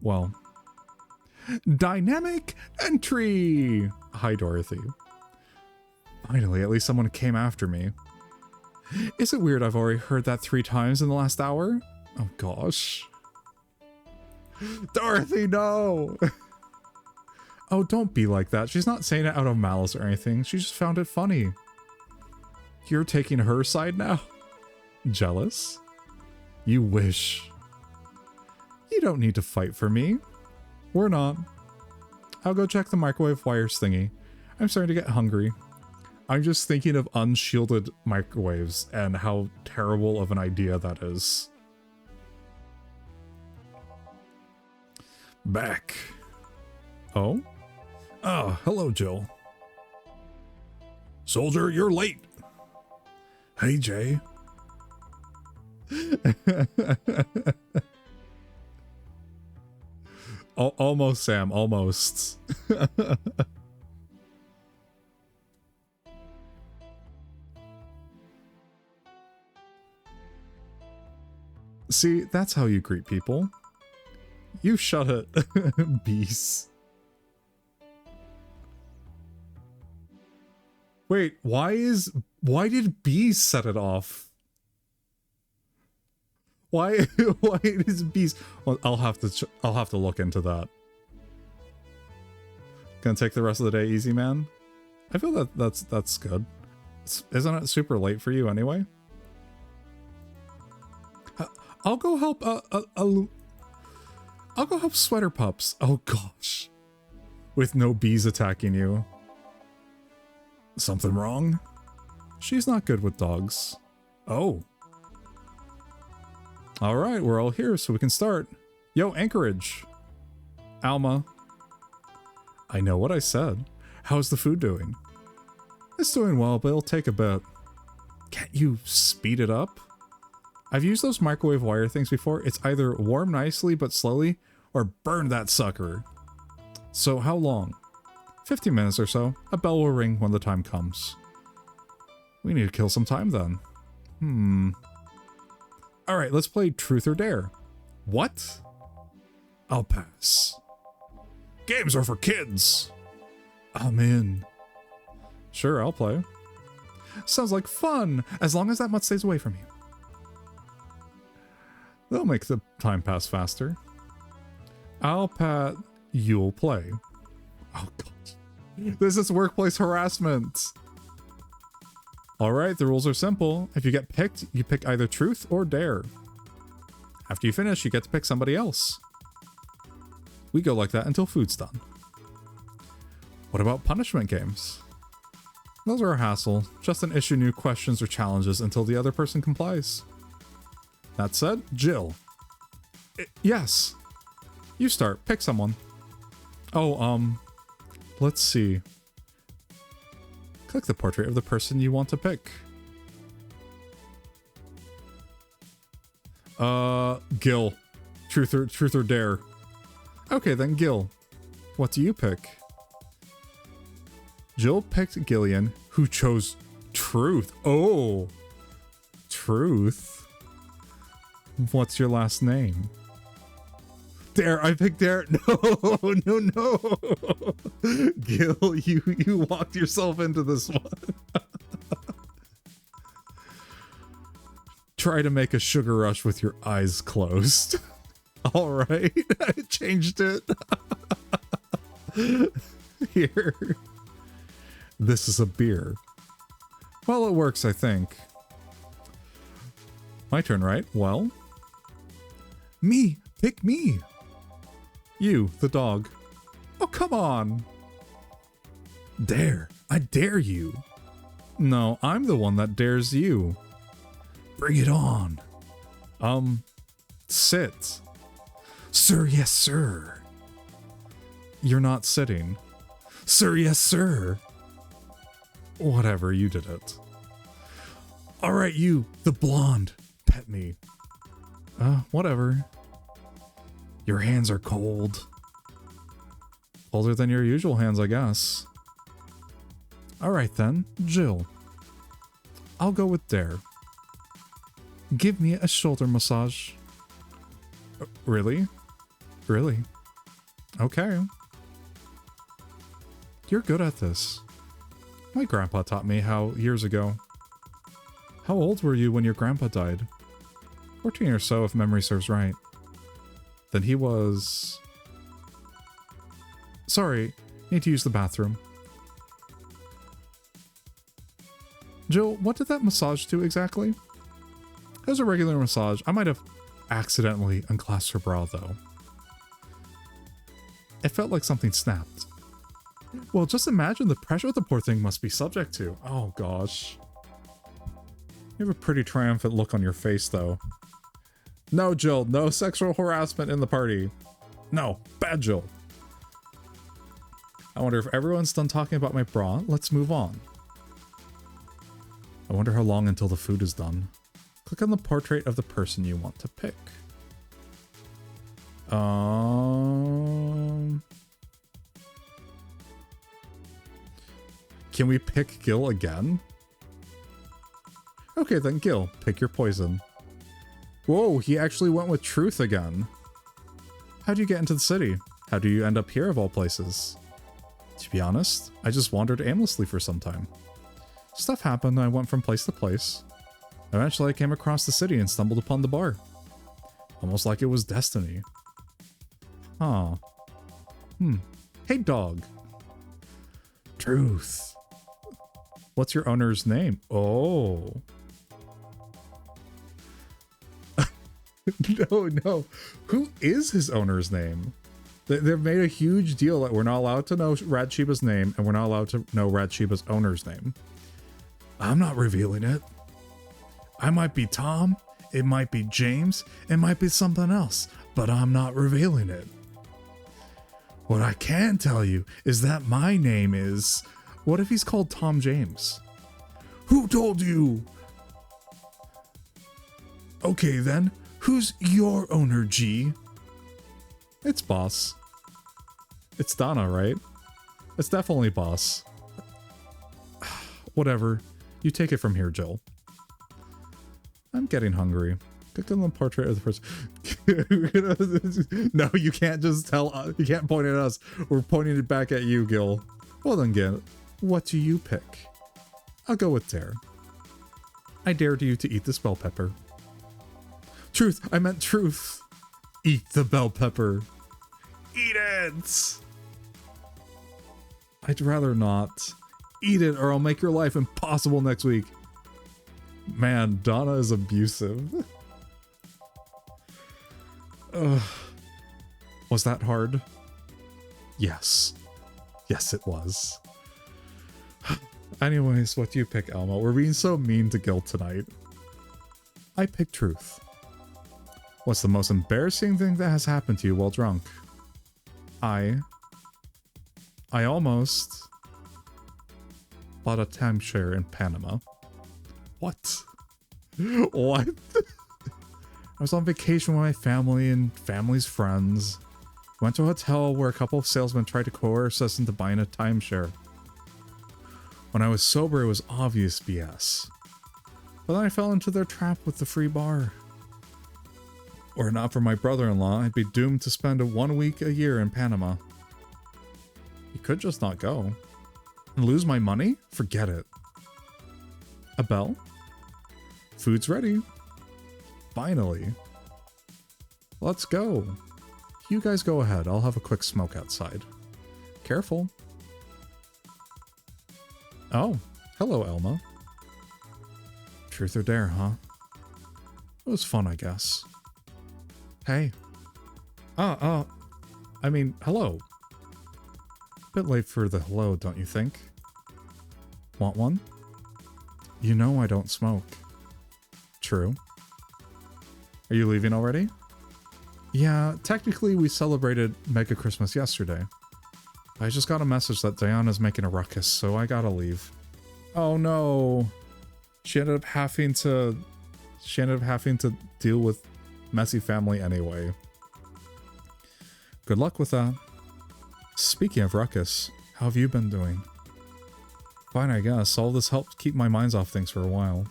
Well... Dynamic entry! Hi, Dorothy. Finally, at least someone came after me. Is it weird I've already heard that 3 times in the last hour? Oh gosh. Dorothy, no! Oh, don't be like that. She's not saying it out of malice or anything. She just found it funny. You're taking her side now? Jealous? You wish. You don't need to fight for me. We're not. I'll go check the microwave wires thingy. I'm starting to get hungry. I'm just thinking of unshielded microwaves and how terrible of an idea that is. Back. Oh? Oh, hello, Jill. Soldier, you're late. Hey, Jay. Almost, Sam, almost. See, that's how you greet people. You shut it, beast. Wait, why did Beast set it off? Why is Beast? Well, I'll have to look into that. Gonna take the rest of the day easy, man. I feel that's good. Isn't it super late for you anyway? I'll go help I'll go help Sweater Pups. Oh gosh. With no bees attacking you. Something wrong? She's not good with dogs. Oh. Alright, we're all here, so we can start. Yo, Anchorage. Alma. I know what I said. How's the food doing? It's doing well, but it'll take a bit. Can't you speed it up? I've used those microwave wire things before. It's either warm nicely but slowly, or burn that sucker. So how long? 15 minutes or so. A bell will ring when the time comes. We need to kill some time then. Alright, let's play Truth or Dare. What? I'll pass. Games are for kids. I'm in. Sure, I'll play. Sounds like fun, as long as that mutt stays away from you. They'll make the time pass faster. I'll pat, you'll play. Oh god. This is workplace harassment. Alright, the rules are simple. If you get picked, you pick either Truth or Dare. After you finish, you get to pick somebody else. We go like that until food's done. What about punishment games? Those are a hassle. Just an issue new questions or challenges until the other person complies. That said, Jill. Yes. You start. Pick someone. Oh, let's see. Click the portrait of the person you want to pick. Gil. Truth or Dare. Okay, then Gil. What do you pick? Jill picked Gillian, who chose Truth. Oh. Truth. What's your last name? Dare. I picked Dare. No. Gil, you walked yourself into this one. Try to make a sugar rush with your eyes closed. All right. I changed it. Here. This is a beer. Well, it works, I think. My turn, right? Well. Me. Pick me. You, the dog. Oh, come on. Dare. I dare you. No, I'm the one that dares you. Bring it on. Sit. Sir, yes, sir. You're not sitting. Sir, yes, sir. Whatever, you did it. All right, you, the blonde. Pet me. Whatever. Your hands are cold. Colder than your usual hands, I guess. All right then, Jill. I'll go with Dare. Give me a shoulder massage. Really? Really? Okay. You're good at this. My grandpa taught me how years ago. How old were you when your grandpa died? 14 or so, if memory serves right. Then he was... Sorry, need to use the bathroom. Jill, what did that massage do exactly? It was a regular massage. I might have accidentally unclasped her bra, though. It felt like something snapped. Well, just imagine the pressure the poor thing must be subject to. Oh, gosh. You have a pretty triumphant look on your face, though. No, Jill. No sexual harassment in the party. No. Bad Jill. I wonder if everyone's done talking about my bra. Let's move on. I wonder how long until the food is done. Click on the portrait of the person you want to pick. Can we pick Gil again? Okay then, Gil, pick your poison. Whoa, he actually went with Truth again. How do you get into the city? How do you end up here of all places? To be honest, I just wandered aimlessly for some time. Stuff happened and I went from place to place. Eventually I came across the city and stumbled upon the bar. Almost like it was destiny. Huh. Hey dog. Truth. What's your owner's name? Oh. No. Who is his owner's name? They've made a huge deal that we're not allowed to know Rad Shiba's name and we're not allowed to know Rad Shiba's owner's name. I'm not revealing it. I might be Tom, it might be James, it might be something else, but I'm not revealing it. What I can tell you is that my name is... What if he's called Tom James? Who told you? Okay then, who's your owner, G? It's Boss. It's Donna, right? It's definitely Boss. Whatever. You take it from here, Jill. I'm getting hungry. Click on the portrait of the person. No, you can't just tell. You can't point at us. We're pointing it back at you, Gil. Well then, Gil. What do you pick? I'll go with dare. I dare you to eat this bell pepper. Truth. I meant truth. Eat the bell pepper. Eat it. I'd rather not. Eat it or I'll make your life impossible next week. Man, Donna is abusive. Ugh. Was that hard? Yes. Yes, it was. Anyways, what do you pick, Elmo? We're being so mean to Gil tonight. I pick truth. What's the most embarrassing thing that has happened to you while drunk? I almost bought a timeshare in Panama. What? What? I was on vacation with my family and family's friends. Went to a hotel where a couple of salesmen tried to coerce us into buying a timeshare. When I was sober, it was obvious BS. But then I fell into their trap with the free bar. Were it not for my brother-in-law, I'd be doomed to spend 1 week a year in Panama. You could just not go. And lose my money? Forget it. A bell? Food's ready. Finally. Let's go. You guys go ahead. I'll have a quick smoke outside. Careful. Oh, hello, Elma. Truth or dare, huh? It was fun, I guess. Hey. I mean, hello. Bit late for the hello, don't you think? Want one? You know I don't smoke. True. Are you leaving already? Yeah, technically we celebrated Mega Christmas yesterday. I just got a message that Diana's making a ruckus, so I gotta leave. Oh no. She ended up having to deal with messy family anyway. Good luck with that. Speaking of ruckus, how have you been doing? Fine, I guess. All this helped keep my minds off things for a while.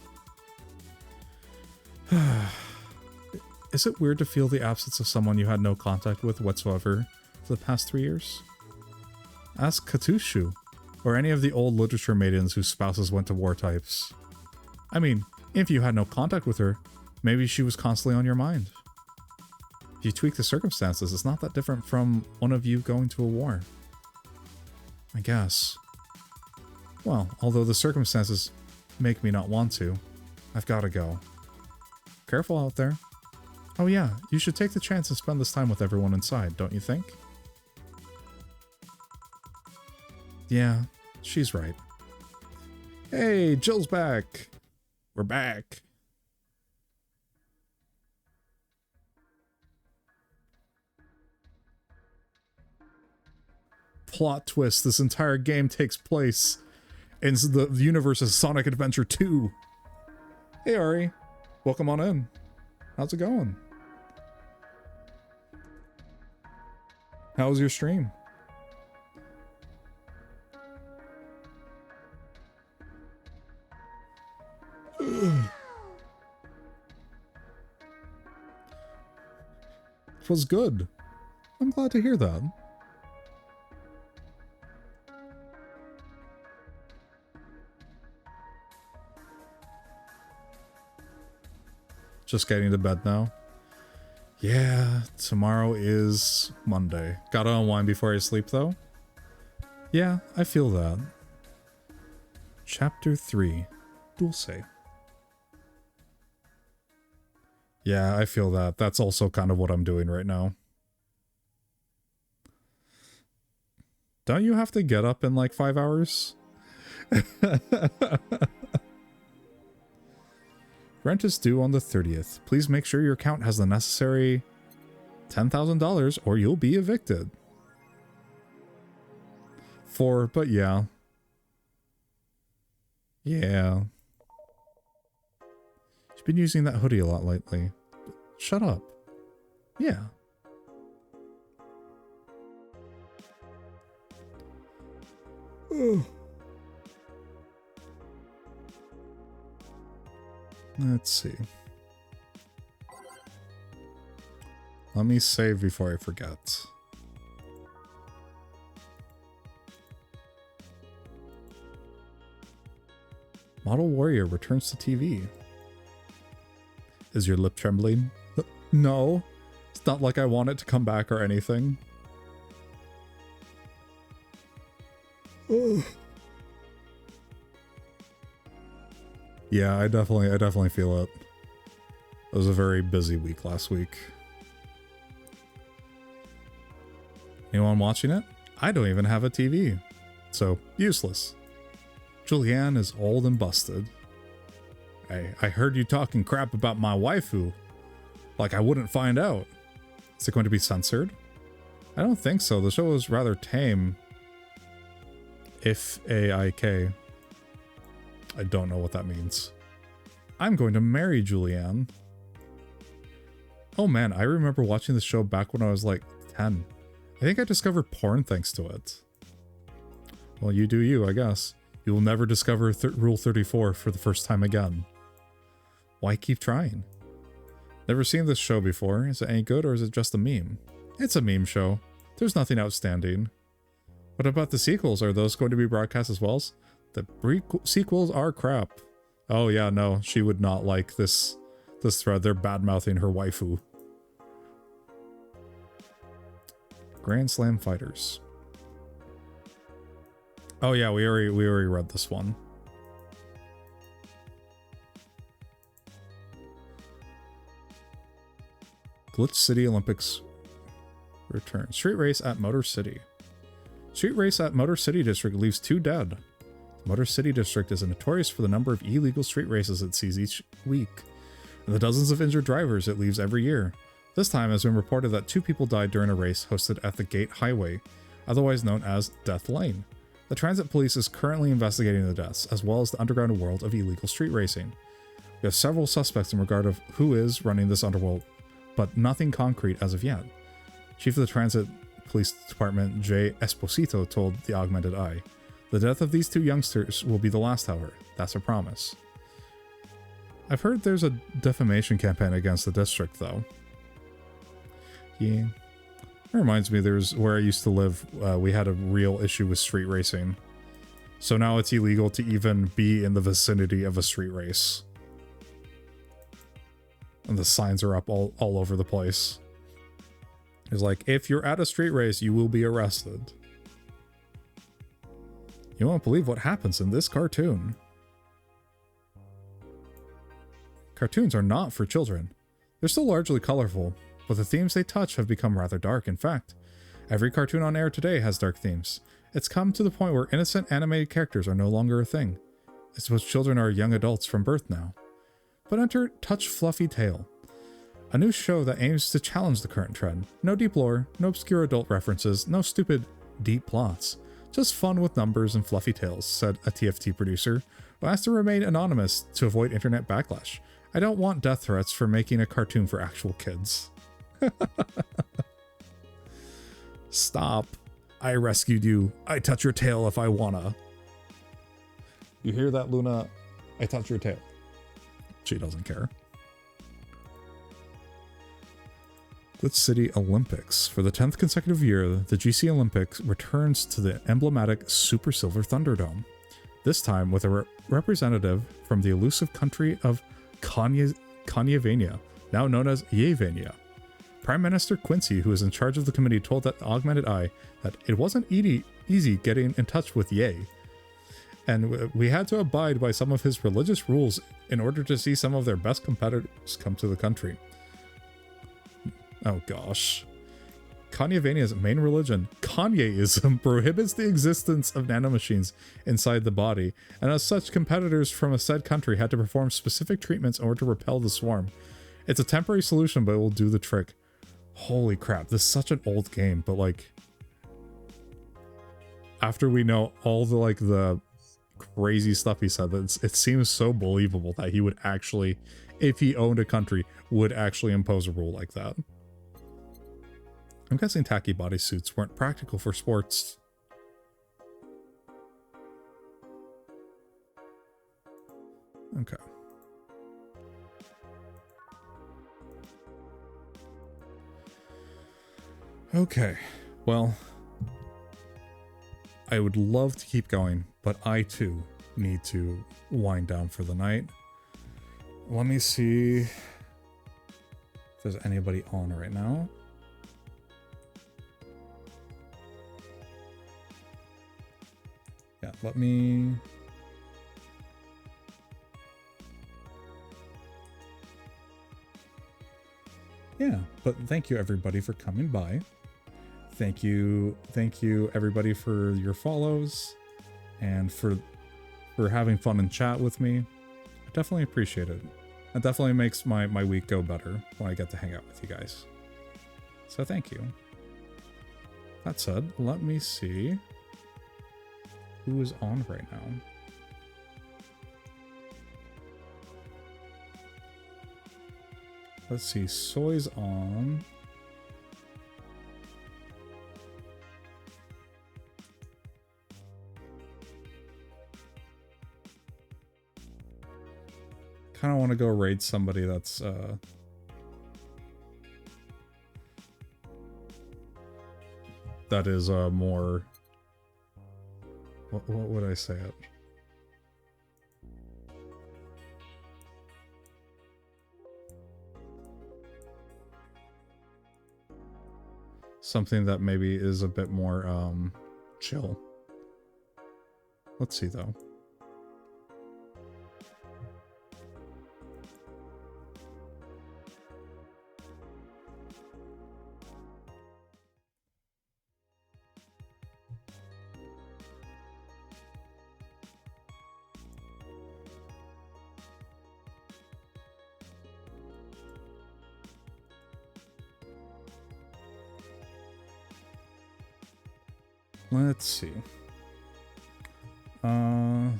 Is it weird to feel the absence of someone you had no contact with whatsoever for the past 3 years? Ask Katushu, or any of the old literature maidens whose spouses went to war types. I mean, if you had no contact with her, maybe she was constantly on your mind. If you tweak the circumstances, it's not that different from one of you going to a war. I guess. Well, although the circumstances make me not want to, I've gotta go. Careful out there. Oh yeah, you should take the chance and spend this time with everyone inside, don't you think? Yeah, she's right. Hey, Jill's back! We're back! Plot twist, this entire game takes place in the universe of Sonic Adventure 2. Hey Ari, welcome on in. How's it going? How was your stream? It was good. I'm glad to hear that. Just getting to bed now. Yeah, tomorrow is Monday. Gotta unwind before I sleep though. Yeah, I feel that. Chapter 3, Dulce. Yeah, I feel that. That's also kind of what I'm doing right now. Don't you have to get up in like 5 hours? Rent is due on the 30th. Please make sure your account has the necessary $10,000 or you'll be evicted. 4, but yeah. Yeah. She's been using that hoodie a lot lately. Shut up. Yeah. Let's see. Let me save before I forget. Model Warrior returns to TV. Is your lip trembling? No. It's not like I want it to come back or anything. Ugh. Yeah, I definitely feel it. It was a very busy week last week. Anyone watching it? I don't even have a TV. So, useless. Julianne is old and busted. I heard you talking crap about my waifu. Like I wouldn't find out. Is it going to be censored? I don't think so. The show is rather tame. If A-I-K. I don't know what that means. I'm going to marry Julianne. Oh man, I remember watching this show back when I was like 10. I think I discovered porn thanks to it. Well, you do you, I guess. You will never discover Rule 34 for the first time again. Why keep trying? Never seen this show before. Is it any good or is it just a meme? It's a meme show. There's nothing outstanding. What about the sequels? Are those going to be broadcast as well? The sequels are crap. Oh yeah, no, she would not like this thread. They're bad-mouthing her waifu. Grand Slam Fighters. Oh yeah, we already read this one. Glitch City Olympics return. Street race at Motor City. Street race at Motor City District leaves 2 dead. The Motor City District is notorious for the number of illegal street races it sees each week, and the dozens of injured drivers it leaves every year. This time has been reported that 2 people died during a race hosted at the Gate Highway, otherwise known as Death Lane. The transit police is currently investigating the deaths, as well as the underground world of illegal street racing. We have several suspects in regard of who is running this underworld, but nothing concrete as of yet. Chief of the Transit Police Department, Jay Esposito, told the Augmented Eye, "The death of these 2 youngsters will be the last, however. That's a promise." I've heard there's a defamation campaign against the district, though. Yeah. That reminds me, there's where I used to live, we had a real issue with street racing. So now it's illegal to even be in the vicinity of a street race. And the signs are up all over the place. It's like, if you're at a street race, you will be arrested. You won't believe what happens in this cartoon. Cartoons are not for children. They're still largely colorful, but the themes they touch have become rather dark. In fact, every cartoon on air today has dark themes. It's come to the point where innocent animated characters are no longer a thing. I suppose children are young adults from birth now. But enter Touch Fluffy Tale, a new show that aims to challenge the current trend. No deep lore, no obscure adult references, no stupid, deep plots. Just fun with numbers and fluffy tales, said a TFT producer, who asked to remain anonymous to avoid internet backlash. I don't want death threats for making a cartoon for actual kids. Stop. I rescued you. I touch your tail if I wanna. You hear that, Luna? I touch your tail. She doesn't care. Glitch City Olympics. For the 10th consecutive year, the GC Olympics returns to the emblematic Super Silver Thunderdome. This time with a representative from the elusive country of Kanyavania, now known as Yevania. Prime Minister Quincy, who is in charge of the committee, told the Augmented Eye that it wasn't easy getting in touch with Ye, and we had to abide by some of his religious rules in order to see some of their best competitors come to the country. Oh gosh. Kanyavania's main religion, Kanyeism, prohibits the existence of nanomachines inside the body, and as such, competitors from a said country had to perform specific treatments in order to repel the swarm. It's a temporary solution, but it will do the trick. Holy crap, this is such an old game, but like... after we know all the like the crazy stuff he said, that it seems so believable that he would actually, if he owned a country, would actually impose a rule like that. I'm guessing tacky bodysuits weren't practical for sports. Okay. Okay, well, I would love to keep going, but I too need to wind down for the night. Let me see if there's anybody on right now. Yeah, let me... Yeah, but thank you everybody for coming by. Thank you everybody for your follows and for having fun and chat with me. I definitely appreciate it. It definitely makes my week go better when I get to hang out with you guys. So thank you. That said, let me see who is on right now. Let's see, Soy's on. Kind of want to go raid somebody that's that is more, what would I say it? Something that maybe is a bit more chill. Let's see though. Let's see.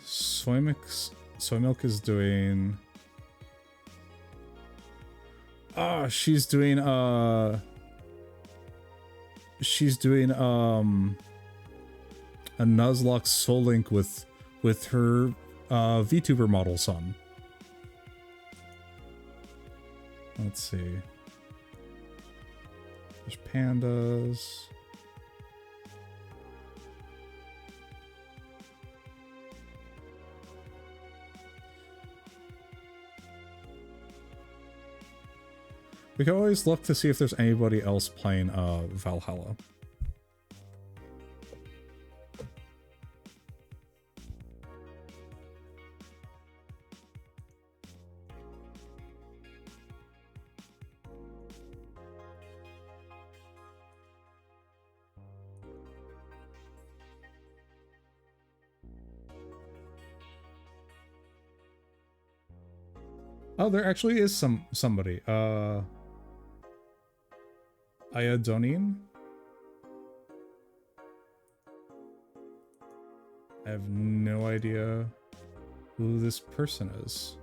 Soy Milk is doing. She's doing a Nuzlocke Soul Link with her VTuber model son. Let's see. There's pandas. We can always look to see if there's anybody else playing Valhalla. Oh, there actually is somebody. Iodonian? I have no idea who this person is.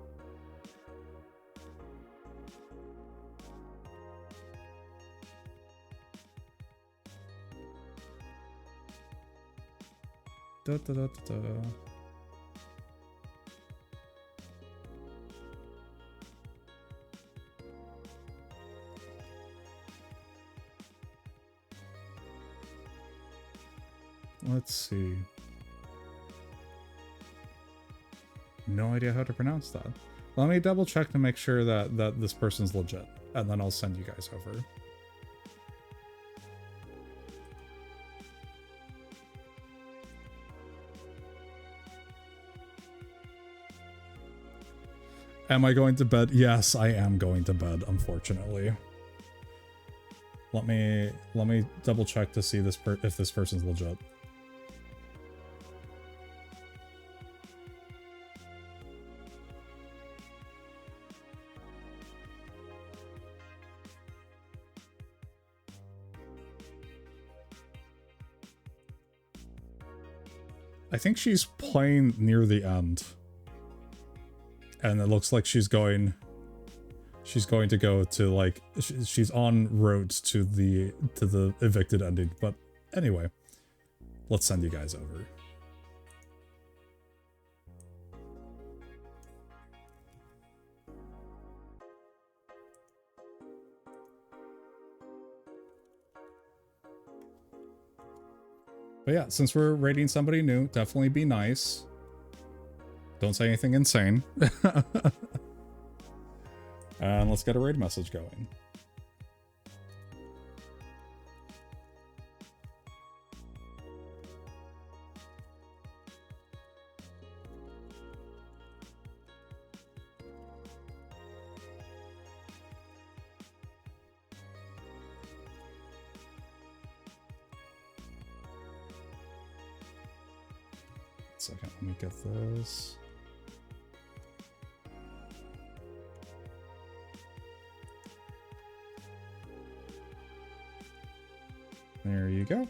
Da, da, da, da, da. Let's see. No idea how to pronounce that. Let me double check to make sure that this person's legit, and then I'll send you guys over. Am I going to bed? Yes, I am going to bed, unfortunately. Let me double check to see if this person's legit. I think she's playing near the end. And it looks like she's going to go to like she's on roads to the evicted ending. But anyway, let's send you guys over. But yeah, since we're raiding somebody new, definitely be nice. Don't say anything insane. And let's get a raid message going. Second, let me get this. There you go.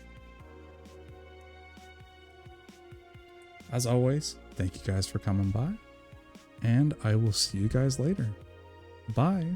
As always, thank you guys for coming by, and I will see you guys later. Bye.